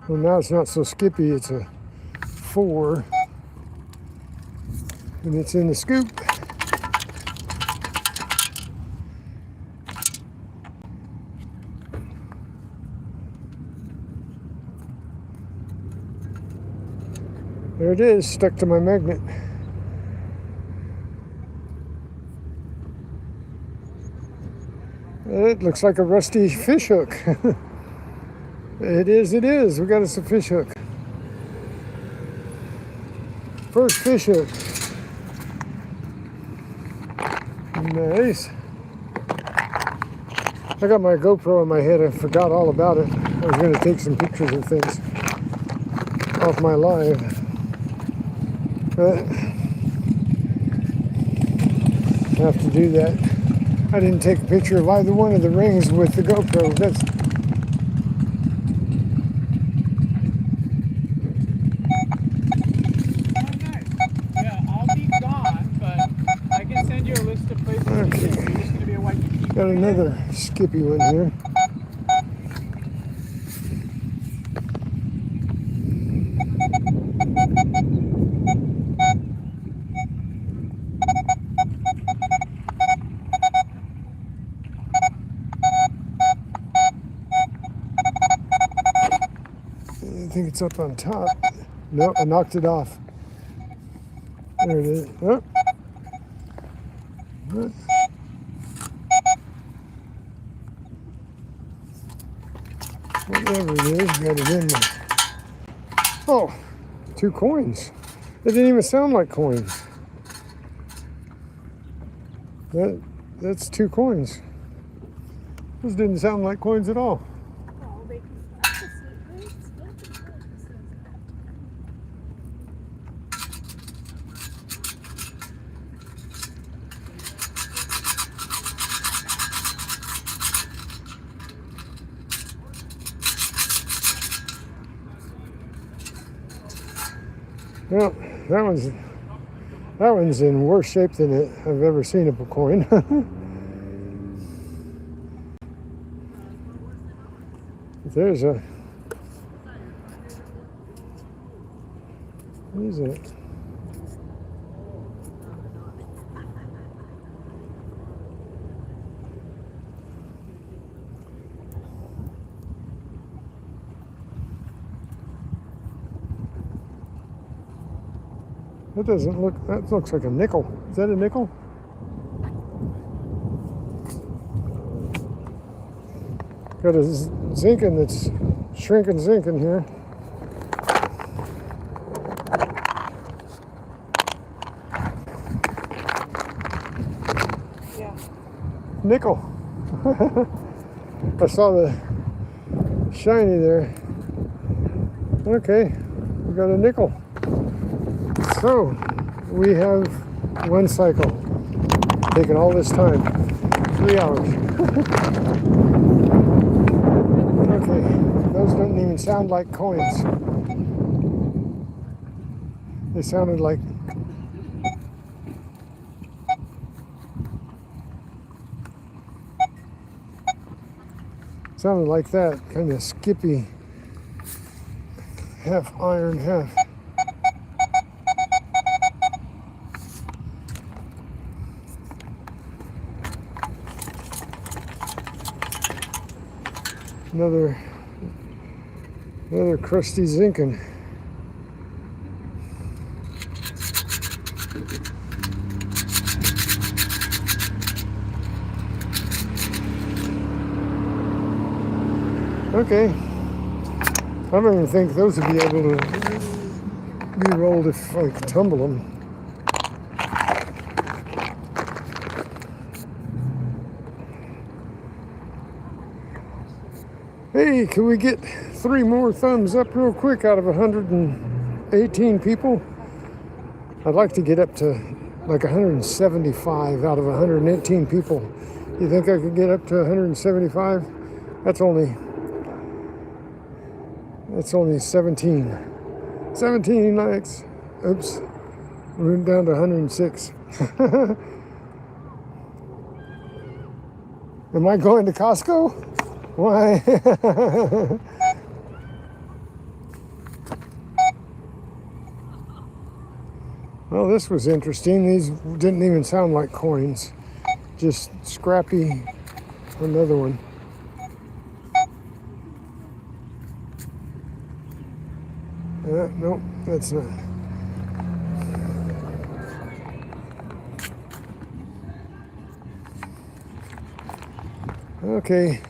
Well, now it's not so skippy, it's a 4. And it's in the scoop. There it is, stuck to my magnet. It looks like a rusty fish hook. It is, it is. We got us a fish hook. First fish hook. Nice. I got my GoPro in my head. I forgot all about it. I was going to take some pictures of things off my live. But I have to do that. I didn't take a picture of either one of the rings with the GoPro. That's Yeah, I'll be gone, but I can send you a list of places to okay. visit. You're just going to be a Waikiki. Got another skippy one here. I think it's up on top. No, I knocked it off. There it is. Oh. What? Whatever it is, got it in there. Oh, 2 coins. It didn't even sound like coins. That's 2 coins. Those didn't sound like coins at all. Oh, they can practice it. They still can practice it. Well, that one's in worse shape than I've ever seen a coin. There's a. What is it? That doesn't look. That looks like a nickel. Is that a nickel? Got a zinc-in that's shrinking zinc in here. Yeah. Nickel. I saw the shiny there. Okay, we got a nickel. So we have one cycle. Taking all this time, 3 hours. Okay, those don't even sound like coins. They sounded like that, kind of skippy, half iron, half. Another crusty zinc-in. Okay. I don't even think those would be able to be rolled if I could tumble them. Hey, can we get 3 more thumbs up real quick out of 118 people? I'd like to get up to like 175 out of 118 people. You think I could get up to 175? That's only 17. 17 likes. Oops. We're down to 106. Am I going to Costco? Why? Well, this was interesting. These didn't even sound like coins. Just scrappy. Another one. Nope, that's not. Okay.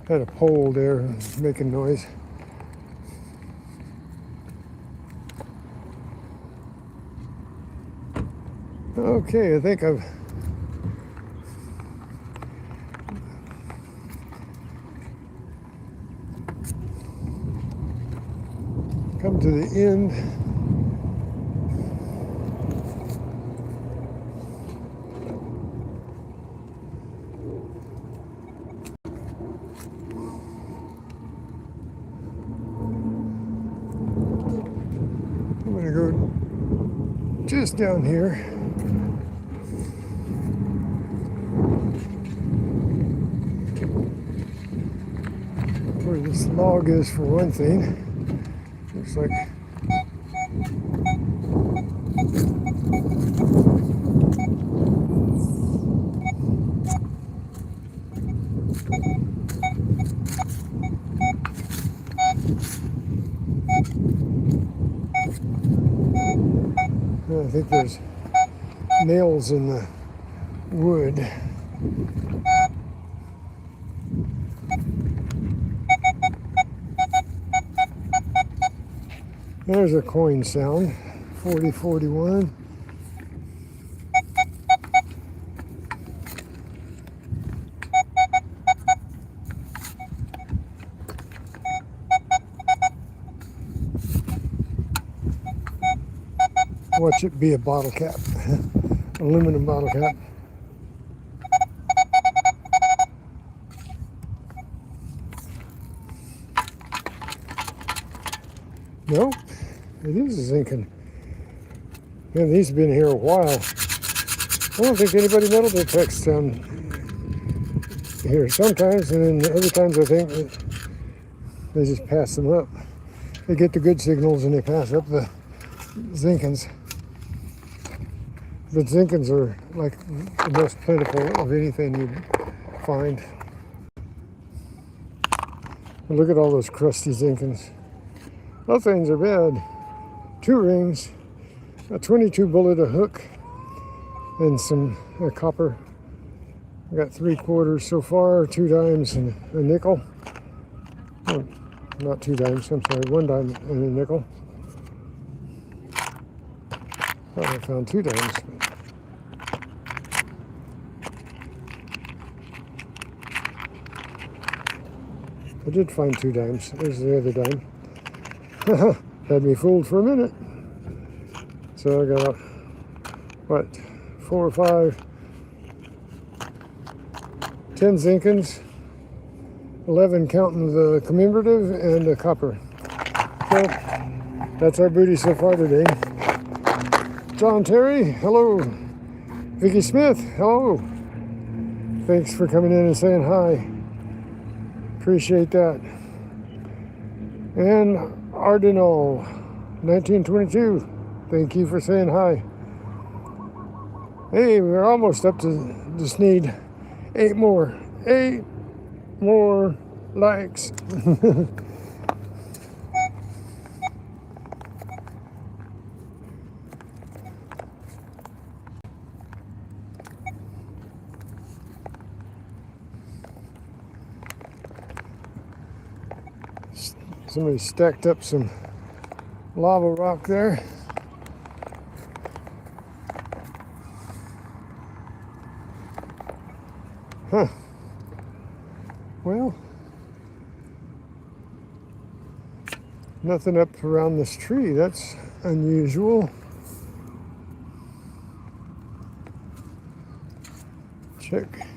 Had a pole there making noise. Okay, I think I've come to the end. I'm gonna go just down here. Where this log is for one thing. Looks like I think there's nails in the wood. There's a coin sound, 4041. Watch it be a bottle cap, aluminum bottle cap. Nope, it is a zinking. Man, these have been here a while. I don't think anybody metal detects down here sometimes, and then other times I think that they just pass them up. They get the good signals and they pass up the zinkins. The zinkins are like the most plentiful of anything you find. And look at all those crusty zinkins. Those things are bad. 2 rings, a 22 bullet, a hook, and some copper. I got 3/4 so far, 2 dimes and a nickel. Oh, not 2 dimes, I'm sorry, 1 dime and a nickel. Thought I found 2 dimes. I did find 2 dimes. There's the other dime. Had me fooled for a minute. So I got, what, 4 or 5, 10 zinkins, 11 counting the commemorative, and a copper. So that's our booty so far today. John Terry, hello. Vicky Smith, hello. Thanks for coming in and saying hi. Appreciate that. And Ardinal, 1922, thank you for saying hi. Hey, we're almost up to, just need 8 more. 8 more likes. Somebody stacked up some lava rock there. Huh. Well, nothing up around this tree. That's unusual. Check.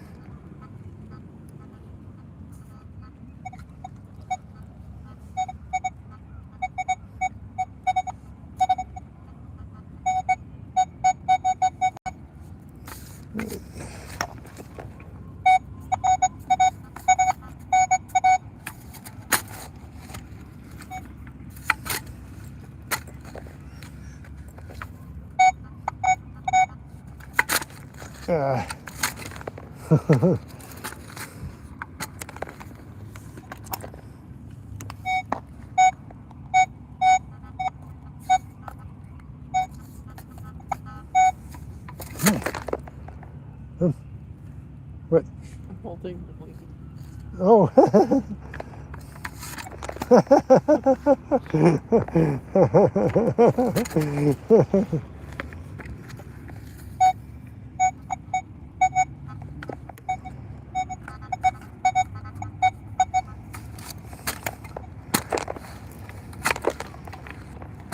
Ah. What? I'm holding the blanket. Oh.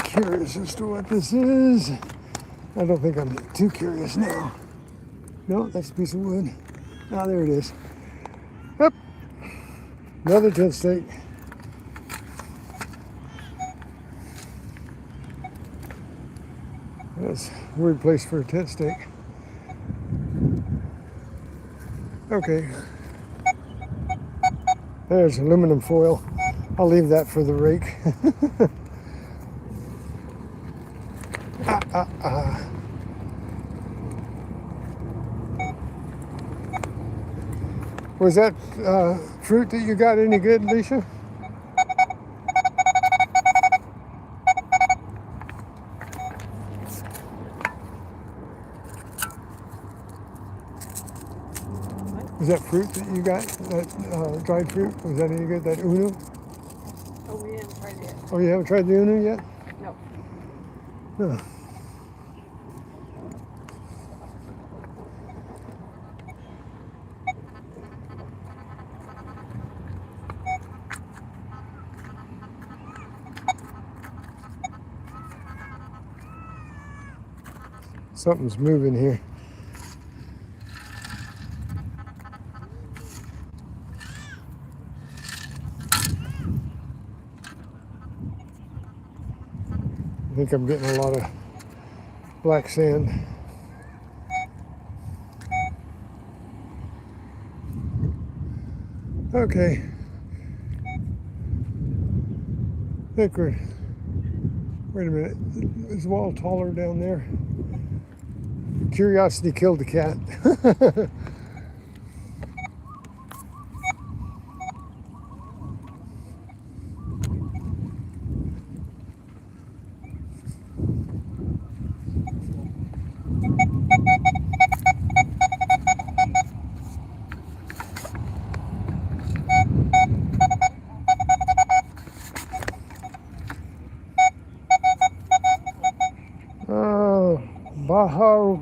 Curious as to what this is. I don't think I'm too curious now. No, that's a piece of wood. Ah, there it is. Yep. Another tent stake. That's a weird place for a tent stake. Okay. There's aluminum foil. I'll leave that for the rake. Was that fruit that you got any good, Alicia? Was that fruit that you got, that dried fruit? Was that any good, that unu? Oh, we haven't tried it yet. Oh, you haven't tried the unu yet? No. No. Something's moving here. I think I'm getting a lot of black sand. Okay. I think we're, wait a minute, is the wall taller down there? Curiosity killed the cat. Baha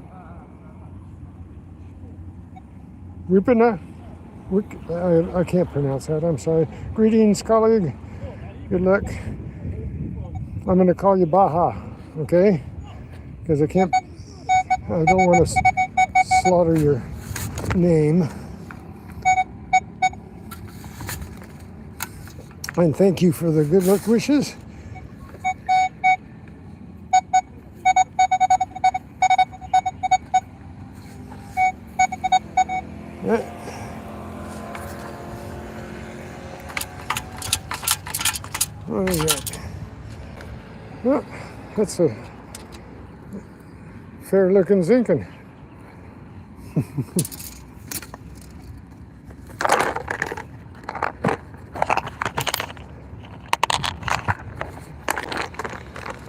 Ripina? I can't pronounce that, I'm sorry. Greetings, colleague. Good luck. I'm going to call you Baha, okay? Because I don't want to slaughter your name. And thank you for the good luck wishes. What is that? Well, that's a fair looking zinkin.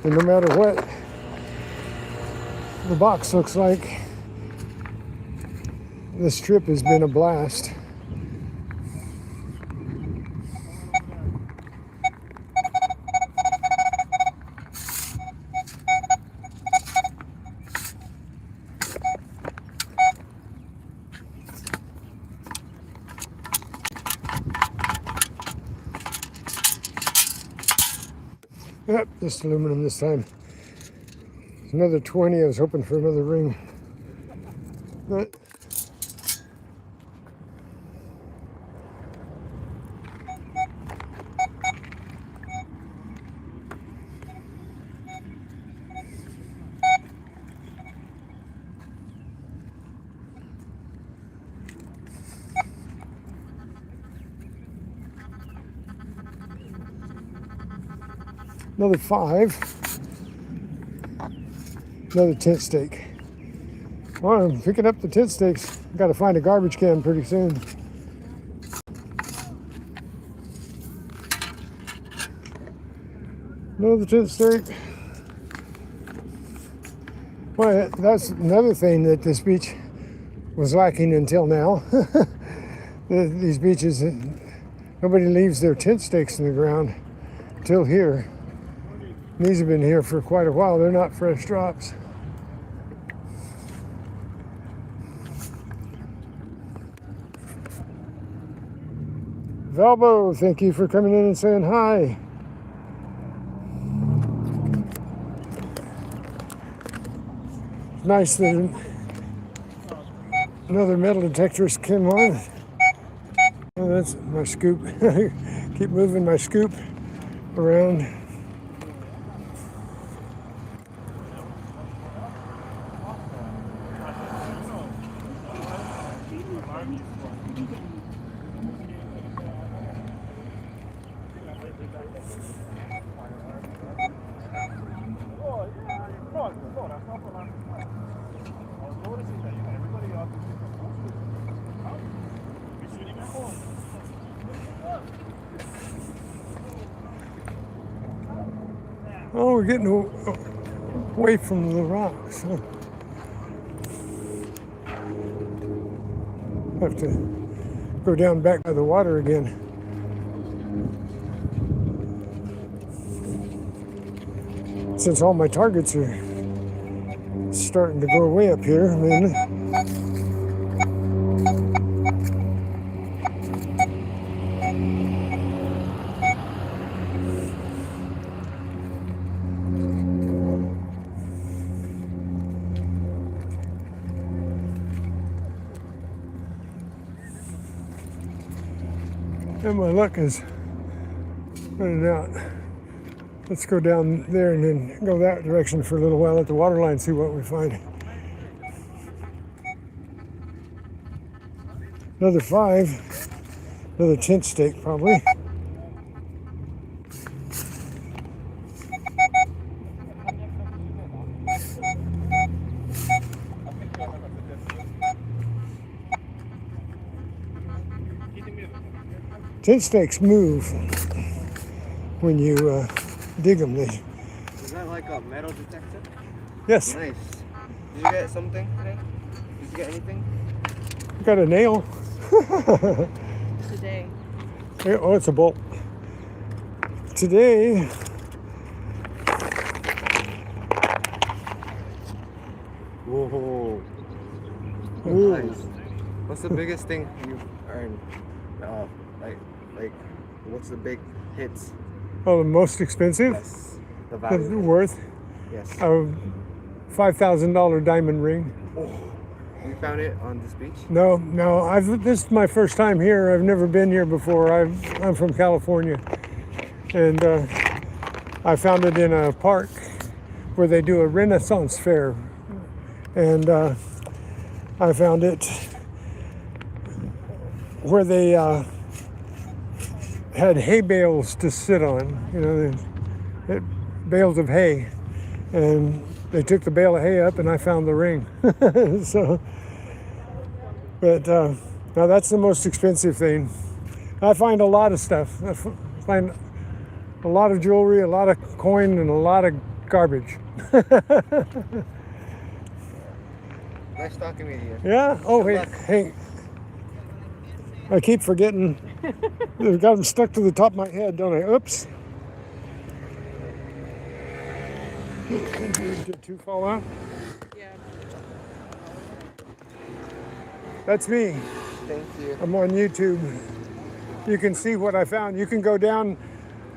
And no matter what the box looks like, this trip has been a blast. Yep, just aluminum this time. Another 20, I was hoping for another ring. But Another 5. Another tent stake. Well, I'm picking up the tent stakes. Got to find a garbage can pretty soon. Another tent stake. Well, that's another thing that this beach was lacking until now. These beaches, nobody leaves their tent stakes in the ground till here. These have been here for quite a while. They're not fresh drops. Valbo, thank you for coming in and saying hi. Nice that another metal detectorist came on. Oh, that's my scoop. Keep moving my scoop around. Oh, we're getting away from the rocks. Huh? Have to go down back by the water again. Since all my targets are starting to go away up here, mainly. And my luck is running out. Let's go down there and then go that direction for a little while at the water line, see what we find. Another 5. Another tent stake, probably. Tent stakes move when you dig them. Is that like a metal detector? Yes. Nice. Did you get something today? Did you get anything? Got a nail. Today. Oh, it's a bolt. Today, Whoa. ooh, Nice. What's the biggest thing you've earned? Like, what's the big hits? oh, the most expensive, Yes. The the value. worth, Yes. a $5,000 diamond ring. You found it on this beach? No, this is my first time here. I've never been here before. I'm from California, and I found it in a park where they do a Renaissance fair, and I found it where they had hay bales to sit on, bales of hay, and they took the bale of hay up, and I found the ring. So, but now that's the most expensive thing. I find a lot of stuff. I find a lot of jewelry, a lot of coin, and a lot of garbage. Nice talking with you. Yeah. Oh, Good hey, luck. hey. I keep forgetting. I've got them stuck to the top of my head, don't I? Oops. Did 2 fall out? Yeah. That's me. Thank you. I'm on YouTube. You can see what I found. You can go down.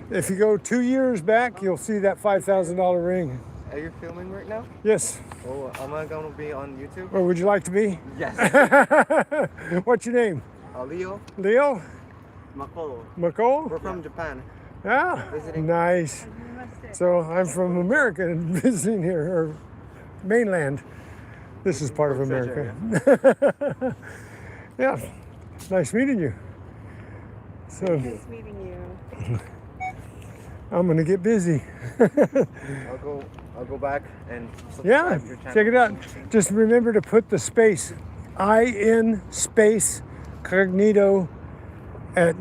If you go 2 years back, you'll see that $5,000 ring. Are you filming right now? Yes. Oh, am I gonna be on YouTube? Or would you like to be? Yes. What's your name? Leo Leo? Makolo. McCall? We're from Japan. Yeah. Visiting. Nice. So I'm from America and visiting here, or mainland. This is part of Treasure, America. Yeah. Nice meeting you. So Nice meeting you. I'm gonna get busy. I'll go back and Yeah, subscribe to your channel. check it out. Just remember to put the space, IN space Cognito at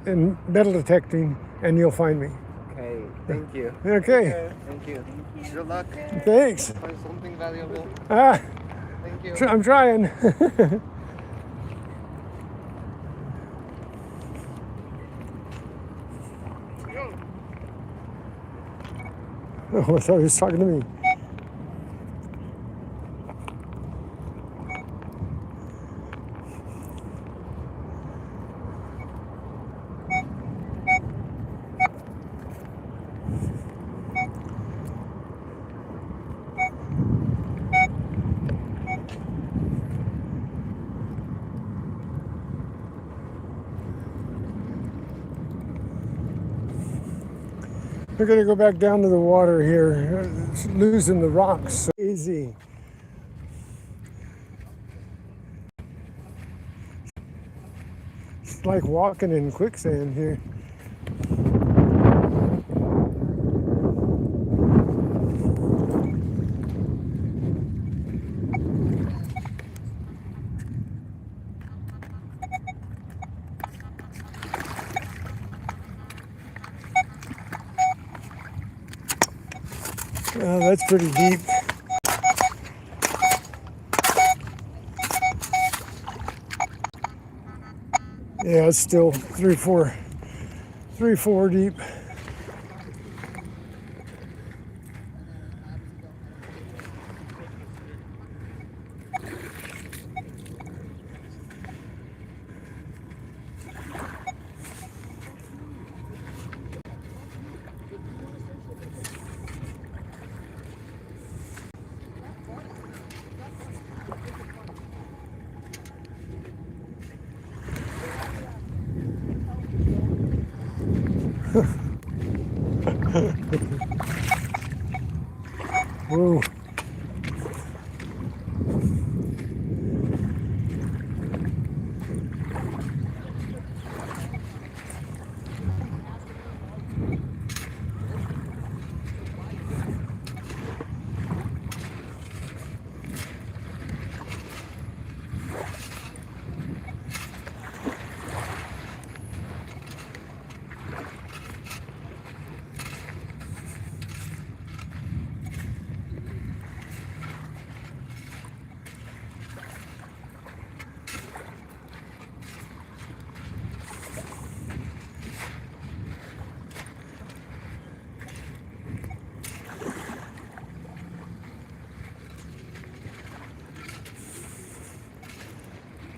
in metal detecting, and you'll find me. Okay, thank you. Okay, Thank you. Good luck. thanks. Find something valuable. Ah, Thank you. I'm trying. Oh, I thought he was talking to me. We're gonna go back down to the water here. It's losing the rocks so easy. It's like walking in quicksand here. That's pretty deep. Yeah, it's still 3-4 deep. Whoa.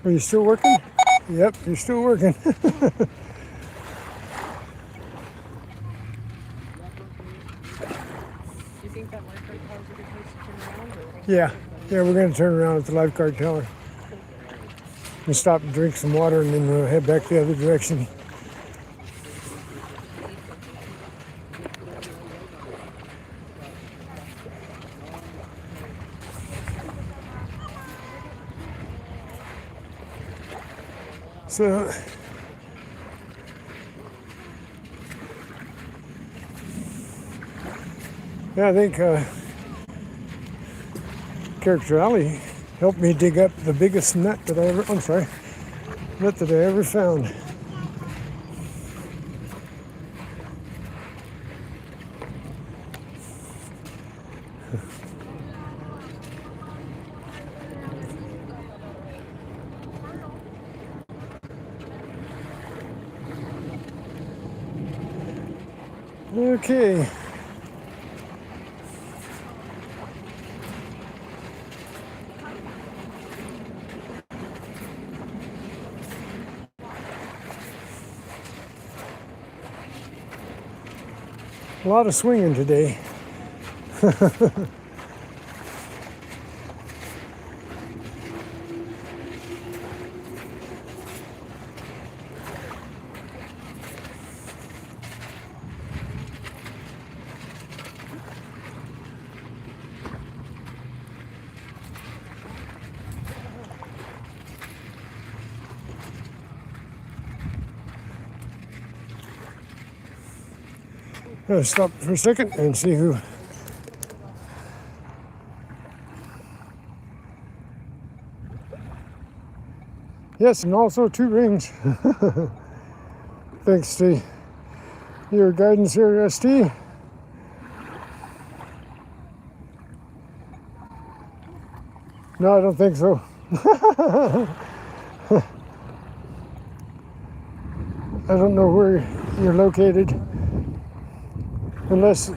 Are you still working? Yep, you're still working. You think that lifeguard tower is a good place to turn around? Or? Yeah, we're gonna turn around at the lifeguard tower. And stop and drink some water and then we'll head back the other direction. So, yeah, I think Character Alley helped me dig up the biggest nut that I ever found. Okay. A lot of swinging today. Stop for a second and see who. Yes, and also 2 rings. Thanks to your guidance here, ST. No, I don't think so. I don't know where you're located, unless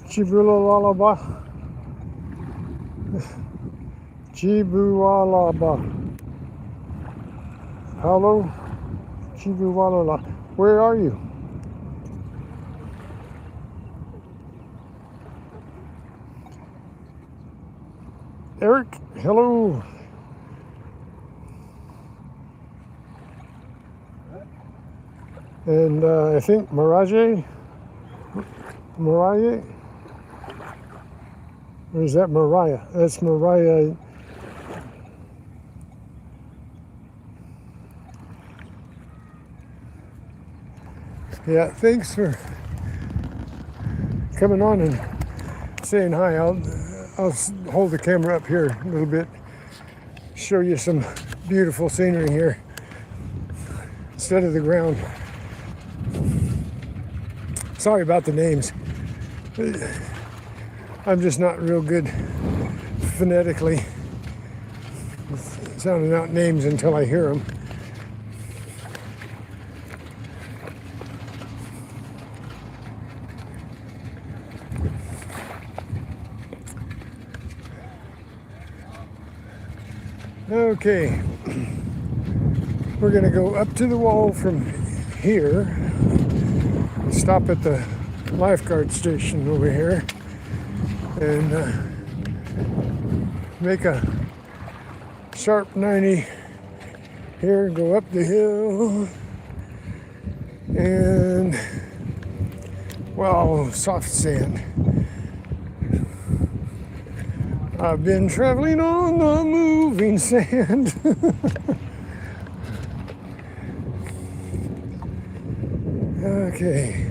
Chibulalaba. Chibualaba. Hello? Chibualala. Where are you? Eric, hello. And I think Mariah? Or is that Mariah? That's Mariah. Yeah, thanks for coming on and saying hi. I'll hold the camera up here a little bit, show you some beautiful scenery here instead of the ground. Sorry about the names. I'm just not real good phonetically sounding out names until I hear them. Okay, we're gonna go up to the wall from here, stop at the lifeguard station over here, and make a sharp 90 here, go up the hill, and wow, soft sand. I've been traveling on the moving sand. Okay.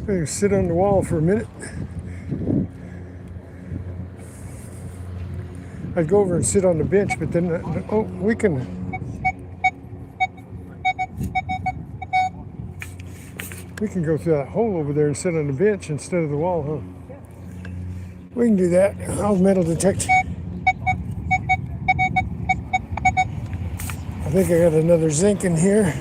Maybe sit on the wall for a minute. I'd go over and sit on the bench, but then, oh, we can. We can go through that hole over there and sit on the bench instead of the wall, huh? We can do that. I'll metal detect. I think I got another zinc in here.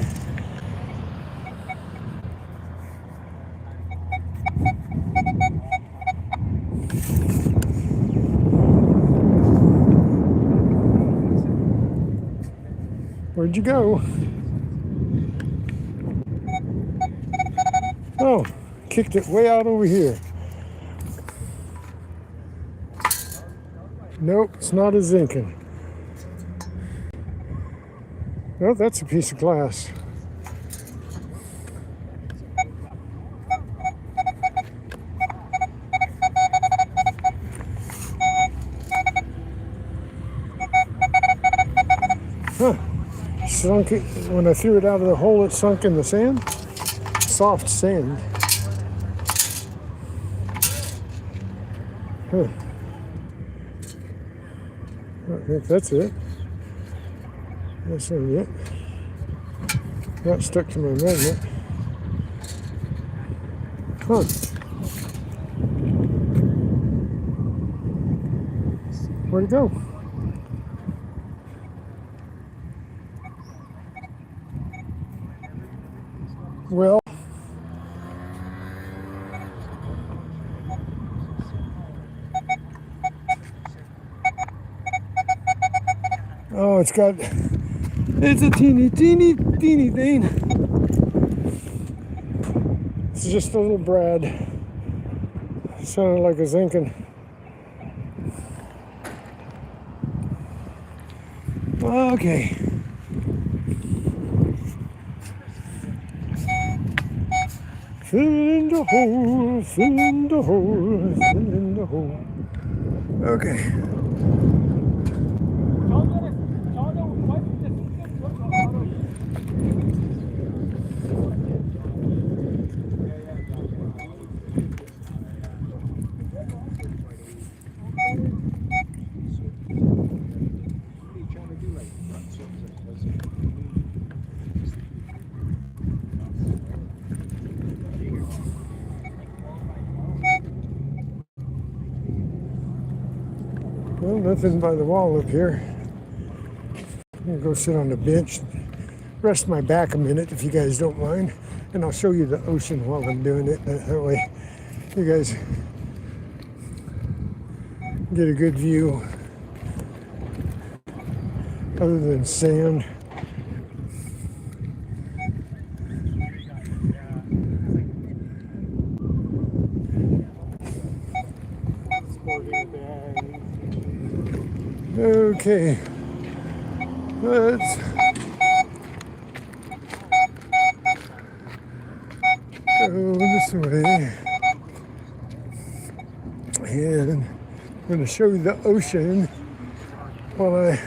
Where'd you go? Oh, kicked it way out over here. Nope, it's not a zinkin. Oh, that's a piece of glass. Huh. Sunk it, when I threw it out of the hole, it sunk in the sand. Soft sand. Huh. I think that's it. That's not it. That stuck to my magnet. Huh. Where'd it go? Well, oh, it's a teeny thing. It's just a little brad. Sounded like a zinkin. Okay. Fill in the hole, fill in the hole, fill in the hole. Okay. Well, nothing by the wall up here. I'm gonna go sit on the bench, rest my back a minute if you guys don't mind, and I'll show you the ocean while I'm doing it. That way you guys get a good view other than sand. Okay, let's go this way, and I'm going to show you the ocean while I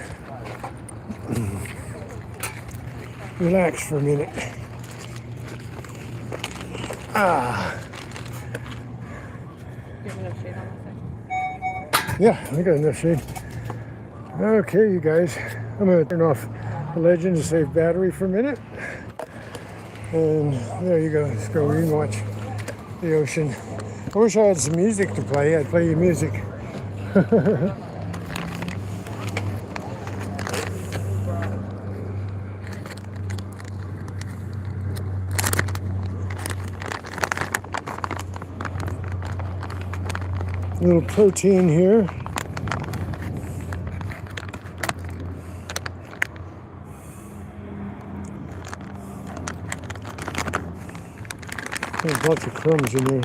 relax for a minute. You have enough shade on this side? Yeah, I got enough shade. Okay, you guys, I'm going to turn off the legend to save battery for a minute. And there you go. Let's go. We can watch the ocean. I wish I had some music to play. I'd play you music. A little protein here. There's lots of crumbs in there.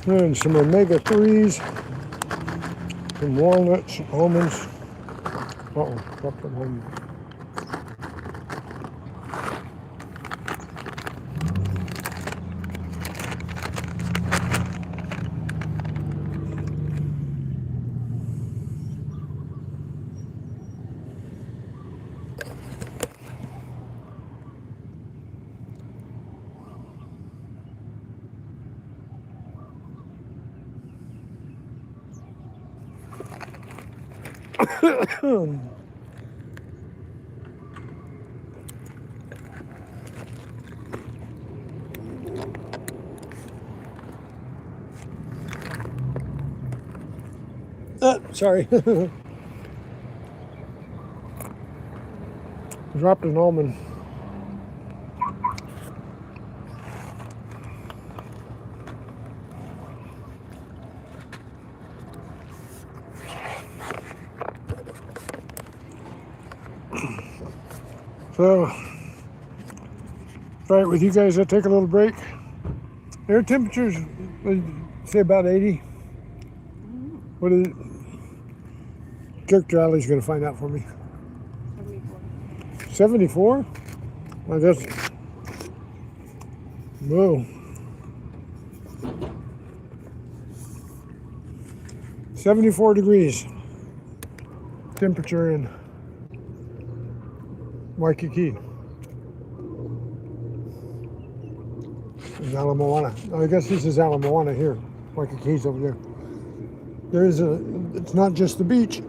And some omega-3s, some walnuts, almonds. Uh-oh, dropped them home. Sorry. Dropped an almond. So, right with you guys, I'll take a little break. Air temperatures, say about 80. What is it? Kirk Drowley's going to find out for me. 74? Well, that's, whoa. 74 degrees temperature in Waikiki. In Moana. I guess this is Moana here. Waikiki's over there. It's not just the beach,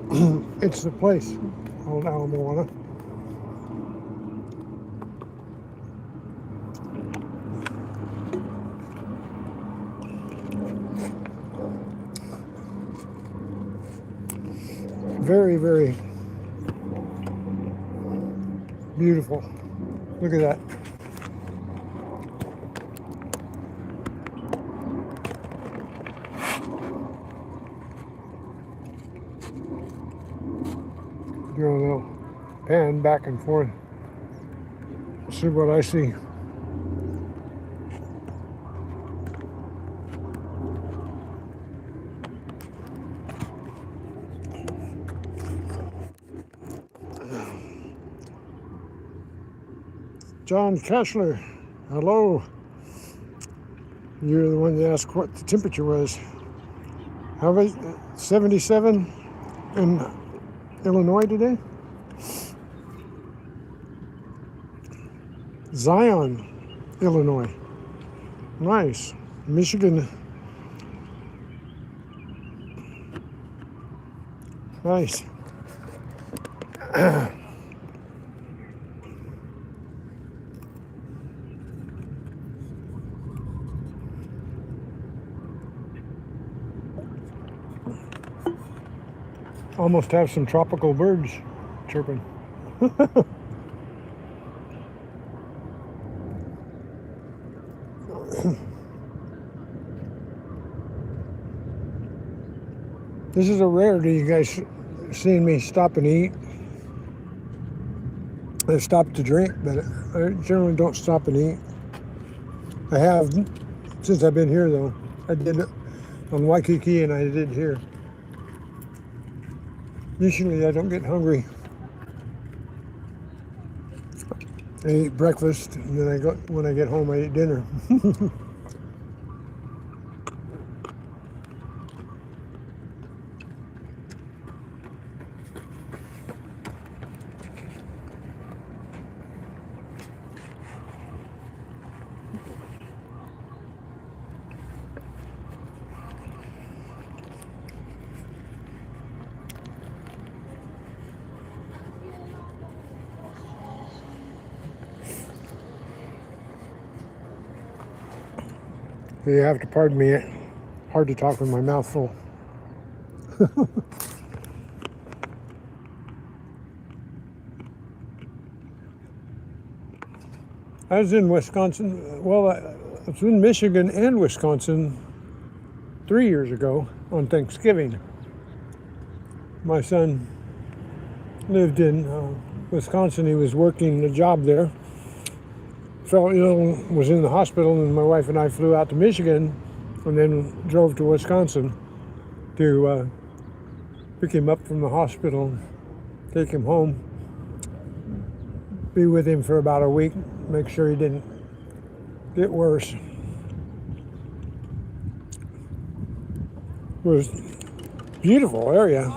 it's the place called Moana. Very, very beautiful. Look at that. Do a little pan back and forth. See what I see. John Kessler, hello. You're the one that asked what the temperature was. How about 77 in Illinois today? Zion, Illinois. Nice. Michigan Nice. Almost have some tropical birds chirping. This is a rarity, you guys seeing me stop and eat. I stop to drink, but I generally don't stop and eat. I have since I've been here, though. I did it on Waikiki and I did here. Usually I don't get hungry. I eat breakfast, and then when I get home, I eat dinner. You have to pardon me. Hard to talk with my mouth full. I was in Wisconsin. Well, I was in Michigan and Wisconsin 3 years ago on Thanksgiving. My son lived in Wisconsin. He was working a job there. Fell ill, was in the hospital, and my wife and I flew out to Michigan and then drove to Wisconsin to pick him up from the hospital, take him home, be with him for about a week, make sure he didn't get worse. It was a beautiful area.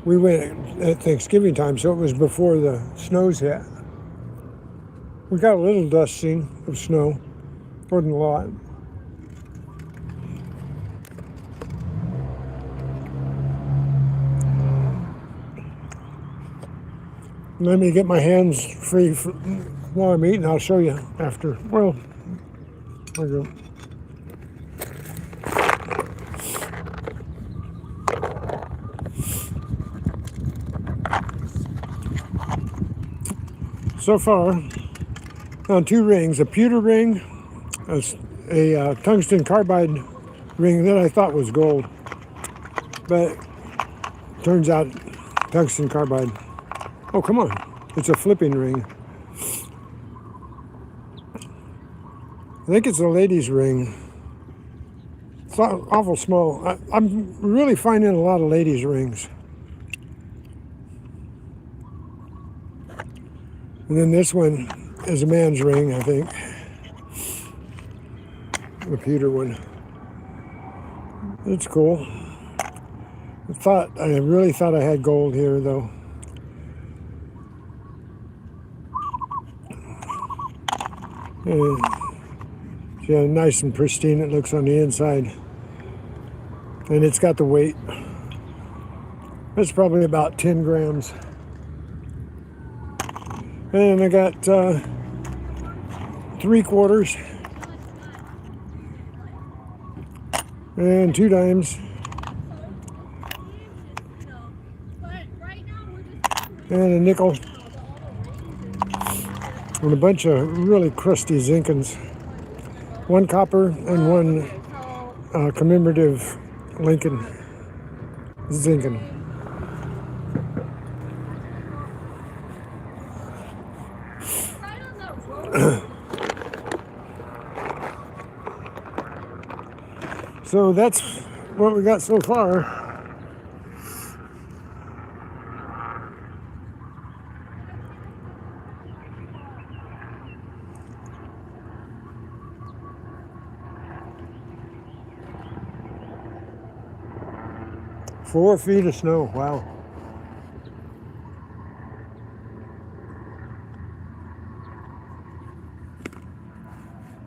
We went at Thanksgiving time, so it was before the snows hit. We got a little dusting of snow, wasn't a lot. Let me get my hands free while I'm eating. I'll show you after. Well, there you go. So far, on 2 rings, a pewter ring, a tungsten carbide ring that I thought was gold, but turns out tungsten carbide. Oh, come on, it's a flipping ring. I think it's a lady's ring. It's awful small. I'm really finding a lot of ladies' rings. And then this one is a man's ring, I think. The pewter one. It's cool. I really thought I had gold here, though. And yeah, nice and pristine it looks on the inside. And it's got the weight. It's probably about 10 grams. And I got 3 quarters and 2 dimes and a nickel and a bunch of really crusty zincons. 1 copper and 1 commemorative Lincoln zinkin. So that's what we got so far. Four feet of snow, wow.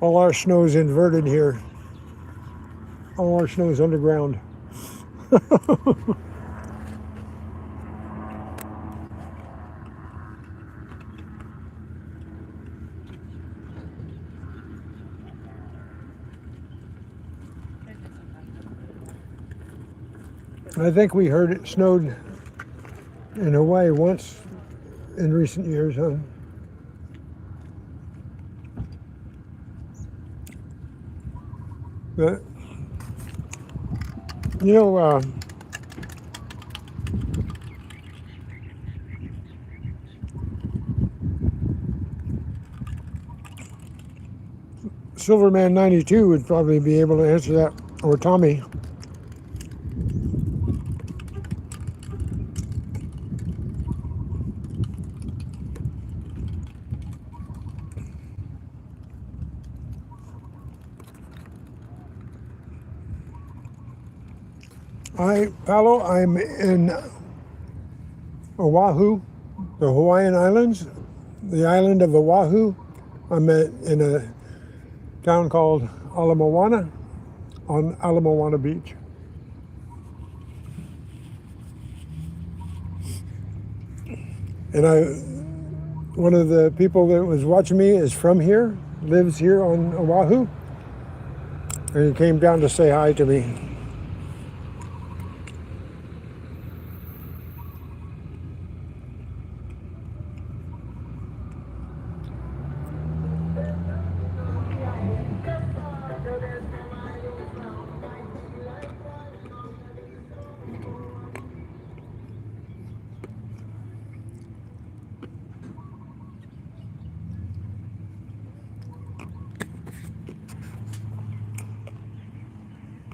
All our snow is inverted here. All our snow is underground. I think we heard it snowed in Hawaii once in recent years, huh? But, you know, Silverman 92 would probably be able to answer that, or Tommy. Paolo, I'm in Oahu, the Hawaiian Islands, the island of Oahu. I'm in a town called MOANA on MOANA Beach. And one of the people that was watching me is from here, lives here on Oahu, and he came down to say hi to me.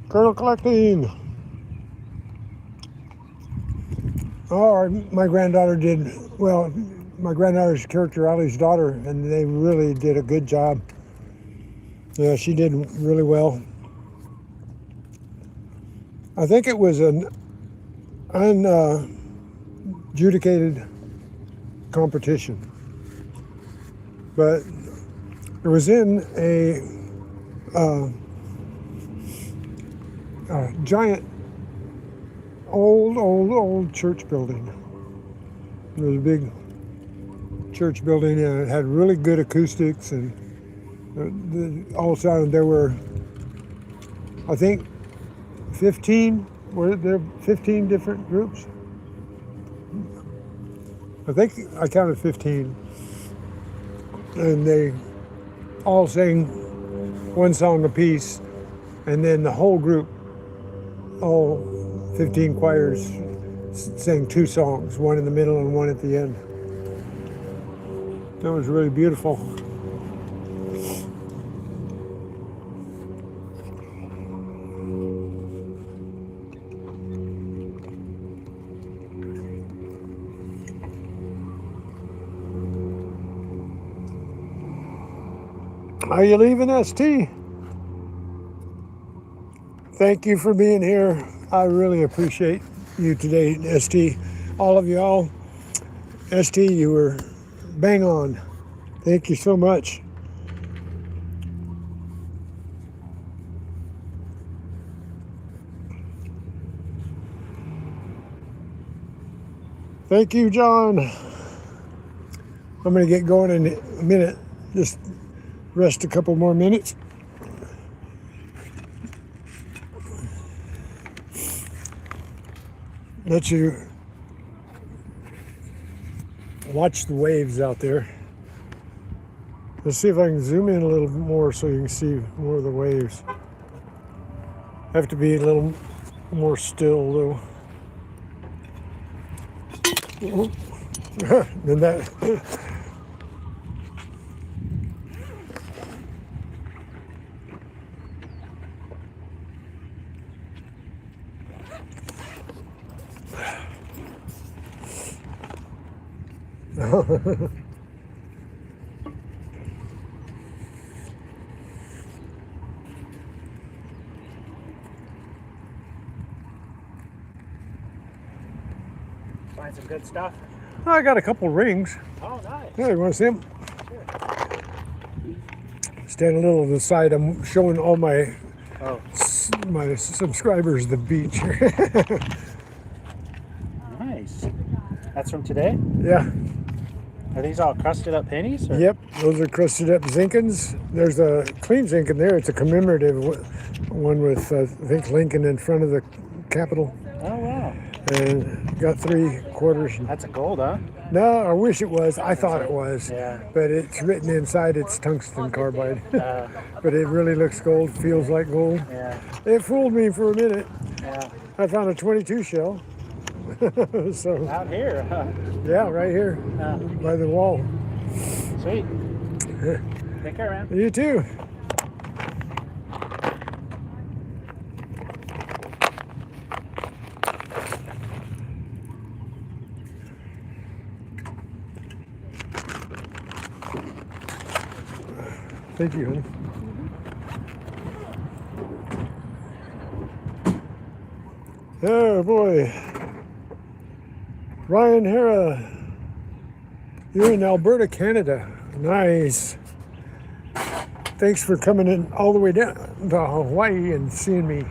Colonel collecting. Oh, my granddaughter did, well, my granddaughter's character, Ali's daughter, and they really did a good job. Yeah, she did really well. I think it was an unadjudicated competition, but it was in a giant, old church building. It was a big church building, and it had really good acoustics, and all of a sudden there were, I think, 15. Were there 15 different groups? I think I counted 15, and they all sang one song apiece, and then the whole group, all 15 choirs, sang two songs, one in the middle and one at the end. That was really beautiful. Are you leaving, ST? Thank you for being here. I really appreciate you today, ST. All of y'all. ST, you were bang on. Thank you so much. Thank you, John. I'm going to get going in a minute. Just rest a couple more minutes. Let you watch the waves out there. Let's see if I can zoom in a little more so you can see more of the waves. Have to be a little more still though. Then that. Find some good stuff. I got a couple rings. Oh, nice. Yeah, you want to see them? Stand a little to the side. I'm showing all my my subscribers the beach. Nice. That's from today? Yeah. Are these all crusted up pennies? Or? Yep, those are crusted up Zinkins. There's a clean Zinkin there. It's a commemorative one with, I think, Lincoln in front of the Capitol. Oh, wow. and got 3/4. That's a gold, huh? No, I wish it was. I thought it was. Yeah. But it's written inside it's tungsten carbide. Uh, But it really looks gold, feels like gold. yeah. It fooled me for a minute. Yeah. I found a 22 shell. So, Out here, huh? yeah, right here by the wall. Sweet. Take care, man. You too. Thank you, honey. Oh boy. Ryan Hera, you're in Alberta, Canada. Nice. Thanks for coming in all the way down to Hawaii and seeing me.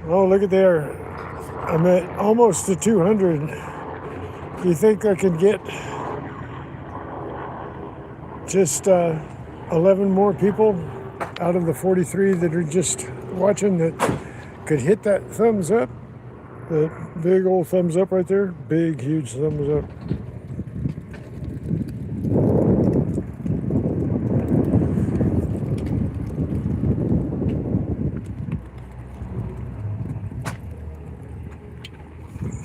Oh, look at there. I'm at almost to 200. Do you think I could get just 11 more people out of the 43 that are just watching that could hit that thumbs up? That big old thumbs up right there. Big, huge thumbs up.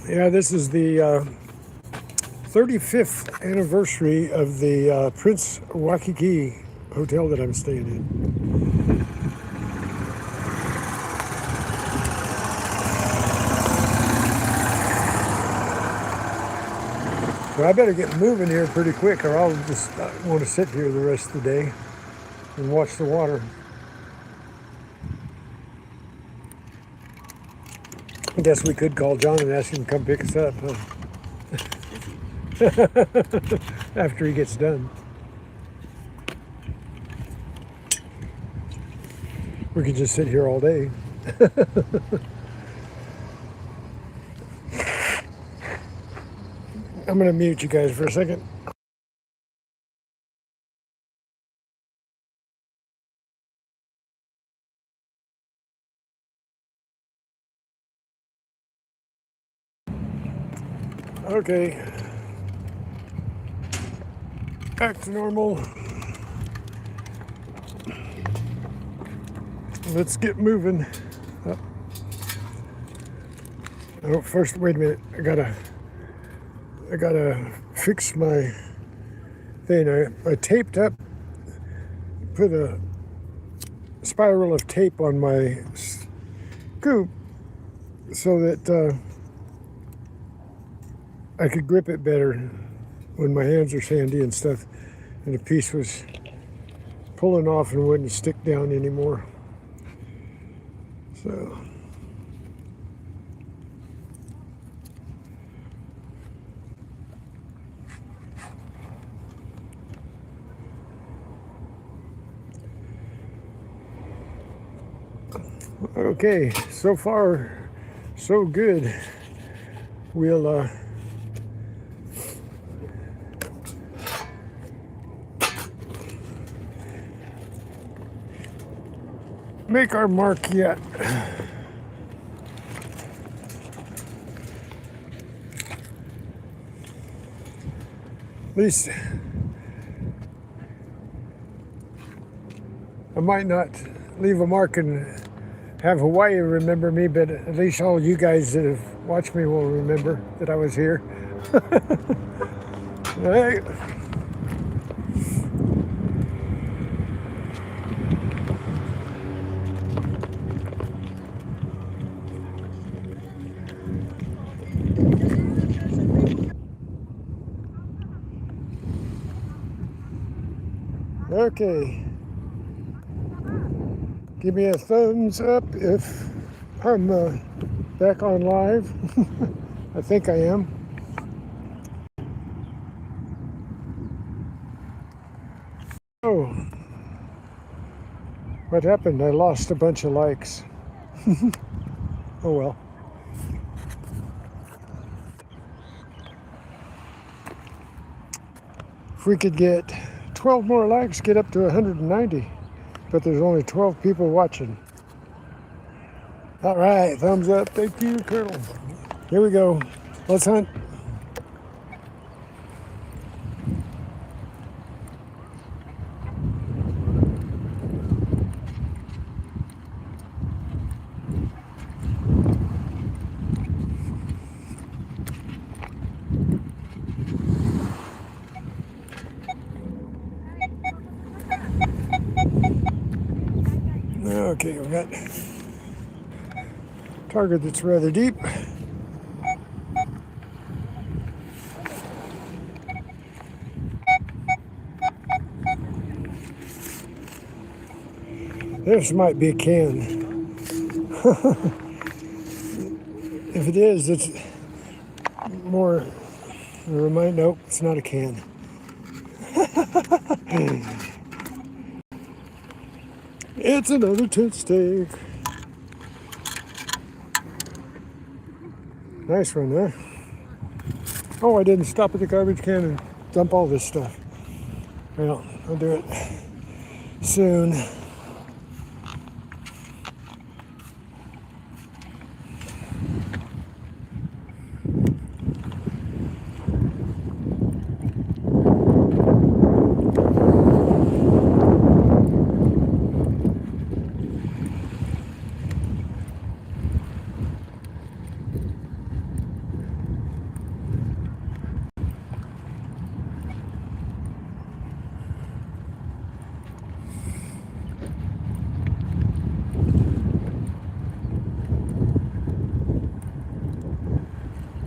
Yeah, this is the 35th anniversary of the Prince Waikiki hotel that I'm staying in. So I better get moving here pretty quick or I'll just want to sit here the rest of the day and watch the water. I guess we could call John and ask him to come pick us up, huh? After he gets done. We could just sit here all day. I'm going to mute you guys for a second. Okay. Back to normal. Let's get moving. Oh, first, wait a minute. I gotta fix my thing. I taped up, put a spiral of tape on my scoop so that I could grip it better when my hands are sandy and stuff, and the piece was pulling off and wouldn't stick down anymore. So okay, so far so good. We'll make our mark yet. At least I might not leave a mark and have Hawaii remember me, but at least all you guys that have watched me will remember that I was here. All right. Okay. Give me a thumbs up if I'm back on live. I think I am. Oh, what happened? I lost a bunch of likes. Oh well. If we could get 12 more likes, get up to 190. But there's only 12 people watching. All right, thumbs up. Thank you, Colonel. Here we go. Let's hunt. Okay, we got target that's rather deep. This might be a can. If it is, it's more nope, it's not a can. It's another tent steak. Nice one, huh? Oh, I didn't stop at the garbage can and dump all this stuff. Well, I'll do it soon.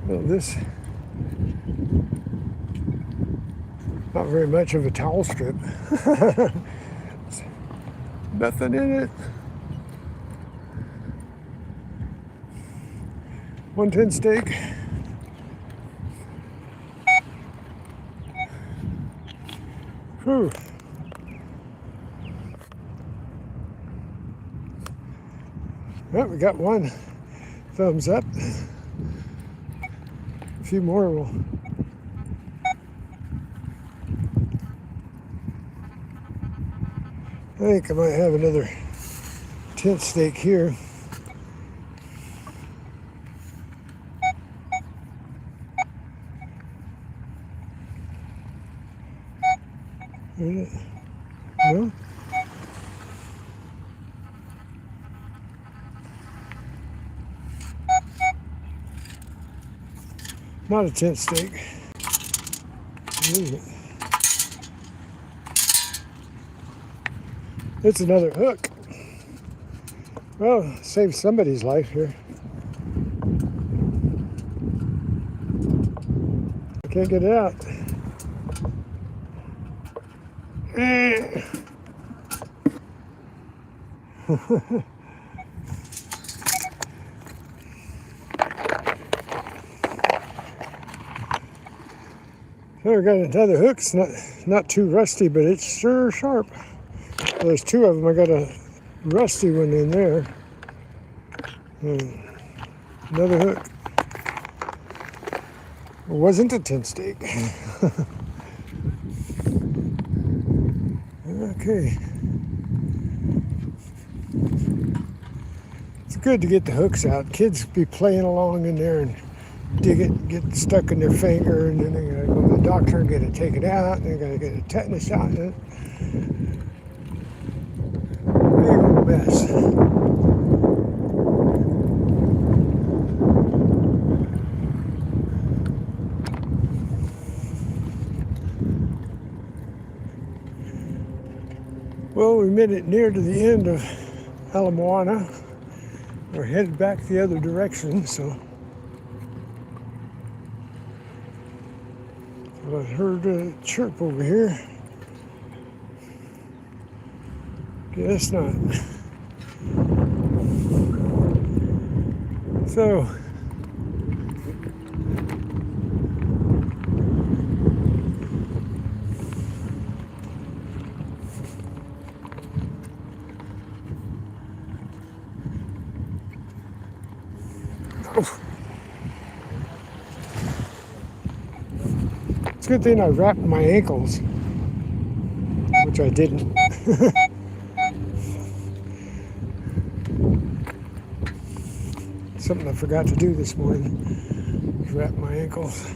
Well, this, not very much of a towel strip. Nothing in it. 110 steak. Whew. Well, we got one thumbs up. A few more will. I think I might have another tent steak here. No? Not a tent steak. What is it? It's another hook. Well, saved somebody's life here. I can't get it out. So I got another hook. It's not too rusty, but it's sure sharp. Well, there's two of them. I got a rusty one in there. Another hook. It wasn't a tent steak. Okay. It's good to get the hooks out. Kids be playing along in there and dig it, get stuck in their finger, and then they gotta go to the doctor and get it taken out, and they gotta get a tetanus shot in it. Big old mess. Well, we made it near to the end of MOANA. We're headed back the other direction, so I heard a chirp over here. Guess not. So, it's a good thing I wrapped my ankles. which I didn't. Something I forgot to do this morning was wrap my ankles.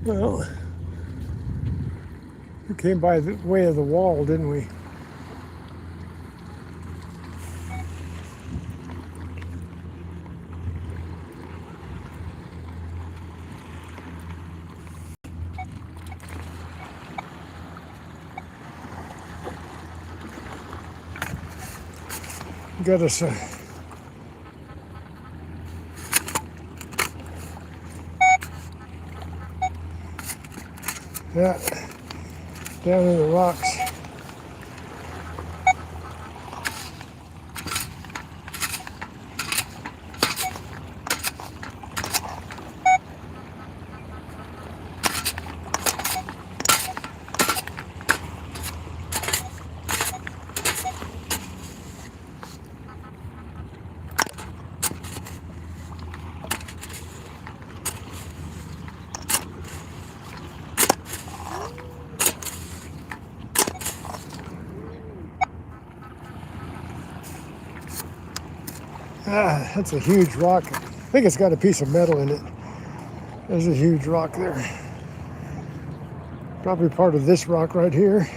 Well, we came by the way of the wall, didn't we? Got us a yeah, down in the rocks. Ah, that's a huge rock. I think it's got a piece of metal in it. There's a huge rock there. Probably part of this rock right here.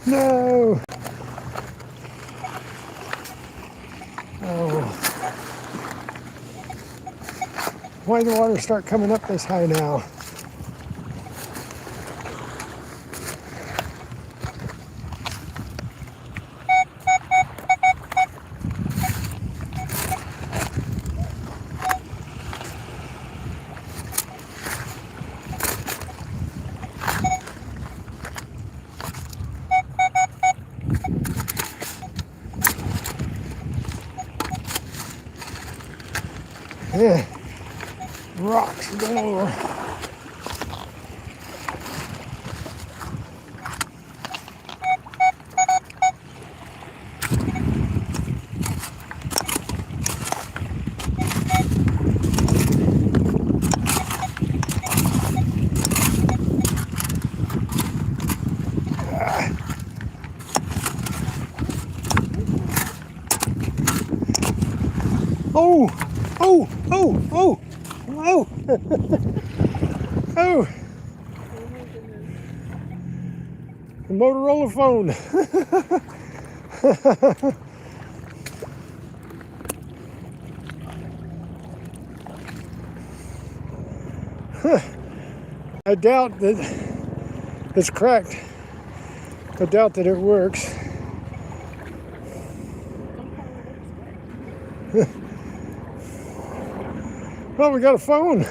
No! Oh. Why did the water start coming up this high now? Yeah, rocks galore. Oh, oh, oh, oh, oh, oh. The Motorola phone. I doubt that it's cracked. I doubt that it works. Well, we got a phone.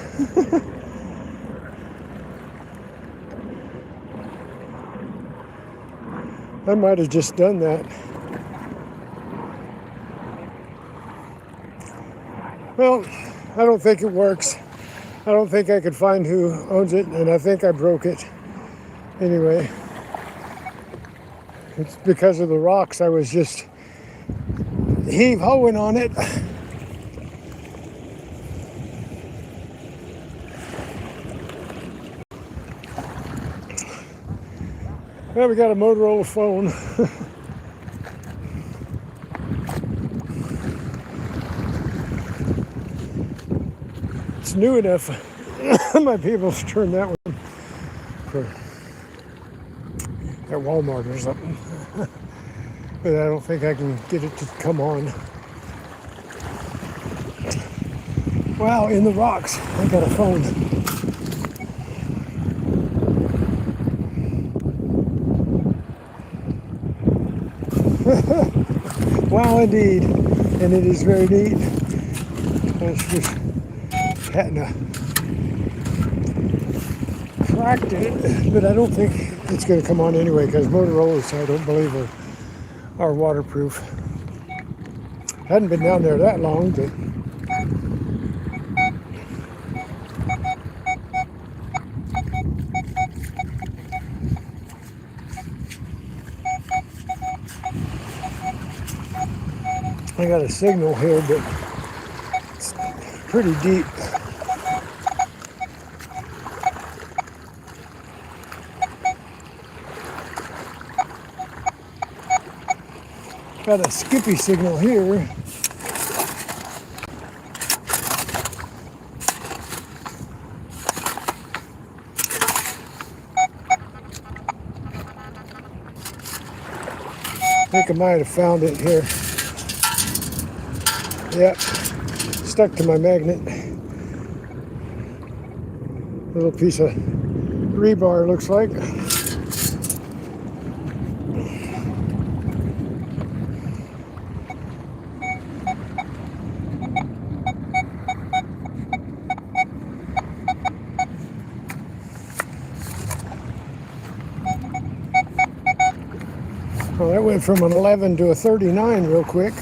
I might have just done that. Well, I don't think it works. I don't think I could find who owns it, and I think I broke it. Anyway, it's because of the rocks. I was just heave-hoeing on it. Well, we got a Motorola phone. It's new enough. I might be able to turn that one for at Walmart or something. But I don't think I can get it to come on. Wow, in the rocks, I got a phone. Wow, indeed. And it is very neat. It's just hadn't cracked it, but I don't think it's going to come on anyway because Motorola's, I don't believe, are waterproof. Hadn't been down there that long, but I got a signal here, but it's pretty deep. Got a skippy signal here. I think I might have found it here. Yep, stuck to my magnet. Little piece of rebar looks like. Well, that went from an 11 to a 39 real quick.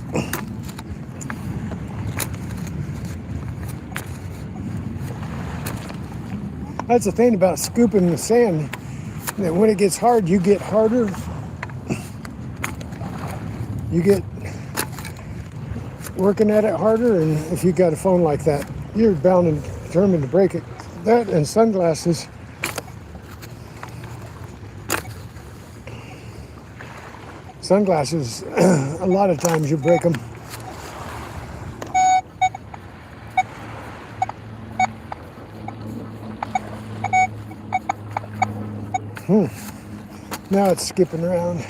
That's the thing about scooping the sand, that when it gets hard, you get harder. You get working at it harder, and if you got a phone like that, you're bound and determined to break it. That and sunglasses. Sunglasses, a lot of times you break them. Now it's skipping around.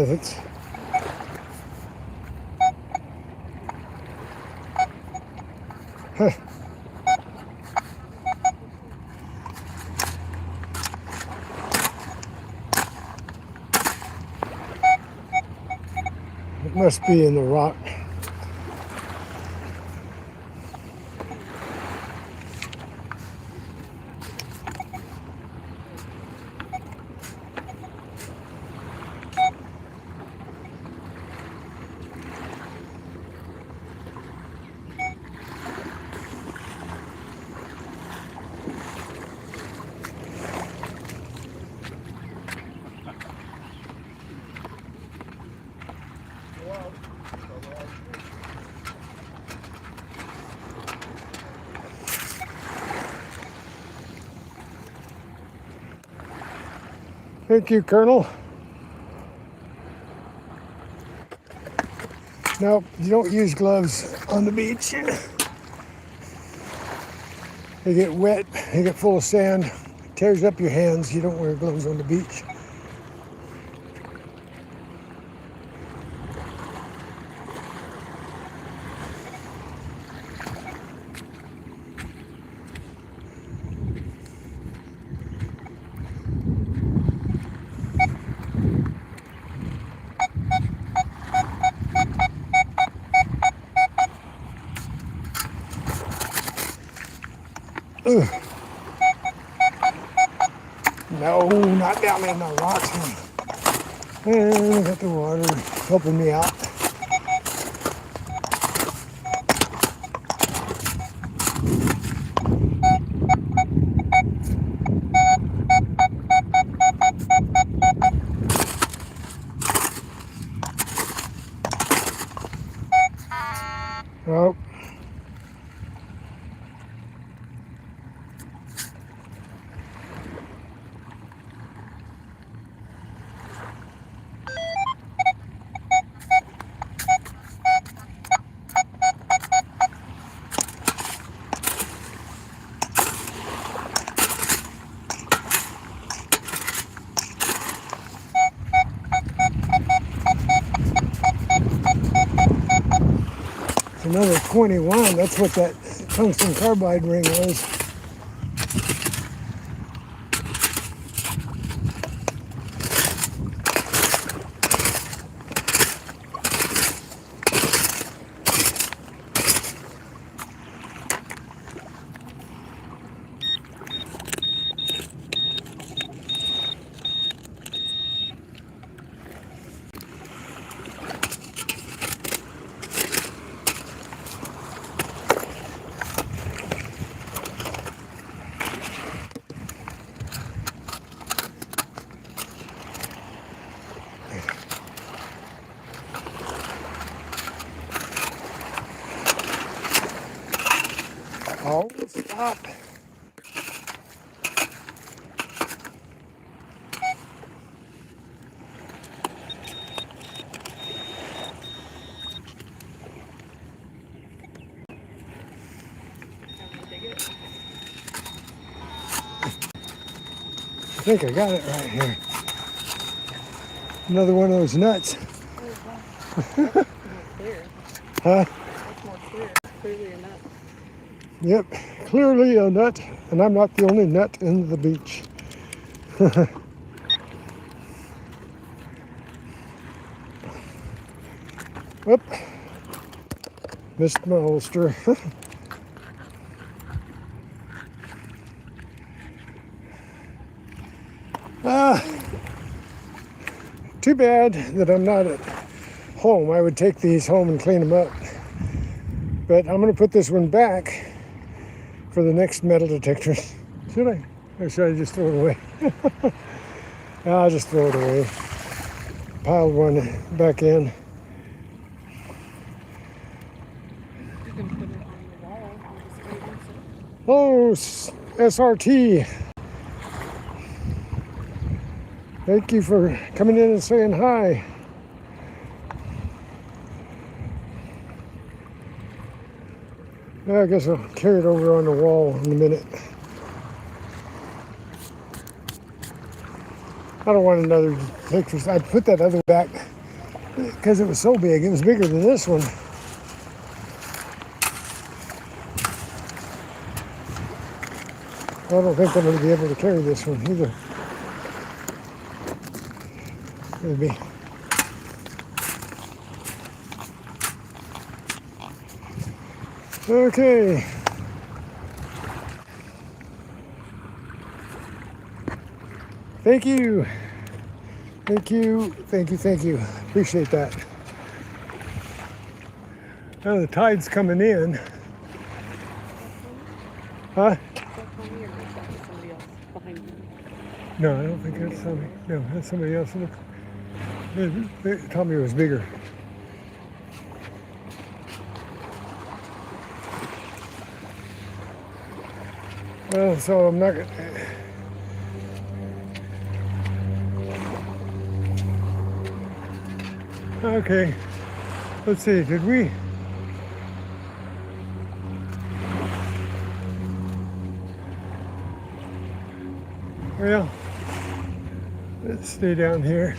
That's it must be in the rock. Thank you, Colonel. No, you don't use gloves on the beach. They get wet, they get full of sand, tears up your hands. You don't wear gloves on the beach. Ugh. No, not down in the rocks. And I got the water helping me out. Oh. Another 21, that's what that tungsten carbide ring was. Oh, stop. I think I got it right here. Another one of those nuts. More clear. Huh? That's more clear. Clearly a nut. Yep, clearly a nut, and I'm not the only nut in the beach. Whoop. Missed my holster. Too bad that I'm not at home. I would take these home and clean them up. But I'm going to put this one back for the next metal detector. Should I? Or should I just throw it away? I'll just throw it away. Piled one back in. You can put it on the wall and just wait and see. Oh, SRT. Thank you for coming in and saying hi. I guess I'll carry it over on the wall in a minute. I don't want another picture. I put that other back because it was so big. It was bigger than this one. I don't think I'm going to be able to carry this one either. Maybe. Okay. Thank you. Thank you. Thank you. Thank you. Appreciate that. Now the tide's coming in. Huh? That's on me or is that just somebody else behind me? No, I don't think that's Tommy. No, that's somebody else. Look. Tommy was bigger. So I'm not gonna. Okay. Let's see. Did we? Well, let's stay down here.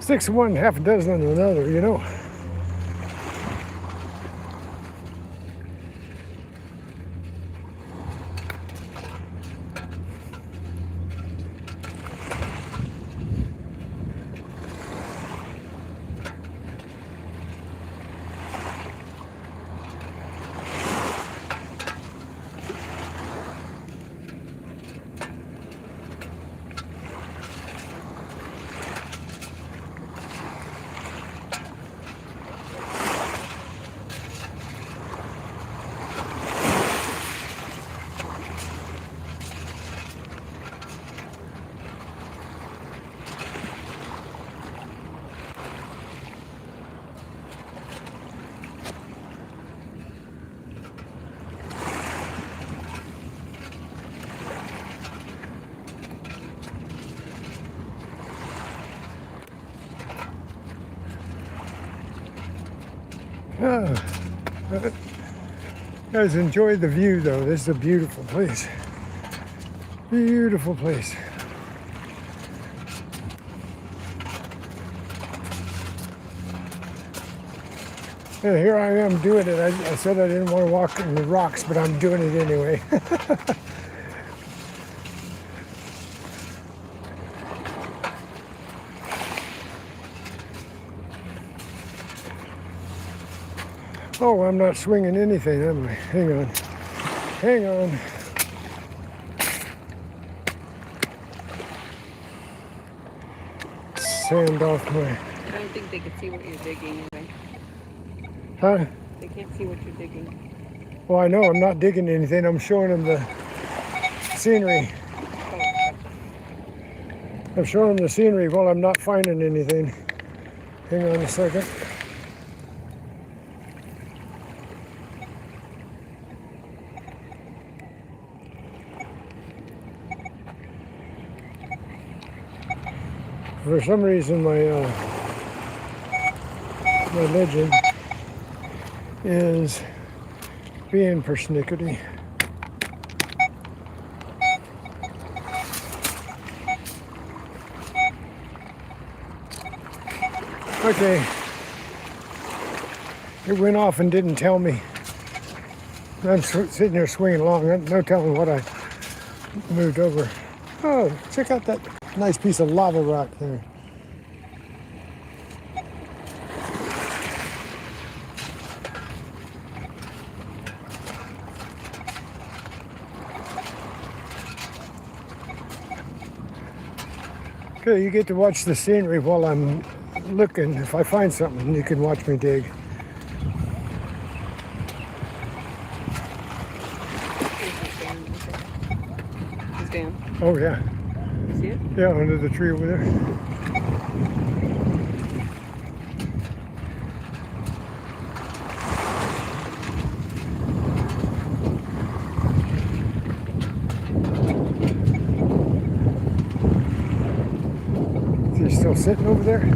6 of one, half a dozen of another, you know. Guys, enjoy the view though. This is a beautiful place. Beautiful place. Yeah, here I am doing it. I said I didn't want to walk in the rocks, but I'm doing it anyway. Oh, I'm not swinging anything, am I? Hang on. Hang on. Sand off my... I don't think they can see what you're digging anyway. Huh? They can't see what you're digging. Well, I know I'm not digging anything. I'm showing them the scenery. I'm showing them the scenery while I'm not finding anything. Hang on a second. For some reason, my legend is being persnickety. Okay, it went off and didn't tell me. I'm sitting there swinging along, no telling what I moved over. Oh, check out that nice piece of lava rock there. Okay, you get to watch the scenery while I'm looking. If I find something, you can watch me dig. It's down. Oh yeah. See it? Yeah, under the tree over there. Is he still sitting over there?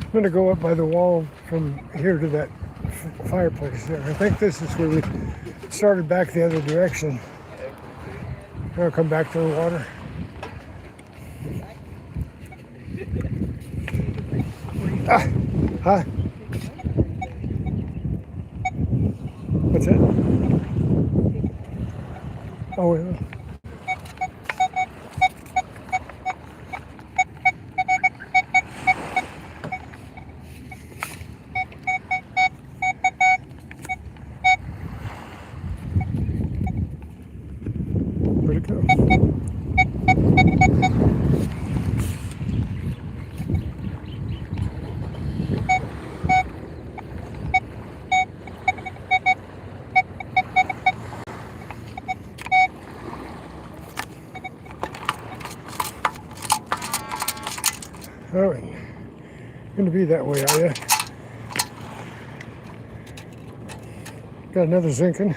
I'm going to go up by the wall from here to that fireplace there. I think this is where we started back the other direction. I'll come back to the water. Ah, huh? What's that? Oh, yeah. Where'd it go? All right, going to be that way, are you? Got another zinking.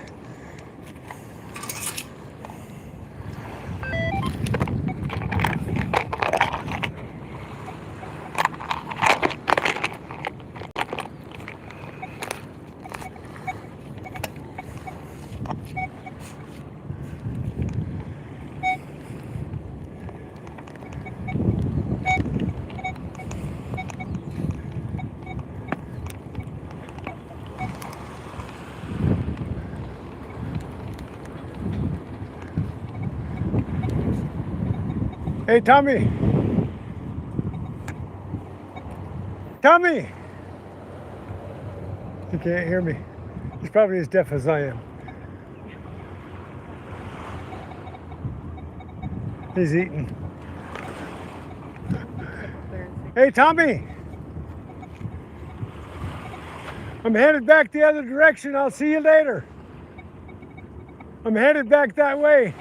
Hey, Tommy. Tommy! He can't hear me. He's probably as deaf as I am. He's eating. Hey, Tommy! I'm headed back the other direction. I'll see you later. I'm headed back that way.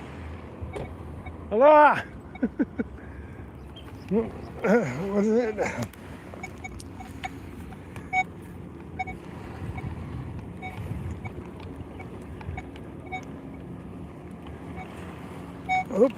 Aloha! What is it? Oop.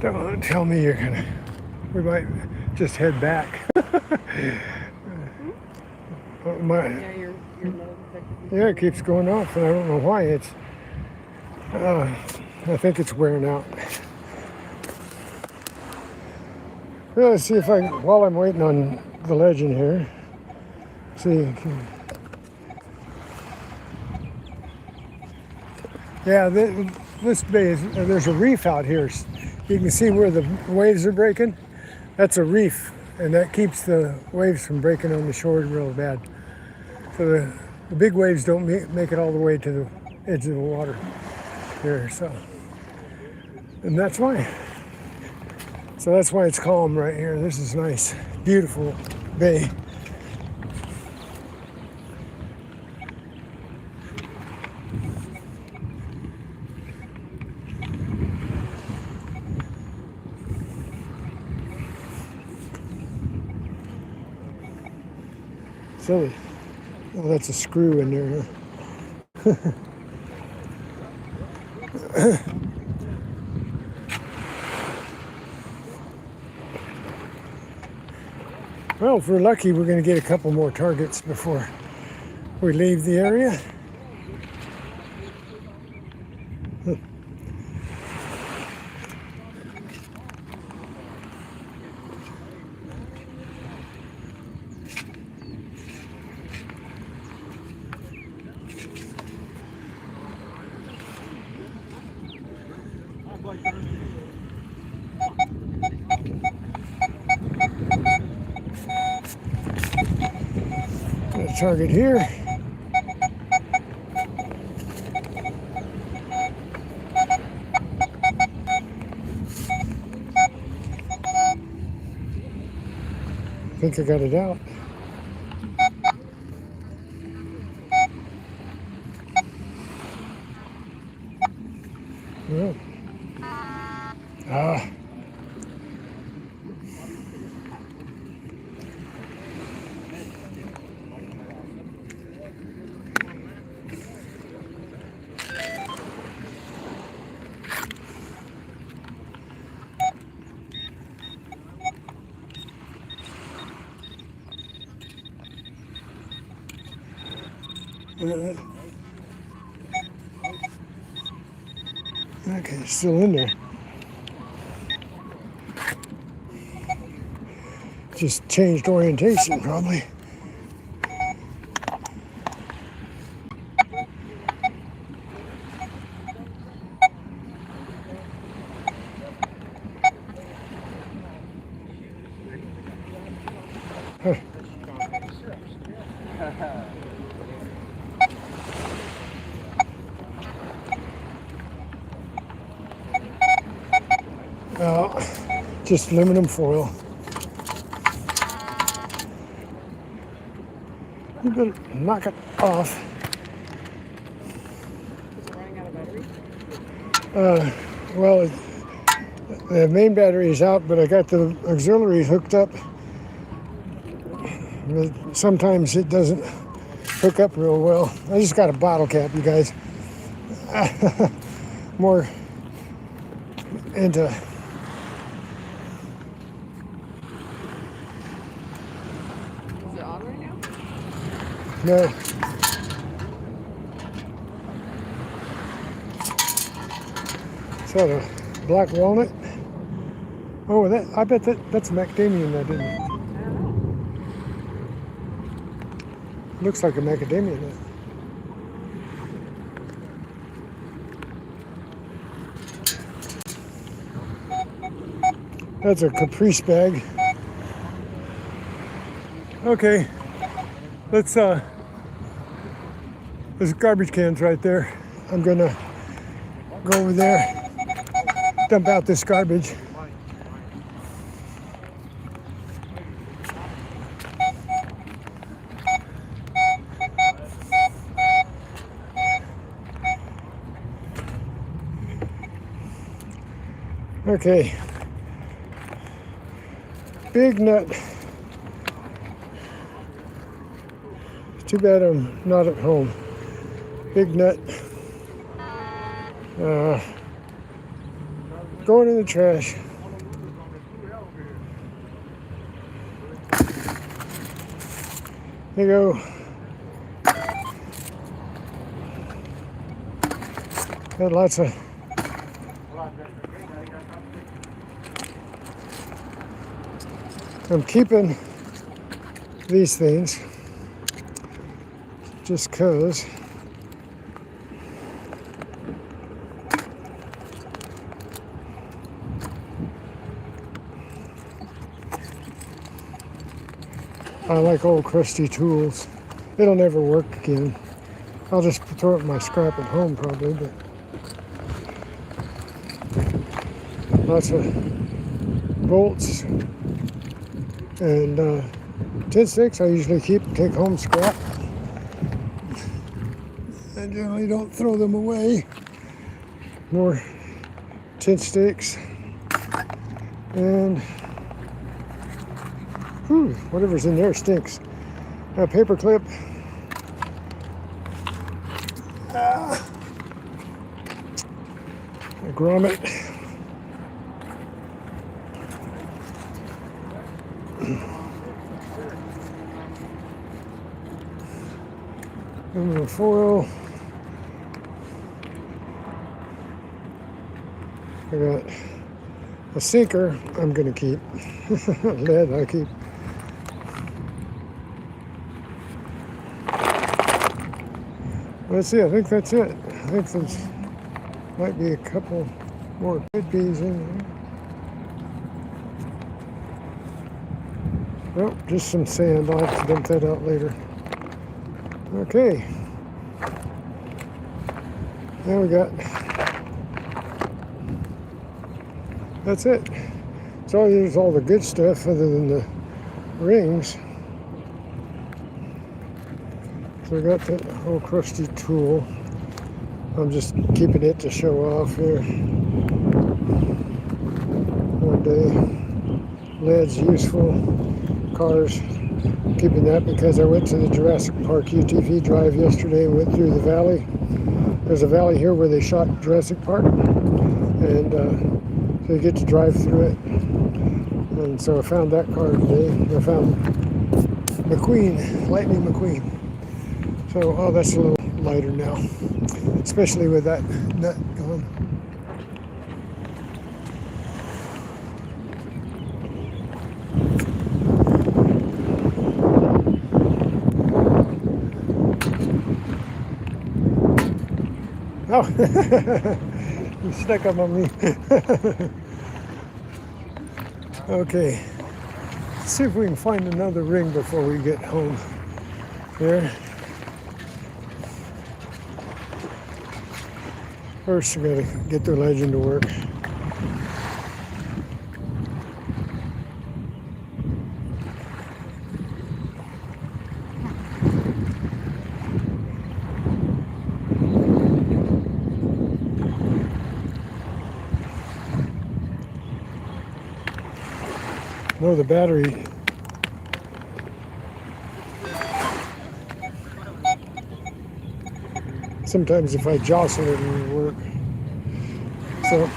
Don't tell me you're gonna. We might just head back. Yeah, it keeps going off, and I don't know why. It's. I think it's wearing out. Well, let's see if I, while I'm waiting on the legend here, see. Yeah, this bay is, there's a reef out here. You can see where the waves are breaking. That's a reef, and that keeps the waves from breaking on the shore real bad. So the big waves don't make it all the way to the edge of the water here. So, and that's why. So that's why it's calm right here. This is nice, beautiful bay. Silly. Oh, that's a screw in there, huh? Well, if we're lucky, we're going to get a couple more targets before we leave the area. Got a target here. I think I got it out. Yeah. Ah. Okay, it's still in there. Just changed orientation, probably. Huh. Just aluminum foil. You better knock it off. Is it running out of battery? Well, the main battery is out, but I got the auxiliary hooked up. Sometimes it doesn't hook up real well. I just got a bottle cap, you guys. More into. Is it on right now? No. Is that a black walnut? Oh, I bet that's macadamia nut, isn't it? I don't know. Looks like a macadamia nut. That's a caprice bag. Okay, let's there's garbage cans right there. I'm gonna go over there, dump out this garbage. Okay, big nut. Too bad I'm not at home. Big nut. Going in the trash. There you go. Got lots of I'm keeping these things just 'cause I like old crusty tools. It'll never work again. I'll just throw it in my scrap at home probably, but lots of bolts and tin sticks I usually take home scrap. I generally don't throw them away. More tin sticks and whatever's in there stinks. A paper clip. A grommet. Aluminum foil. I got a sinker I'm gonna keep. Lead I keep. Let's see, I think that's it. I think there's might be a couple more good bees in there. Well, just some sand. I'll have to dump that out later. Okay. Now we got, that's it. So there's all the good stuff other than the rings. So we got that whole crusty tool. I'm just keeping it to show off here. One day, lead's useful. Cars, keeping that because I went to the Jurassic Park UTV drive yesterday and went through the valley. There's a valley here where they shot Jurassic Park, and so you get to drive through it. And so I found that car today. I found McQueen, Lightning McQueen. So, oh, that's a little lighter now, especially with that nut gone. Oh, you stuck up on me. Okay, let's see if we can find another ring before we get home here. First, we gotta get the legend to work. No, the battery. Sometimes if I jostle it, it will work. So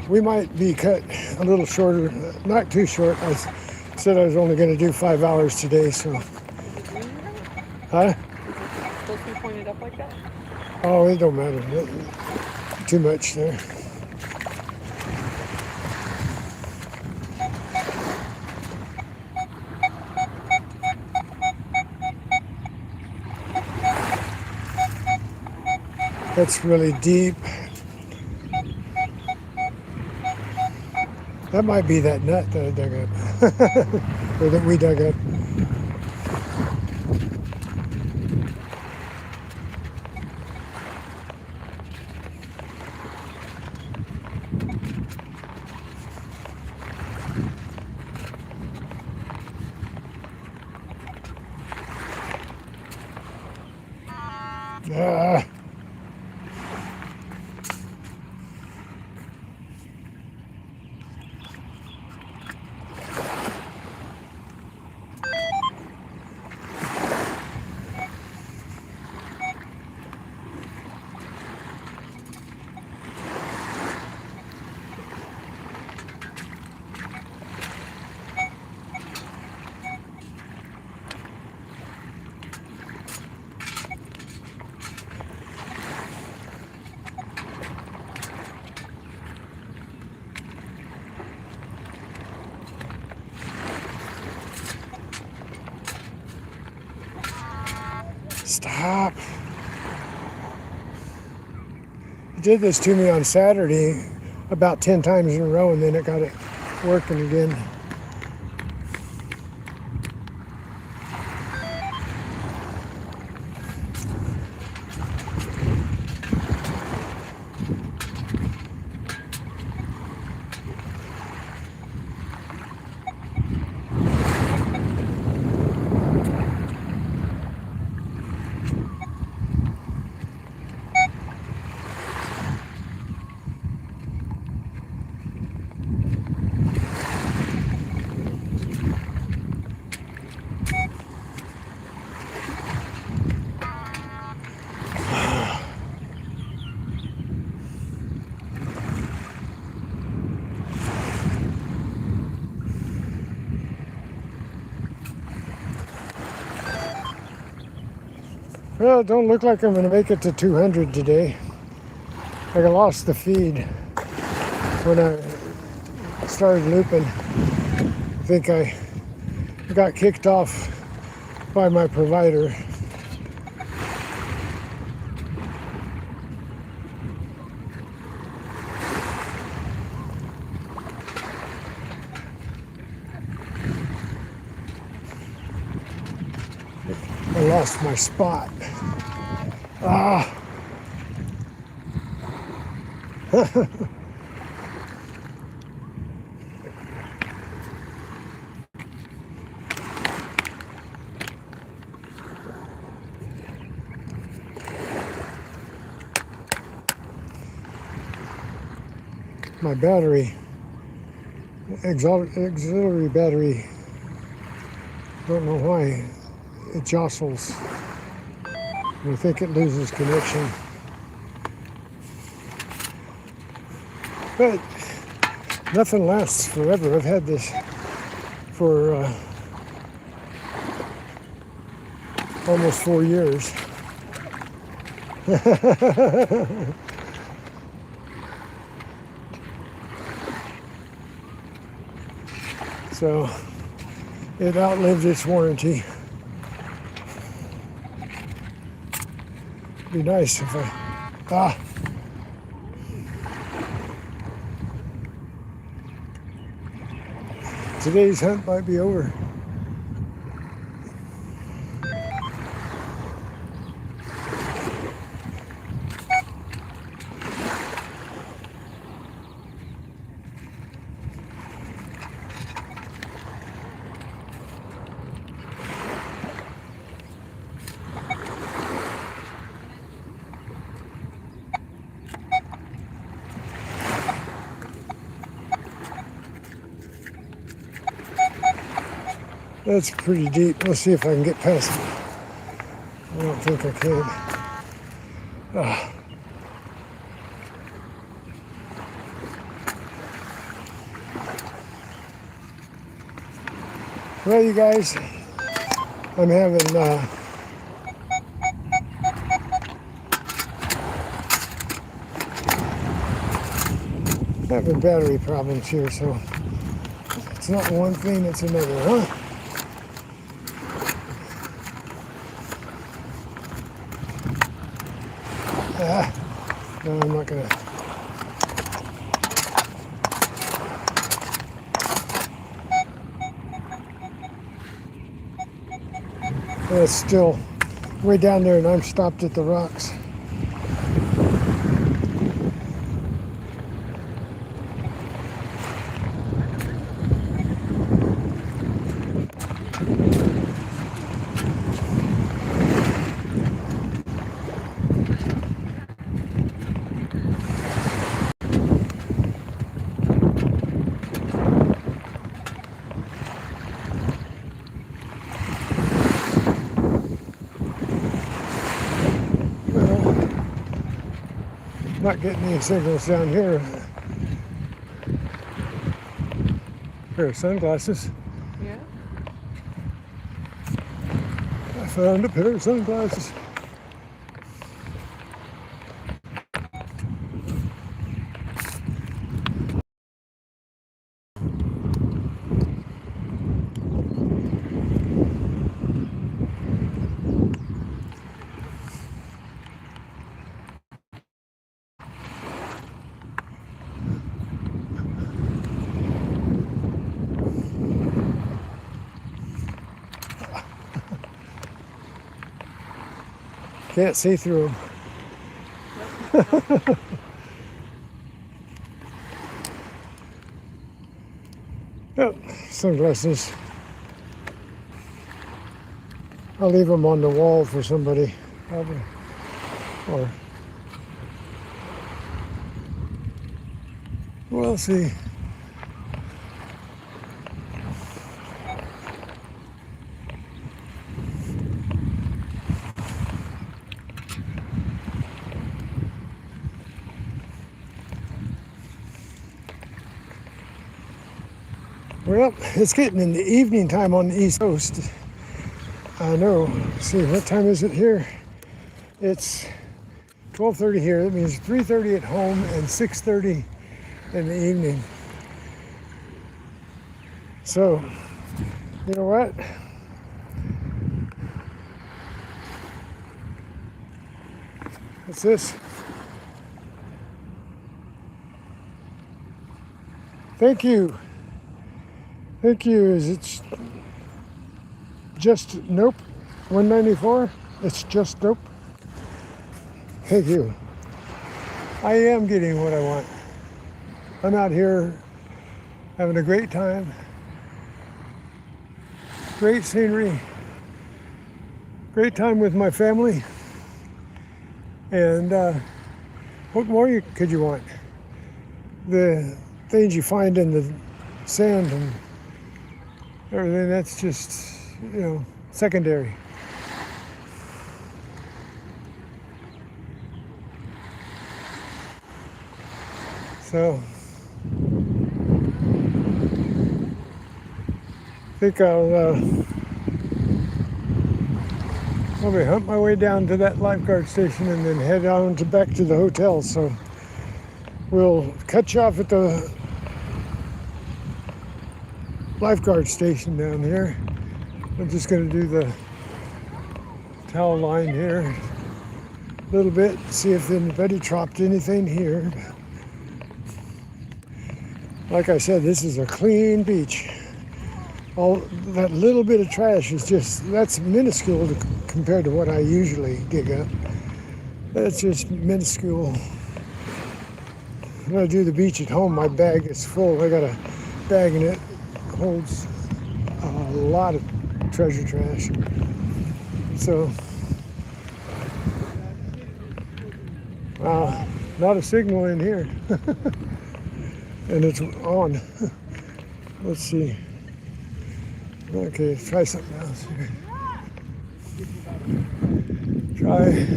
we might be cut a little shorter, not too short. I said I was only going to do 5 hours today, so. Huh? Is it supposed to be pointed up like that? Oh, it don't matter. too much there. That's really deep. That might be that nut that I dug up, or that we dug up. Ah. Stop. He did this to me on Saturday about 10 times in a row, and then it got it working again. Well, it don't look like I'm going to make it to 200 today. I lost the feed when I started looping. I think I got kicked off by my provider. I lost my spot. Ah. My battery, auxiliary battery, don't know why it jostles. I think it loses connection. But nothing lasts forever. I've had this for almost 4 years. So it outlived its warranty. Be nice if I today's hunt might be over. That's pretty deep. Let's see if I can get past it. I don't think I can. Ah. Well, you guys, I'm having Having battery problems here, so it's not one thing, it's another, huh? No, I'm not gonna. It's still way down there and I'm stopped at the rocks. Not getting any signals down here. Pair of sunglasses. Yeah. I found a pair of sunglasses. Can't see through them. Yep, sunglasses. I'll leave them on the wall for somebody, probably. Or we'll see. Well, it's getting in the evening time on the East Coast. I know. Let's see, what time is it here? It's 12:30 here. That means 3:30 at home and 6:30 in the evening. So, you know what? What's this? Thank you. Thank you. Is it just nope? 194? It's just nope. Thank you. I am getting what I want. I'm out here having a great time. Great scenery. Great time with my family. And what more could you want? The things you find in the sand and everything, that's just, secondary. So, I think I'll probably hunt my way down to that lifeguard station and then head on back to the hotel. So, we'll cut you off at the lifeguard station down here. I'm just going to do the towel line here a little bit, see if anybody dropped anything here. Like I said, this is a clean beach. All that little bit of trash is that's minuscule compared to what I usually dig up. That's just minuscule. When I do the beach at home, my bag is full. I got a bag and it holds a lot of treasure trash. So, not a signal in here. And it's on. Let's see. Okay, try something else here. Try.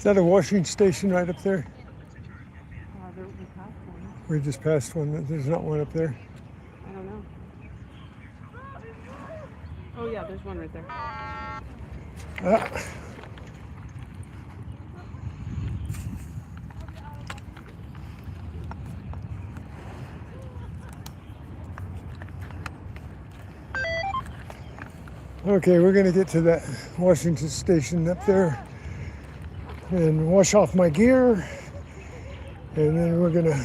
Is that a washing station right up there? There we passed one. We just passed one. There's not one up there. I don't know. Oh yeah, there's one right there. Ah. Okay, we're gonna get to that Washington station up there and wash off my gear, and then we're gonna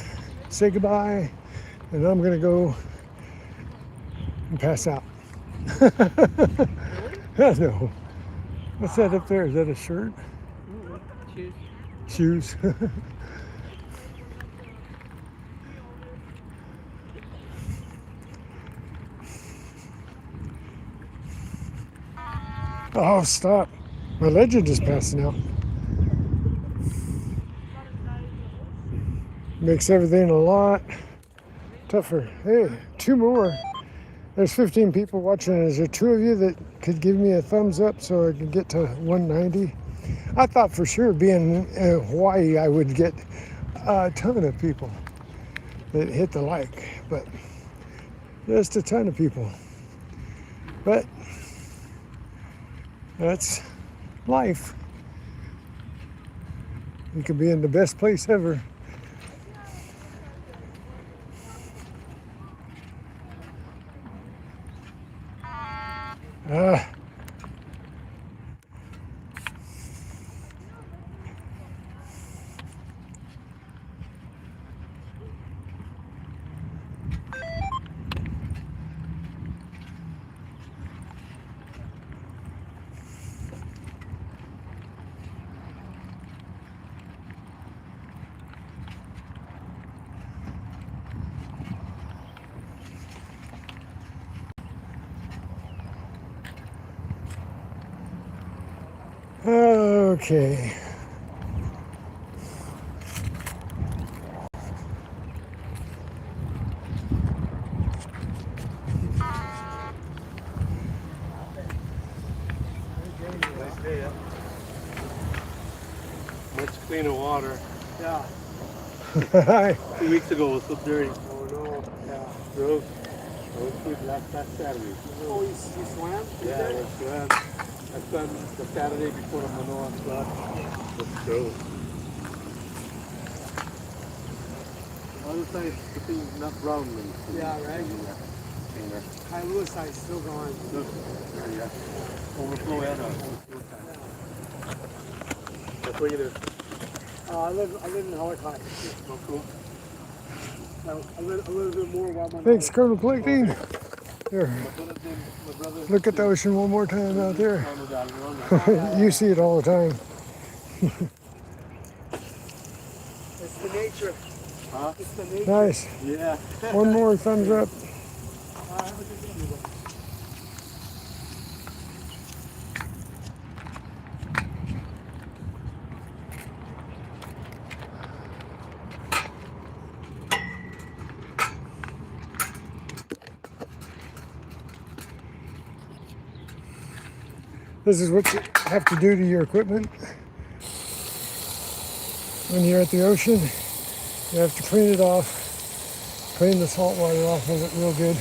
say goodbye, and I'm gonna go and pass out. I know. What's that up there? Is that a shirt? Choose. Shoes? Oh, stop. My legend is passing out. Makes everything a lot tougher. Hey, 2 more. There's 15 people watching. Is there 2 of you that could give me a thumbs up so I can get to 190? I thought for sure being in Hawaii I would get a ton of people that hit the like, but just a ton of people. But that's life. You could be in the best place ever. Okay. Much cleaner water. Yeah. Hi. 2 weeks ago it was so dirty. Oh no. Yeah. Gross. I was asleep last Saturday. Oh, you swam? Yeah, I swam. I swam the Saturday before the Manoa flood. That's gross. Other side, the thing's not brown. Yeah, right. Hi, Lewis, I still going. Look, yeah. Overflow and That's where you live. I live in Halifax. Oh, cool. A little bit more while my Thanks, Colonel Collecting. Here, My brother. look at the ocean one more time out there. You see it all the time. It's the nature. Huh? It's the nature. Nice. Yeah. One more thumbs up. This is what you have to do to your equipment when you're at the ocean. You have to clean it off, clean the salt water off of it real good.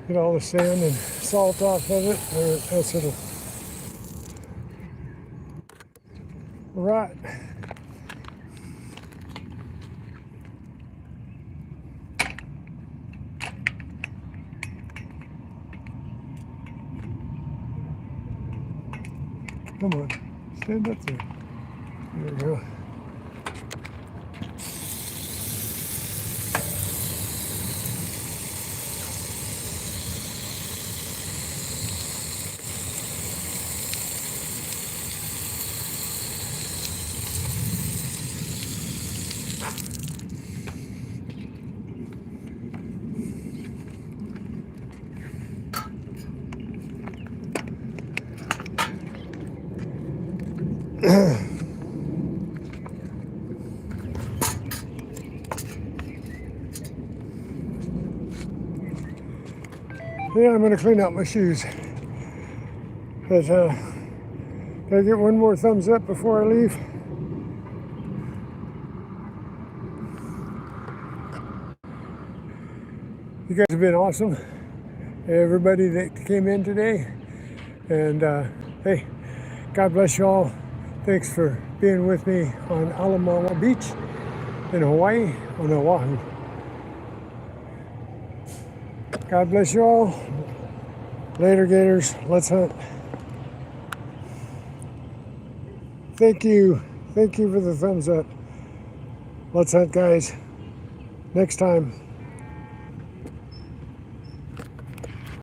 Get all the sand and salt off of it, or else it'll rot. Come on, stand up there. There we go. Yeah, I'm gonna clean out my shoes. But can I get one more thumbs up before I leave? You guys have been awesome. Everybody that came in today. And hey, God bless you all. Thanks for being with me on MOANA Beach in Hawaii on Oahu. God bless you all. Later, Gators. Let's hunt. Thank you. Thank you for the thumbs up. Let's hunt, guys. Next time.